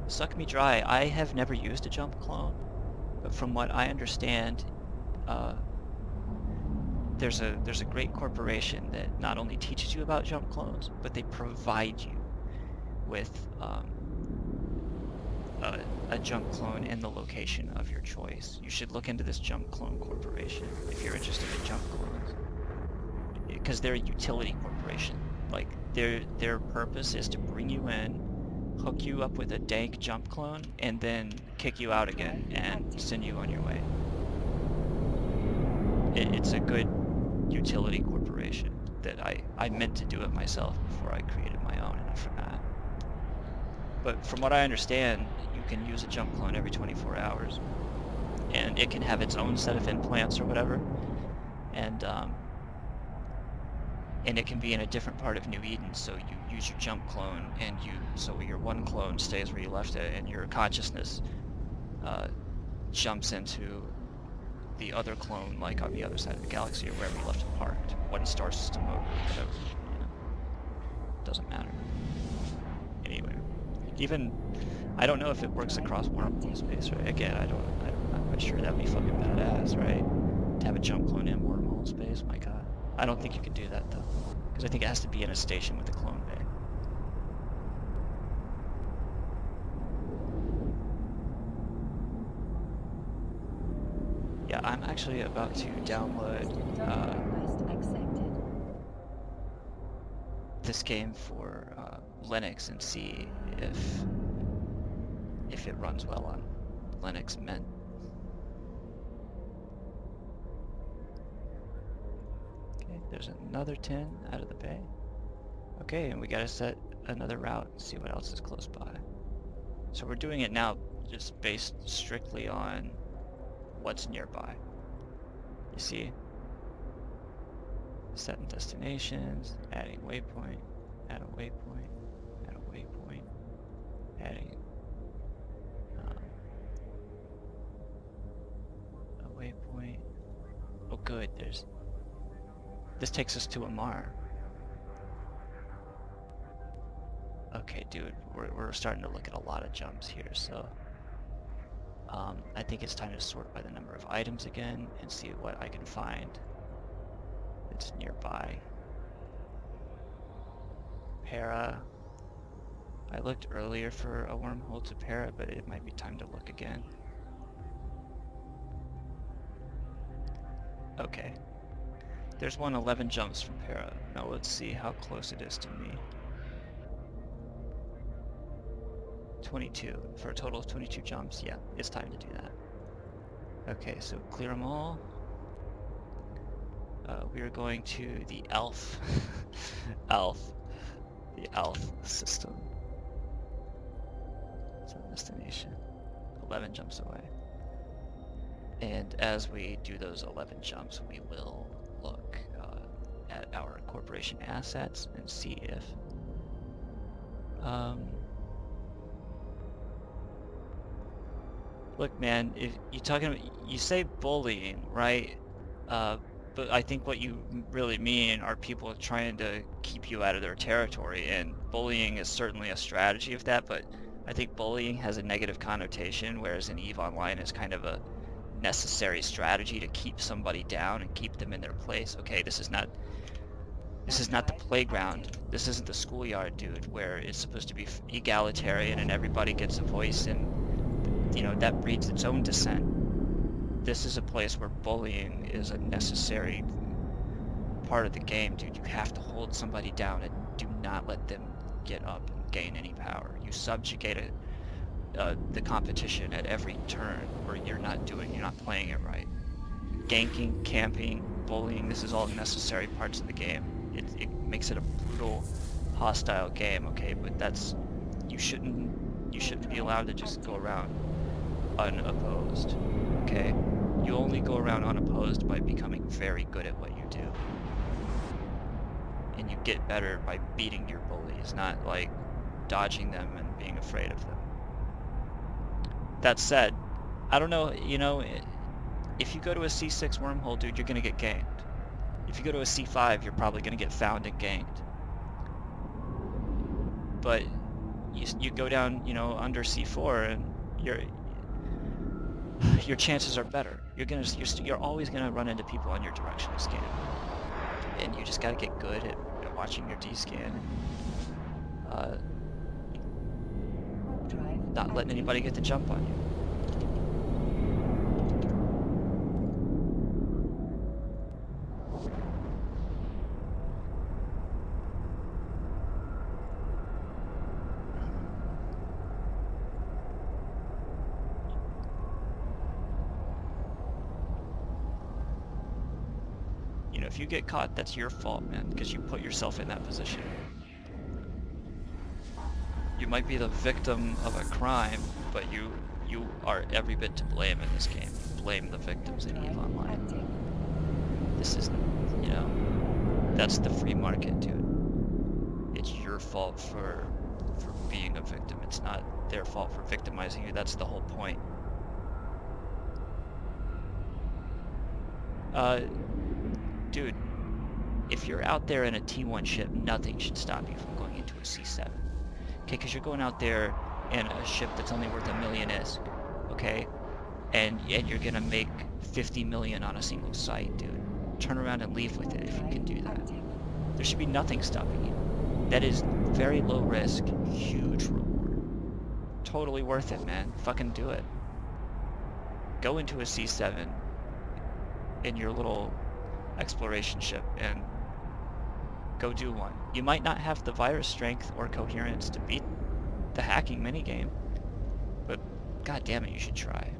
Suck me dry, I have never used a jump clone, but from what I understand, there's a great corporation that not only teaches you about jump clones, but they provide you with a jump clone in the location of your choice. You should look into this jump clone corporation if you're interested in jump clones, because they're a utility corporation. Like their purpose is to bring you in, hook you up with a dank jump clone, and then kick you out again and send you on your way. It's a good utility corporation that I meant to do it myself before I created my own, and I forgot. But from what I understand, you can use a jump clone every 24 hours, and it can have its own set of implants or whatever, and it can be in a different part of New Eden, so you use your jump clone, and so your one clone stays where you left it, and your consciousness jumps into the other clone, like on the other side of the galaxy or wherever you left it parked, one star system over, whatever, doesn't matter. Anyway, even I don't know if it works across wormhole space, right? Again, I'm not quite sure. That'd be fucking badass, right? To have a jump clone in wormhole space, my god. I don't think you can do that though, because I think it has to be in a station with a clone bay. Yeah, I'm actually about to download this game for Linux and see if it runs well on Linux Mint. Okay, there's another 10 out of the bay. Okay, and we gotta set another route and see what else is close by. So we're doing it now just based strictly on what's nearby. You see? Setting destinations, adding waypoint, add a waypoint, add a waypoint, adding a waypoint. Oh good, this takes us to Amarr. Okay dude, we're starting to look at a lot of jumps here, so I think it's time to sort by the number of items again and see what I can find that's nearby. Para. I looked earlier for a wormhole to Para, but it might be time to look again. Okay. There's 11 jumps from Para. Now let's see how close it is to me. 22, for a total of 22 jumps. Yeah, it's time to do that. Okay, so clear them all. We are going to the ALF, the ALF system. So destination, 11 jumps away. And as we do those 11 jumps, we will look at our corporation assets and see if look, man, if you say bullying, right? But I think what you really mean are people trying to keep you out of their territory, and bullying is certainly a strategy of that, but I think bullying has a negative connotation, whereas in EVE Online is kind of a necessary strategy to keep somebody down and keep them in their place. Okay, this is not the playground. This isn't the schoolyard, dude, where it's supposed to be egalitarian and everybody gets a voice, and you know that breeds its own dissent. This is a place where bullying is a necessary part of the game, dude. You have to hold somebody down and do not let them get up and gain any power. You subjugate the competition at every turn, or you're not playing it right. Ganking, camping, bullying, this is all necessary parts of the game. It makes it a brutal, hostile game, okay? But that's, you shouldn't be allowed to just go around unopposed, okay? You only go around unopposed by becoming very good at what you do. And you get better by beating your bullies, not like dodging them and being afraid of them. That said, I don't know, you know, if you go to a C6 wormhole, dude, you're gonna get ganked. If you go to a C5, you're probably gonna get found and ganked. But you go down, you know, under C4, and your chances are better. You're always gonna run into people on your directional scan, and you just gotta get good at watching your D scan. Not letting anybody get the jump on you. You know, if you get caught, that's your fault, man, because you put yourself in that position. You might be the victim of a crime, but you are every bit to blame in this game. You blame the victims in EVE Online. This is, you know, that's the free market, dude. It's your fault for being a victim. It's not their fault for victimizing you. That's the whole point. Dude, if you're out there in a T1 ship, nothing should stop you from going into a C7. Okay, because you're going out there in a ship that's only worth $1 million ISK, okay? And you're gonna make 50 million on a single site, dude. Turn around and leave with it if you can do that. There should be nothing stopping you. That is very low risk, huge reward. Totally worth it, man. Fucking do it. Go into a C7 in your little exploration ship and go do one. You might not have the virus strength or coherence to beat the hacking minigame, but god damn it, you should try.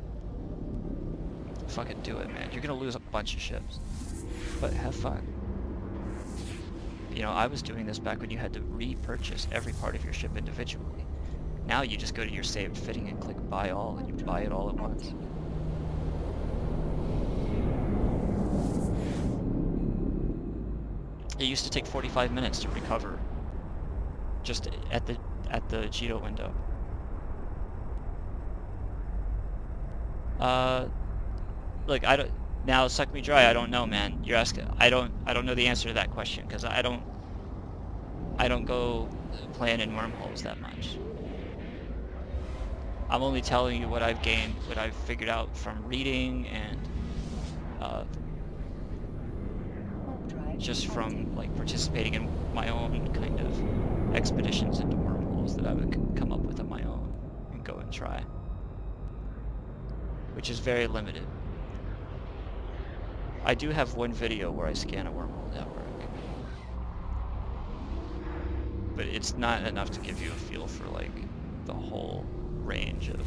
Fucking do it, man. You're gonna lose a bunch of ships, but have fun. You know, I was doing this back when you had to repurchase every part of your ship individually. Now you just go to your saved fitting and click buy all, and you buy it all at once. It used to take 45 minutes to recover just at the Cheeto window. Look, I don't, now suck me dry, I don't know, man. You're asking, I don't know the answer to that question, because I don't go playing in wormholes that much. I'm only telling you what I've gained, what I've figured out from reading and just from like participating in my own kind of expeditions into wormholes that I would come up with on my own and go and try, which is very limited. I do have one video where I scan a wormhole network, but it's not enough to give you a feel for like the whole range of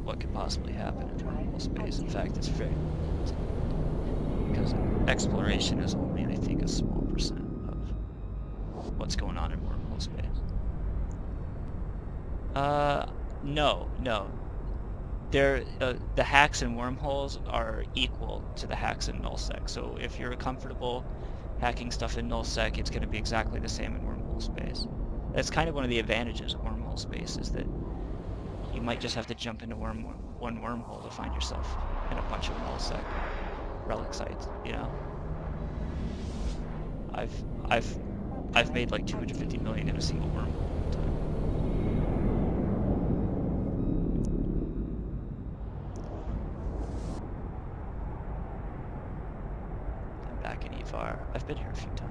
what could possibly happen in wormhole space. In fact, it's very limited, because exploration is only, I think, a small percent of what's going on in wormhole space. No. The hacks in wormholes are equal to the hacks in nullsec. So if you're comfortable hacking stuff in nullsec, it's going to be exactly the same in wormhole space. That's kind of one of the advantages of wormhole space, is that you might just have to jump into one wormhole to find yourself in a bunch of nullsec relic sites, you know. I've made like 250 million in a single wormhole all the time. been here a few times.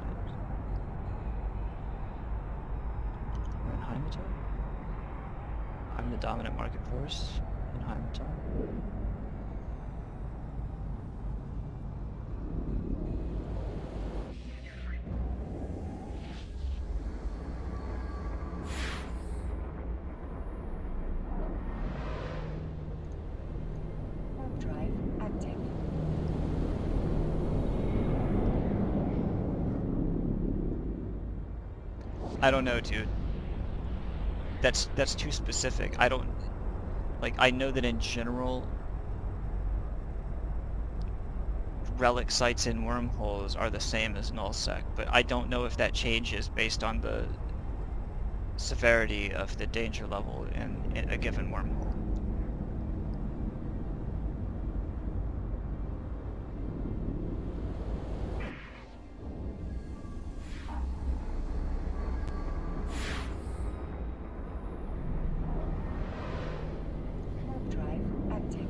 We're in Heimatone. I'm the dominant market force in Heimatone. Drive active. I don't know, dude. That's too specific. I don't, like, I know that in general, relic sites in wormholes are the same as nullsec, but I don't know if that changes based on the severity of the danger level in a given wormhole. Drive active.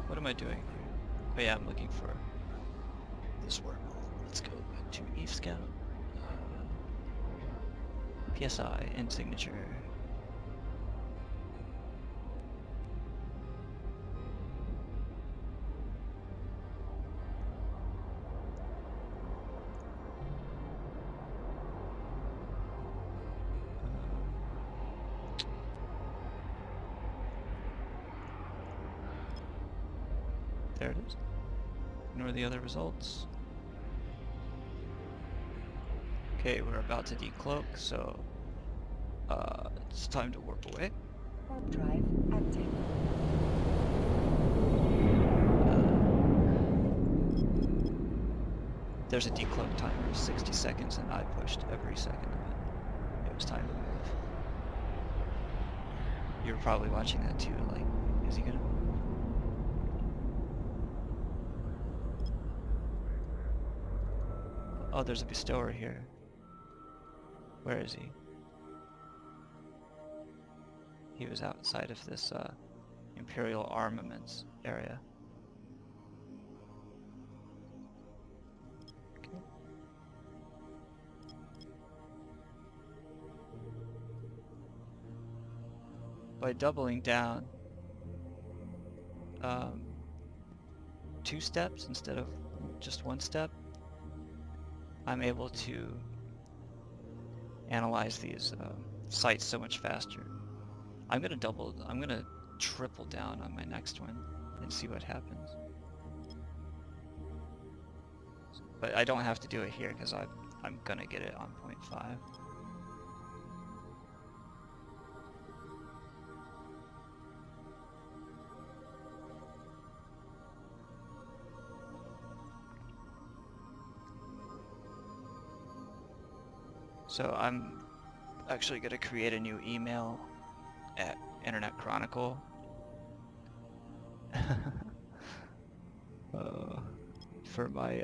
What am I doing here? Oh yeah, I'm looking for this wormhole. Let's go back to Eve Scout. PSI and signature. There it is. Ignore the other results. Okay, we're about to decloak, so it's time to warp away. Drive active. There's a decloak timer of 60 seconds, and I pushed every second of it. It was time to move. You were probably watching that too, like, is he gonna move? Oh, there's a bestower here. Where is he? He was outside of this Imperial armaments area. Okay. By doubling down 2 steps instead of just 1 step, I'm able to analyze these sites so much faster. I'm gonna triple down on my next one and see what happens. But I don't have to do it here because I'm gonna get it on 0.5. So I'm actually going to create a new email at Internet Chronicle. For my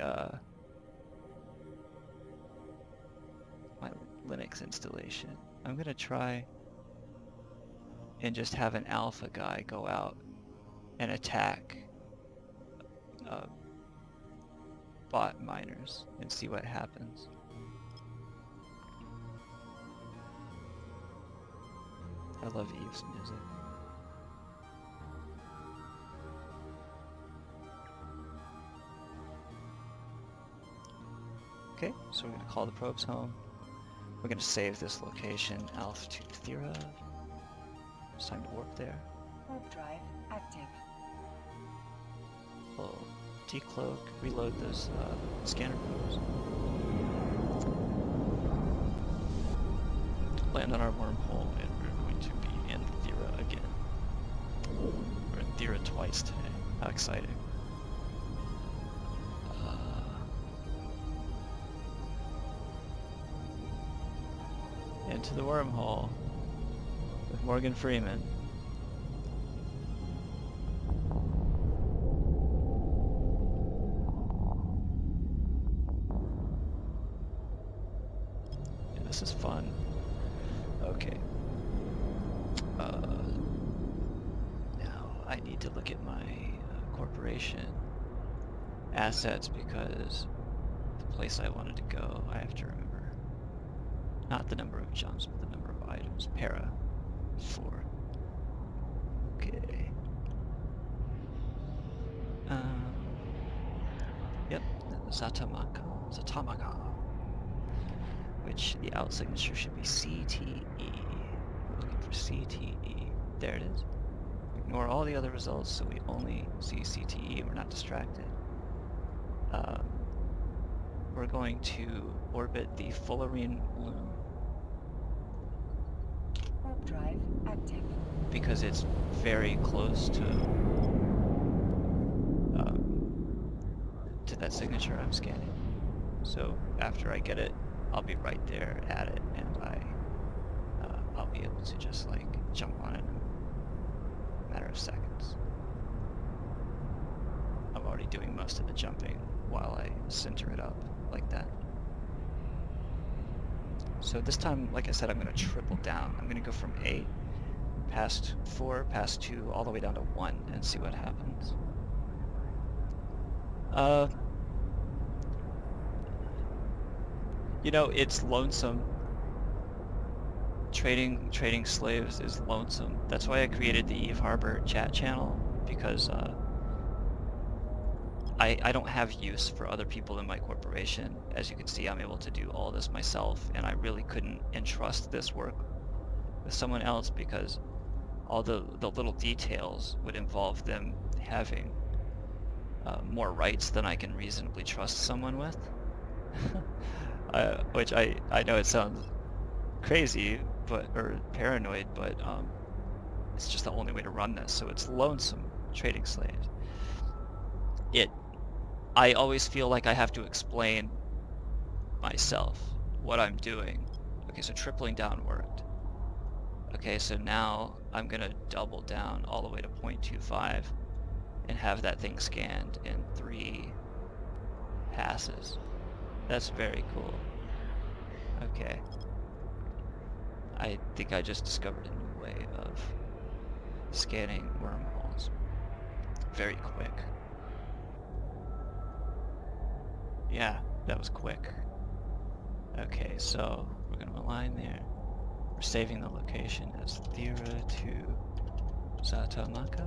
my Linux installation. I'm going to try and just have an alpha guy go out and attack bot miners and see what happens. I love Eve's music. Okay, so we're going to call the probes home. We're going to save this location, Alpha to Thera. It's time to warp there. Warp drive active. We'll decloak, reload those scanner probes. Land on our wormhole, and we're going to be in Thera again. We're in Thera twice today. How exciting. Into the wormhole with Morgan Freeman. Yeah, this is fun. Okay. Now I need to look at my corporation assets because the place I wanted to go, I have to remember. Not the number of jumps, but the number of items. Para. 4. Okay. Yep. Zatamaka. Which the out signature should be CTE. We're looking for CTE. There it is. Ignore all the other results so we only see CTE and we're not distracted. We're going to orbit the fullerene loom. Warp drive active. Because it's very close to that signature I'm scanning. So after I get it, I'll be right there at it, and I'll be able to just like jump on it in a matter of seconds. I'm already doing most of the jumping while I center it up like that. So this time, like I said, I'm going to triple down. I'm going to go from 8, past 4, past 2, all the way down to 1 and see what happens. You know, it's lonesome. Trading slaves is lonesome. That's why I created the Eve Harbor chat channel, because I don't have use for other people in my corporation. As you can see, I'm able to do all this myself, and I really couldn't entrust this work with someone else because all the little details would involve them having more rights than I can reasonably trust someone with. Which I know it sounds crazy, or paranoid, but it's just the only way to run this. So it's lonesome trading slaves. I always feel like I have to explain myself, what I'm doing. Okay, so tripling down worked. Okay, so now I'm gonna double down all the way to 0.25 and have that thing scanned in 3 passes. That's very cool. Okay. I think I just discovered a new way of scanning wormholes. Very quick. Yeah, that was quick. Okay, so we're going to align there. We're saving the location as Thera to Zatamaka.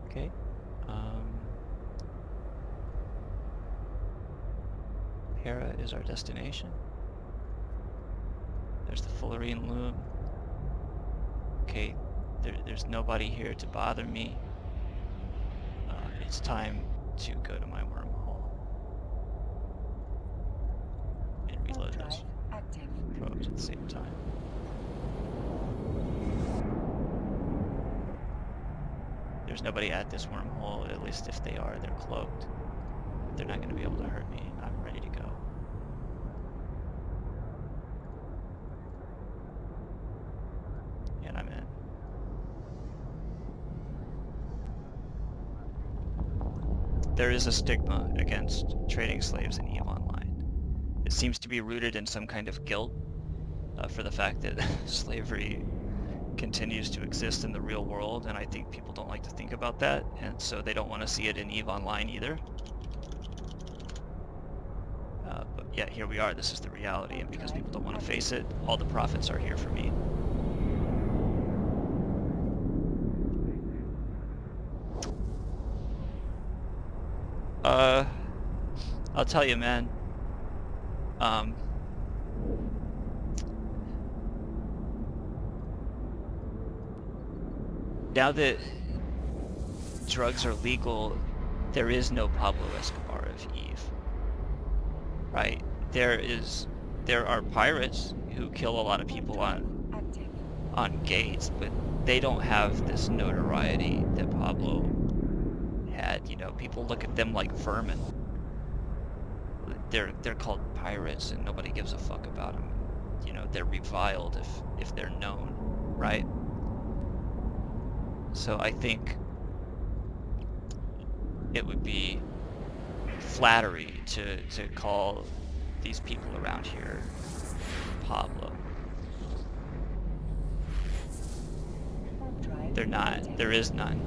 Okay. Hera is our destination. There's the fullerene loom. Okay, there's nobody here to bother me. It's time to go to my wormhole and reload those probes at the same time. There's nobody at this wormhole, at least if they are, they're cloaked. They're not going to be able to hurt me. I'm ready to go. And I'm in. There is a stigma against trading slaves in EVE Online. It seems to be rooted in some kind of guilt for the fact that slavery continues to exist in the real world, and I think people don't like to think about that, and so they don't want to see it in EVE Online either. But yeah, here we are. This is the reality, and because people don't want to face it, all the profits are here for me. I'll tell you, man. now that drugs are legal, there is no Pablo Escobar of Eve, right? There are pirates who kill a lot of people on gates, but they don't have this notoriety that Pablo had. You know, people look at them like vermin. They're called pirates, and nobody gives a fuck about them. You know, they're reviled if they're known, right? So I think it would be flattery to call these people around here Pablo. They're not. There is none.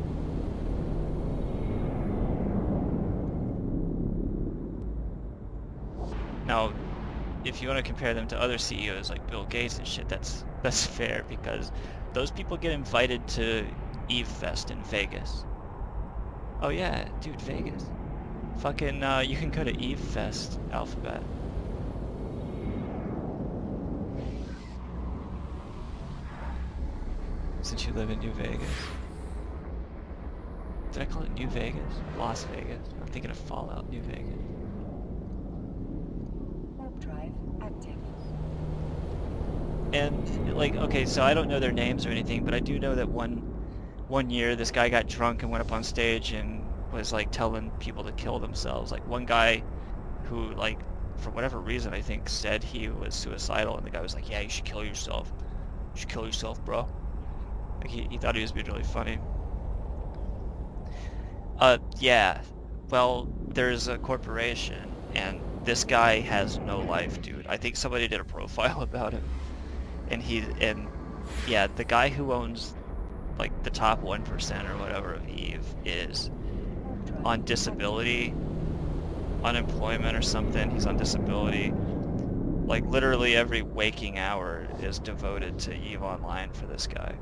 Now, if you want to compare them to other CEOs like Bill Gates and shit, that's fair, because those people get invited to Eve Fest in Vegas. Oh yeah, dude, Vegas. Fucking, you can go to Eve Fest, Alphabet. Since you live in New Vegas. Did I call it New Vegas? Las Vegas? I'm thinking of Fallout New Vegas. Warp drive active. And, like, okay, so I don't know their names or anything, but I do know that one year this guy got drunk and went up on stage and was, like, telling people to kill themselves. Like, one guy who, like, for whatever reason, I think, said he was suicidal, and the guy was like, yeah, you should kill yourself. You should kill yourself, bro. Like, he thought he was being really funny. Yeah. Well, there's a corporation, and this guy has no life, dude. I think somebody did a profile about him. And yeah, the guy who owns, like, the top 1% or whatever of Eve is on disability, unemployment or something. He's on disability. Like, literally every waking hour is devoted to Eve Online for this guy.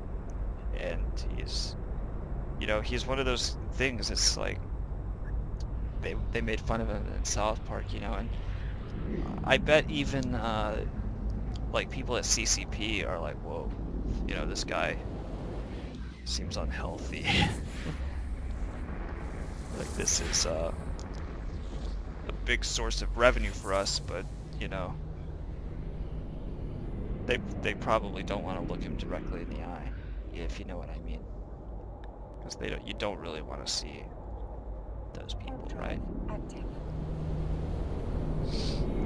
And he's, you know, he's one of those things. It's like they made fun of him in South Park, you know, and I bet even like people at CCP are like, whoa, you know, this guy seems unhealthy. Like, this is a big source of revenue for us, but, you know, they probably don't want to look him directly in the eye, if you know what I mean, because you don't really want to see those people, right? Active.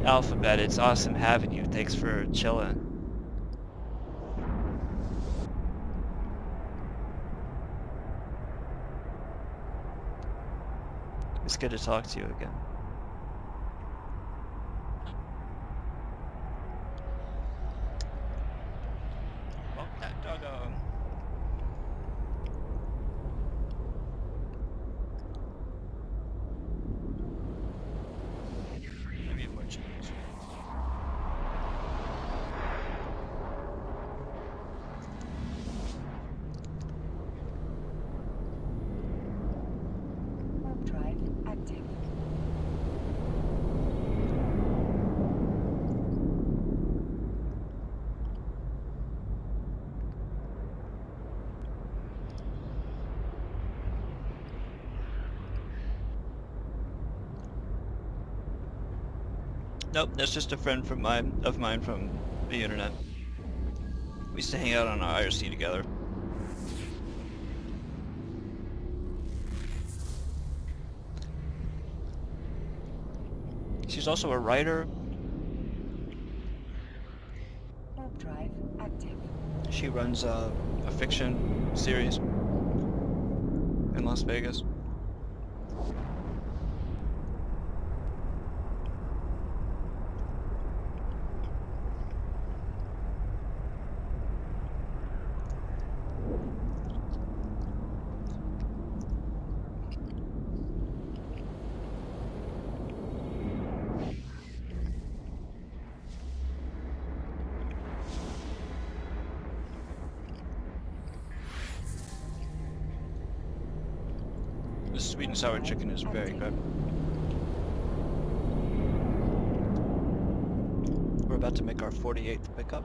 Alphabet, it's awesome having you. Thanks for chilling. It's good to talk to you again. Oh, that doggo. Maybe a bunch of these. Warp drive active. Nope, that's just a friend of mine from the internet. We used to hang out on our IRC together. She's also a writer. Warp drive active. She runs a fiction series in Las Vegas. The sweet and sour chicken is very good. We're about to make our 48th pickup.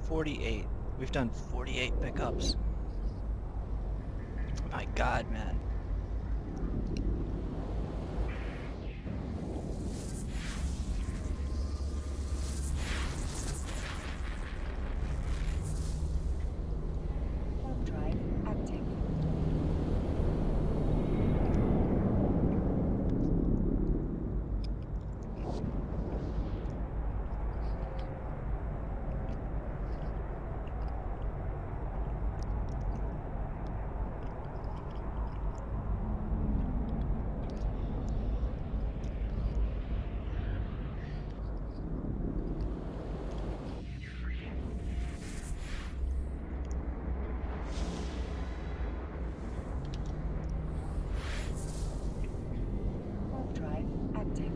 48. We've done 48 pickups. My God, man. Warp drive active. Warp drive active.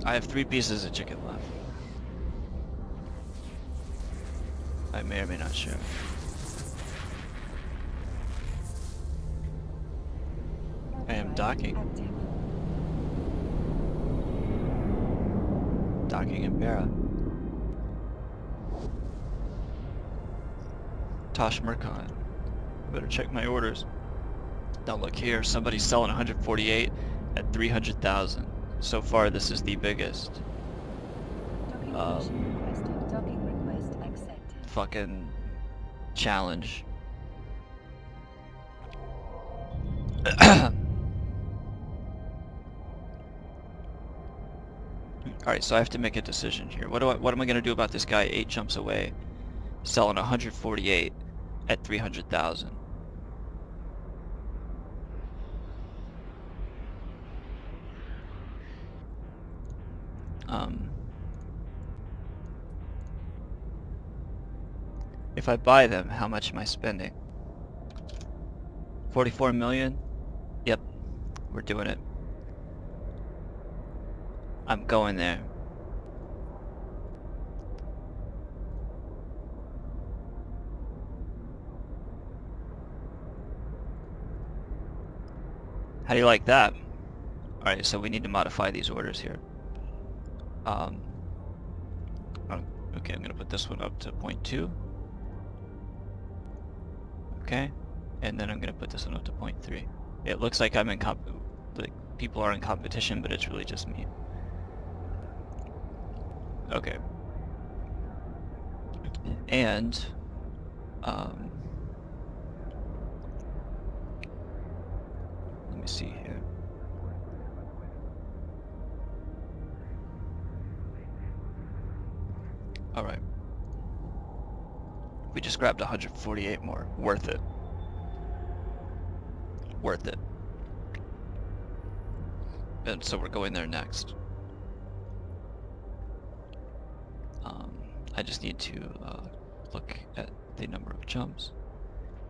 I have 3 pieces of chicken left. I may or may not share. Warp I am drive docking. active. Docking in Barra. Tosh Mercon. Better check my orders. Now look here, somebody's selling 148 at 300,000. So far, this is the biggest Docking permission requested. Docking request accepted. fucking challenge. Alright, so I have to make a decision here. What am I gonna do about this guy 8 jumps away, selling 148 at 300,000? If I buy them, how much am I spending? 44 million? Yep, we're doing it. I'm going there. How do you like that? Alright, so we need to modify these orders here. Okay, I'm gonna put this one up to 0.2. Okay, and then I'm gonna put this one up to 0.3. It looks like I'm in like people are in competition, but it's really just me. Okay. And let me see here. All right. We just grabbed 148 more. Worth it. Worth it. And so we're going there next. I just need to look at the number of jumps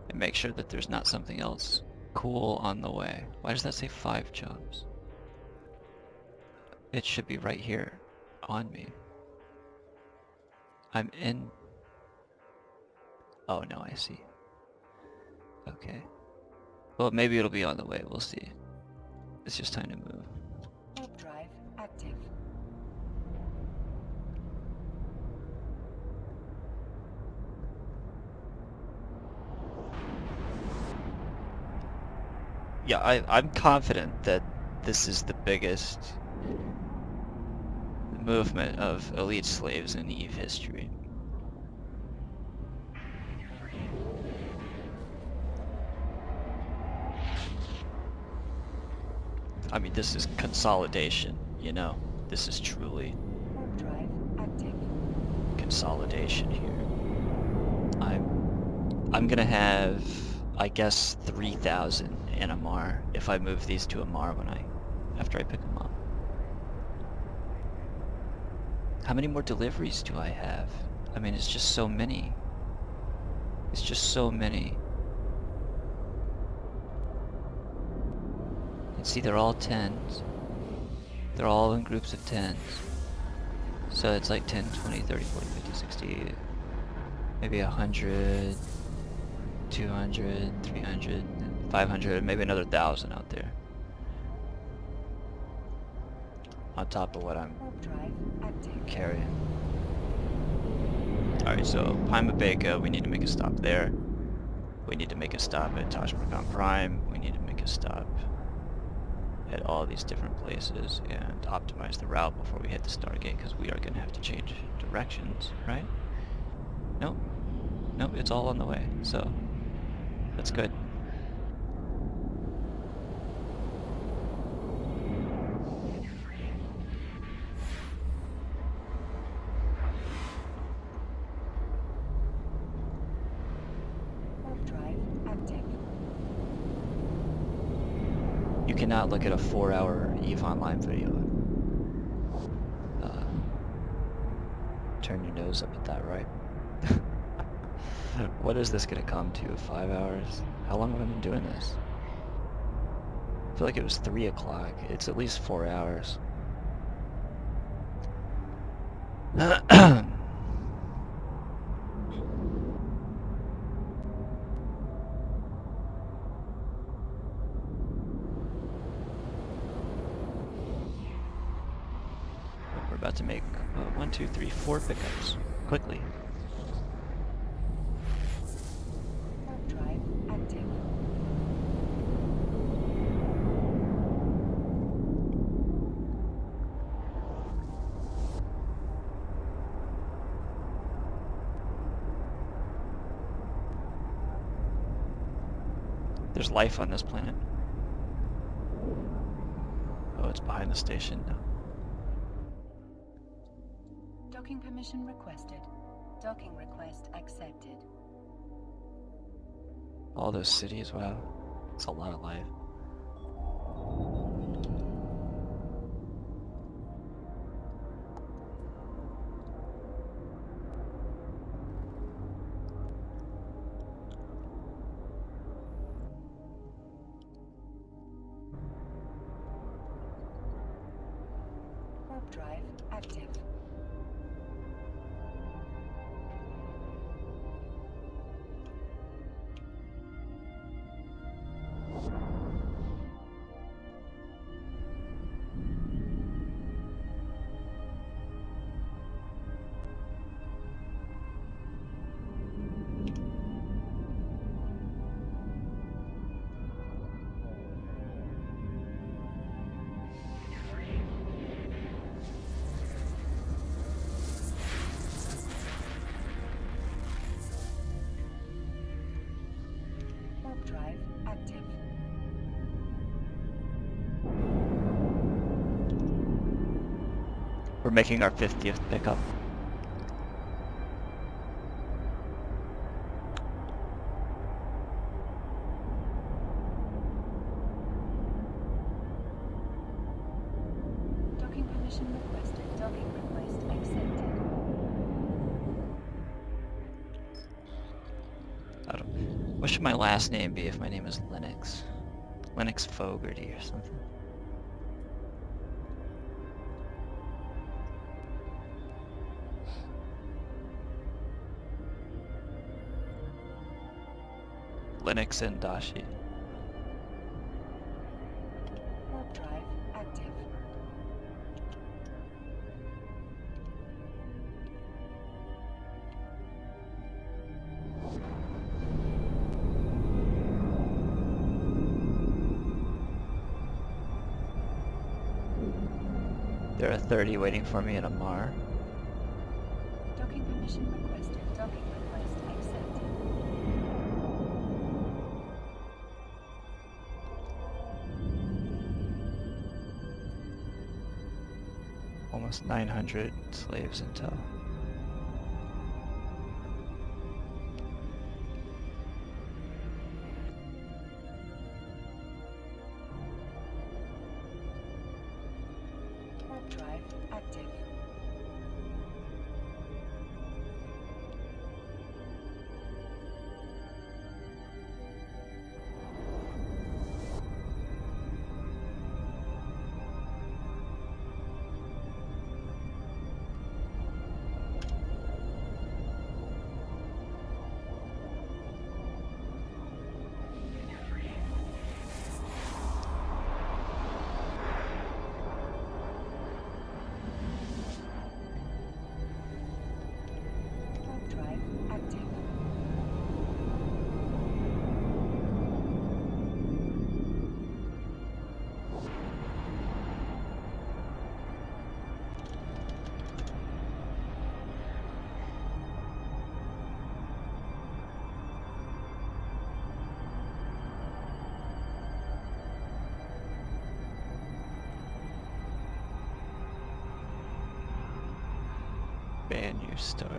and make sure that there's not something else cool on the way. Why does that say 5 jumps? It should be right here on me. I'm in... Oh no, I see. Okay. Well, maybe it'll be on the way, we'll see. It's just time to move. Warp drive active. Yeah, I'm confident that this is the biggest movement of elite slaves in EVE history. I mean, this is consolidation, you know? This is truly Warp drive active. consolidation here. I'm gonna have, I guess, 3,000 in Amarr if I move these to Amarr after I pick them up. How many more deliveries do I have? I mean, it's just so many. It's just so many. See, they're all 10s. They're all in groups of 10s. So it's like 10, 20, 30, 40, 50, 60, maybe 100, 200, 300, 500, maybe another 1,000 out there. On top of what I'm carrying. Alright, so Pima Baker, we need to make a stop there. We need to make a stop at Tashmarkan Prime. We need to make a stop at all these different places and optimize the route before we hit the Stargate, because we are going to have to change directions, right? Nope. Nope, it's all on the way, so that's good. You cannot look at a 4-hour EVE Online video. Turn your nose up at that, right? What is this gonna come to? 5 hours? How long have I been doing this? I feel like it was 3 o'clock. It's at least 4 hours. We're about to make 1, 2, 3, 4 pickups quickly. Drive active. There's life on this planet. Oh, it's behind the station now. Docking permission requested. Docking request accepted. All those cities, wow. It's a lot of life. Warp drive active. Warp drive active. We're making our 50th pickup. Docking permission requested. Docking request accepted. I don't. What should my last name be if my name is Linux? Linux Fogarty or something. Linux and Dashi. Warp drive active. There are 30 waiting for me in Amarr. Docking permission requested. Docking request accepted. Almost 900 slaves in tow. Warp drive active. Menu start.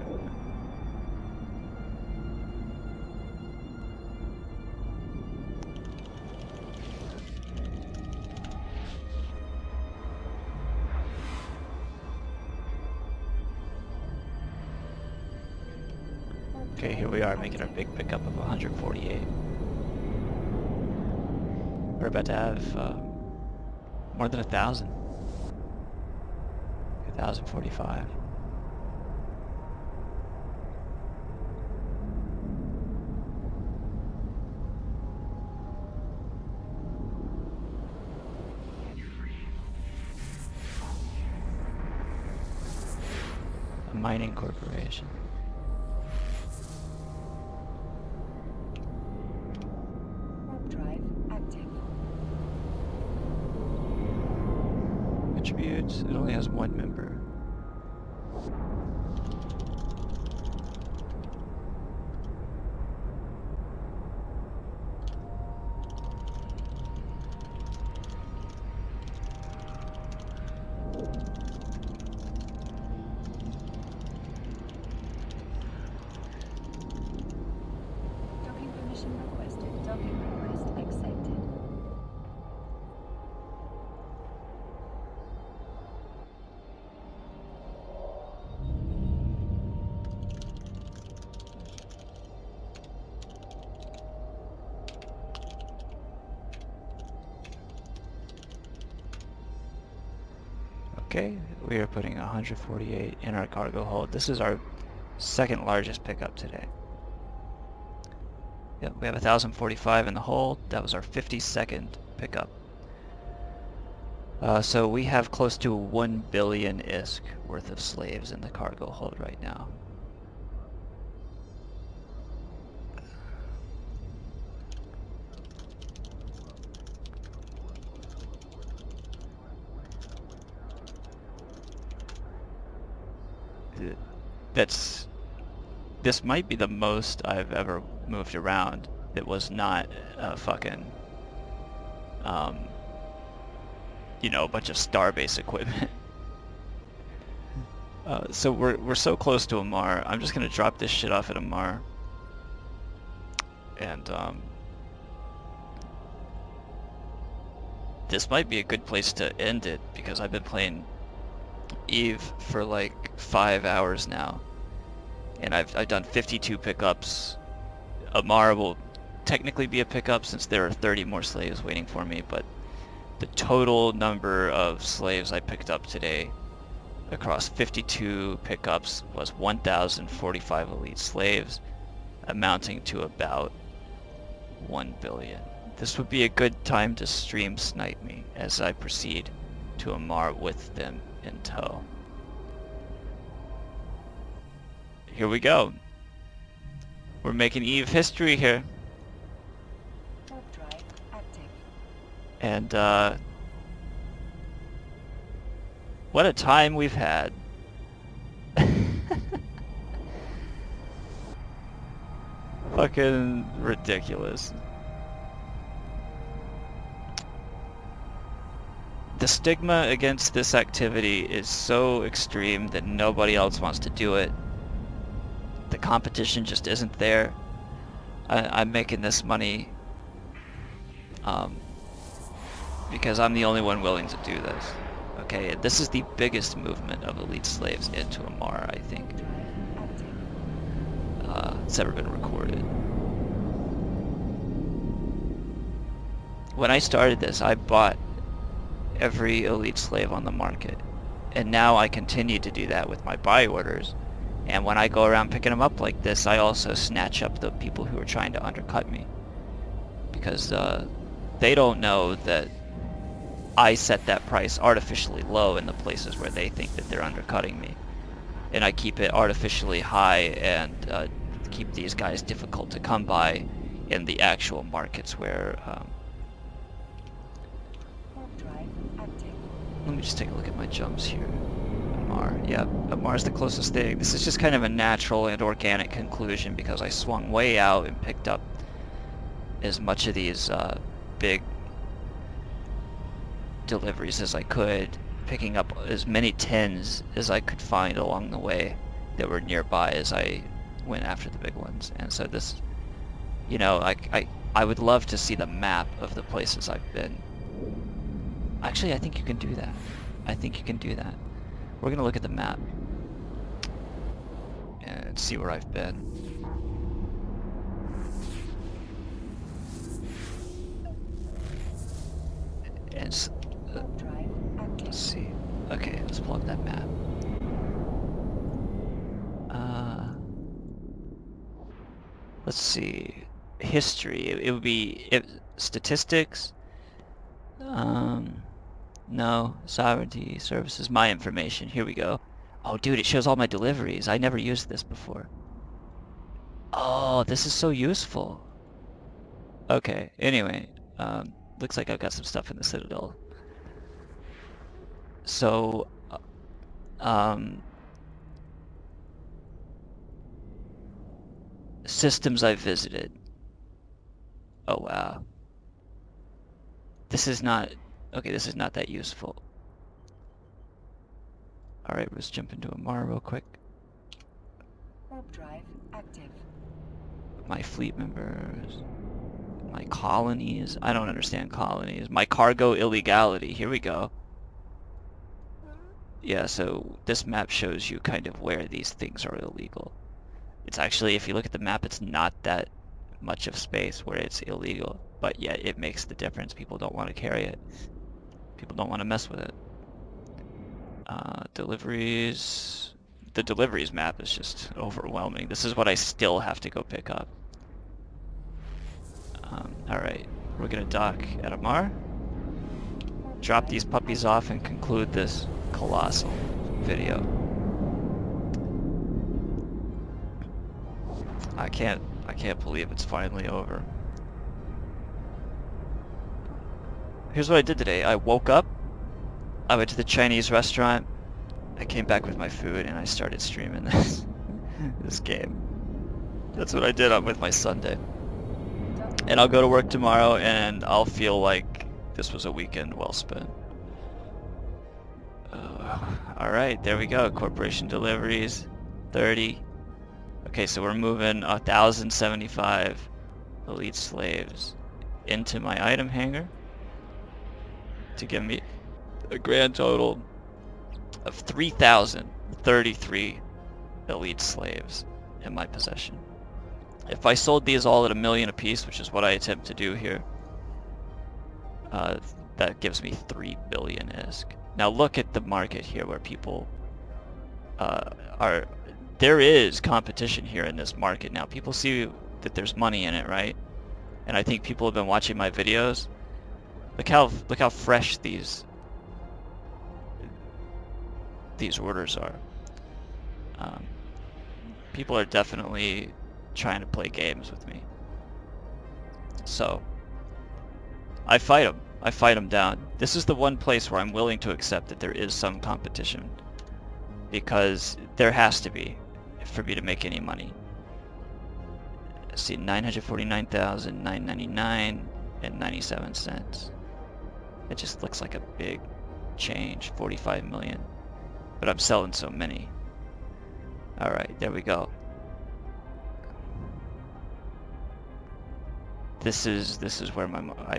Okay, here we are making our big pickup of 148. We're about to have more than 1,000. 1,045. A mining corporation. Warp drive active. Attributes. It only has one member. Docking permission requested. Docking request accepted. Okay, we are putting 148 in our cargo hold. This is our second largest pickup today. Yep, we have 1,045 in the hold. That was our 52nd pickup. So we have close to 1 billion ISK worth of slaves in the cargo hold right now. This might be the most I've ever moved around that was not fucking you know, a bunch of starbase equipment. So we're so close to Amarr. I'm just gonna drop this shit off at Amarr, and this might be a good place to end it because I've been playing Eve for like 5 hours now, and I've done 52 pickups. Amarr will technically be a pickup since there are 30 more slaves waiting for me, but the total number of slaves I picked up today across 52 pickups was 1,045 elite slaves, amounting to about 1 billion. This would be a good time to stream snipe me as I proceed to Amarr with them in tow. Here we go. We're making Eve history here. Warp drive active. And what a time we've had. Fucking ridiculous. The stigma against this activity is so extreme that nobody else wants to do it. The competition just isn't there. I'm making this money because I'm the only one willing to do this. Okay, this is the biggest movement of elite slaves into Amarr, I think, it's ever been recorded. When I started this, I bought every elite slave on the market, and now I continue to do that with my buy orders. And when I go around picking them up like this, I also snatch up the people who are trying to undercut me, because they don't know that I set that price artificially low in the places where they think that they're undercutting me, and I keep it artificially high and keep these guys difficult to come by in the actual markets where let me just take a look at my jumps here. Amarr, yeah, Amarr's the closest thing. This is just kind of a natural and organic conclusion because I swung way out and picked up as much of these big deliveries as I could, picking up as many 10s as I could find along the way, that were nearby as I went after the big ones. And so this, you know, I would love to see the map of the places I've been. Actually, I think you can do that. I think you can do that. We're gonna look at the map and see where I've been. And Drive active. let's see. Okay, let's pull up that map. Let's see. History. It would be statistics. No. Sovereignty, services, my information. Here we go. Oh, dude, it shows all my deliveries. I never used this before. Oh, this is so useful. Okay, anyway. Looks like I've got some stuff in the Citadel. So, systems I've visited. Oh, wow. This is not... Okay, this is not that useful. Alright, let's jump into Amarr real quick. Warp drive active. My fleet members. My colonies. I don't understand colonies. My cargo illegality. Here we go. Yeah, so this map shows you kind of where these things are illegal. It's actually, if you look at the map, it's not that much of space where it's illegal. But yet it makes the difference. People don't want to carry it. People don't want to mess with it. Deliveries. The deliveries map is just overwhelming. This is what I still have to go pick up. Alright, we're gonna dock at Amarr. Drop these puppies off and conclude this colossal video. I can't believe it's finally over. Here's what I did today. I woke up, I went to the Chinese restaurant, I came back with my food, and I started streaming this game. That's what I did with my Sunday. And I'll go to work tomorrow, and I'll feel like this was a weekend well spent. Alright, there we go. Corporation deliveries, 30. Okay, so we're moving 1,075 elite slaves into my item hangar to give me a grand total of 3,033 elite slaves in my possession. If I sold these all at $1 million apiece, which is what I attempt to do here, that gives me 3 billion ISK. Now look at the market here where people are... There is competition here in this market now. People see that there's money in it, right? And I think people have been watching my videos. Look how fresh these orders are. People are definitely trying to play games with me. So I fight them. I fight them down. This is the one place where I'm willing to accept that there is some competition, because there has to be for me to make any money. Let's see, 949,999 and 97 cents. It just looks like a big change, 45 million. But I'm selling so many. Alright, there we go. This is where I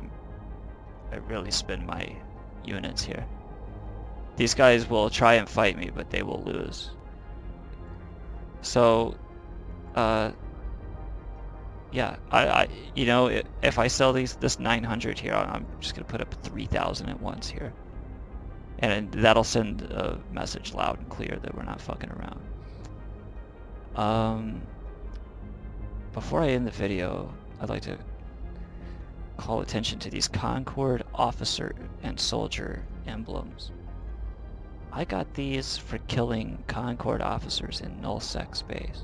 really spend my units here. These guys will try and fight me, but they will lose. So, yeah, I you know, if I sell this 900 here, I'm just gonna put up 3,000 at once here, and that'll send a message loud and clear that we're not fucking around. Before I end the video, I'd like to call attention to these Concord officer and soldier emblems. I got these for killing Concord officers in null-sec space.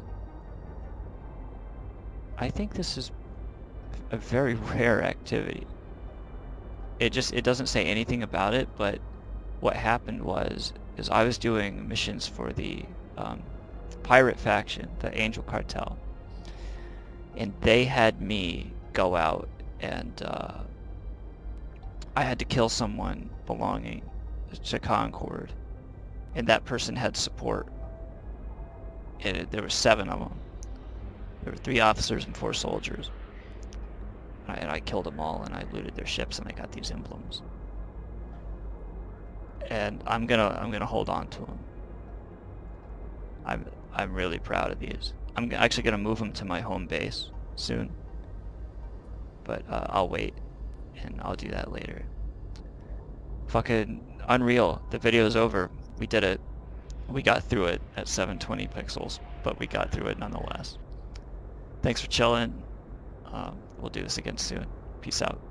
I think this is a very rare activity. It doesn't say anything about it, but what happened is I was doing missions for the pirate faction, the Angel Cartel, and they had me go out and I had to kill someone belonging to Concord, and that person had support, There were 7 of them. There were 3 officers and 4 soldiers. And I killed them all, and I looted their ships, and I got these emblems. And I'm gonna hold on to them. I'm really proud of these. I'm actually gonna move them to my home base soon. But I'll wait, and I'll do that later. Fucking unreal. The video's over. We did it. We got through it at 720 pixels, but we got through it nonetheless. Thanks for chilling. We'll do this again soon. Peace out.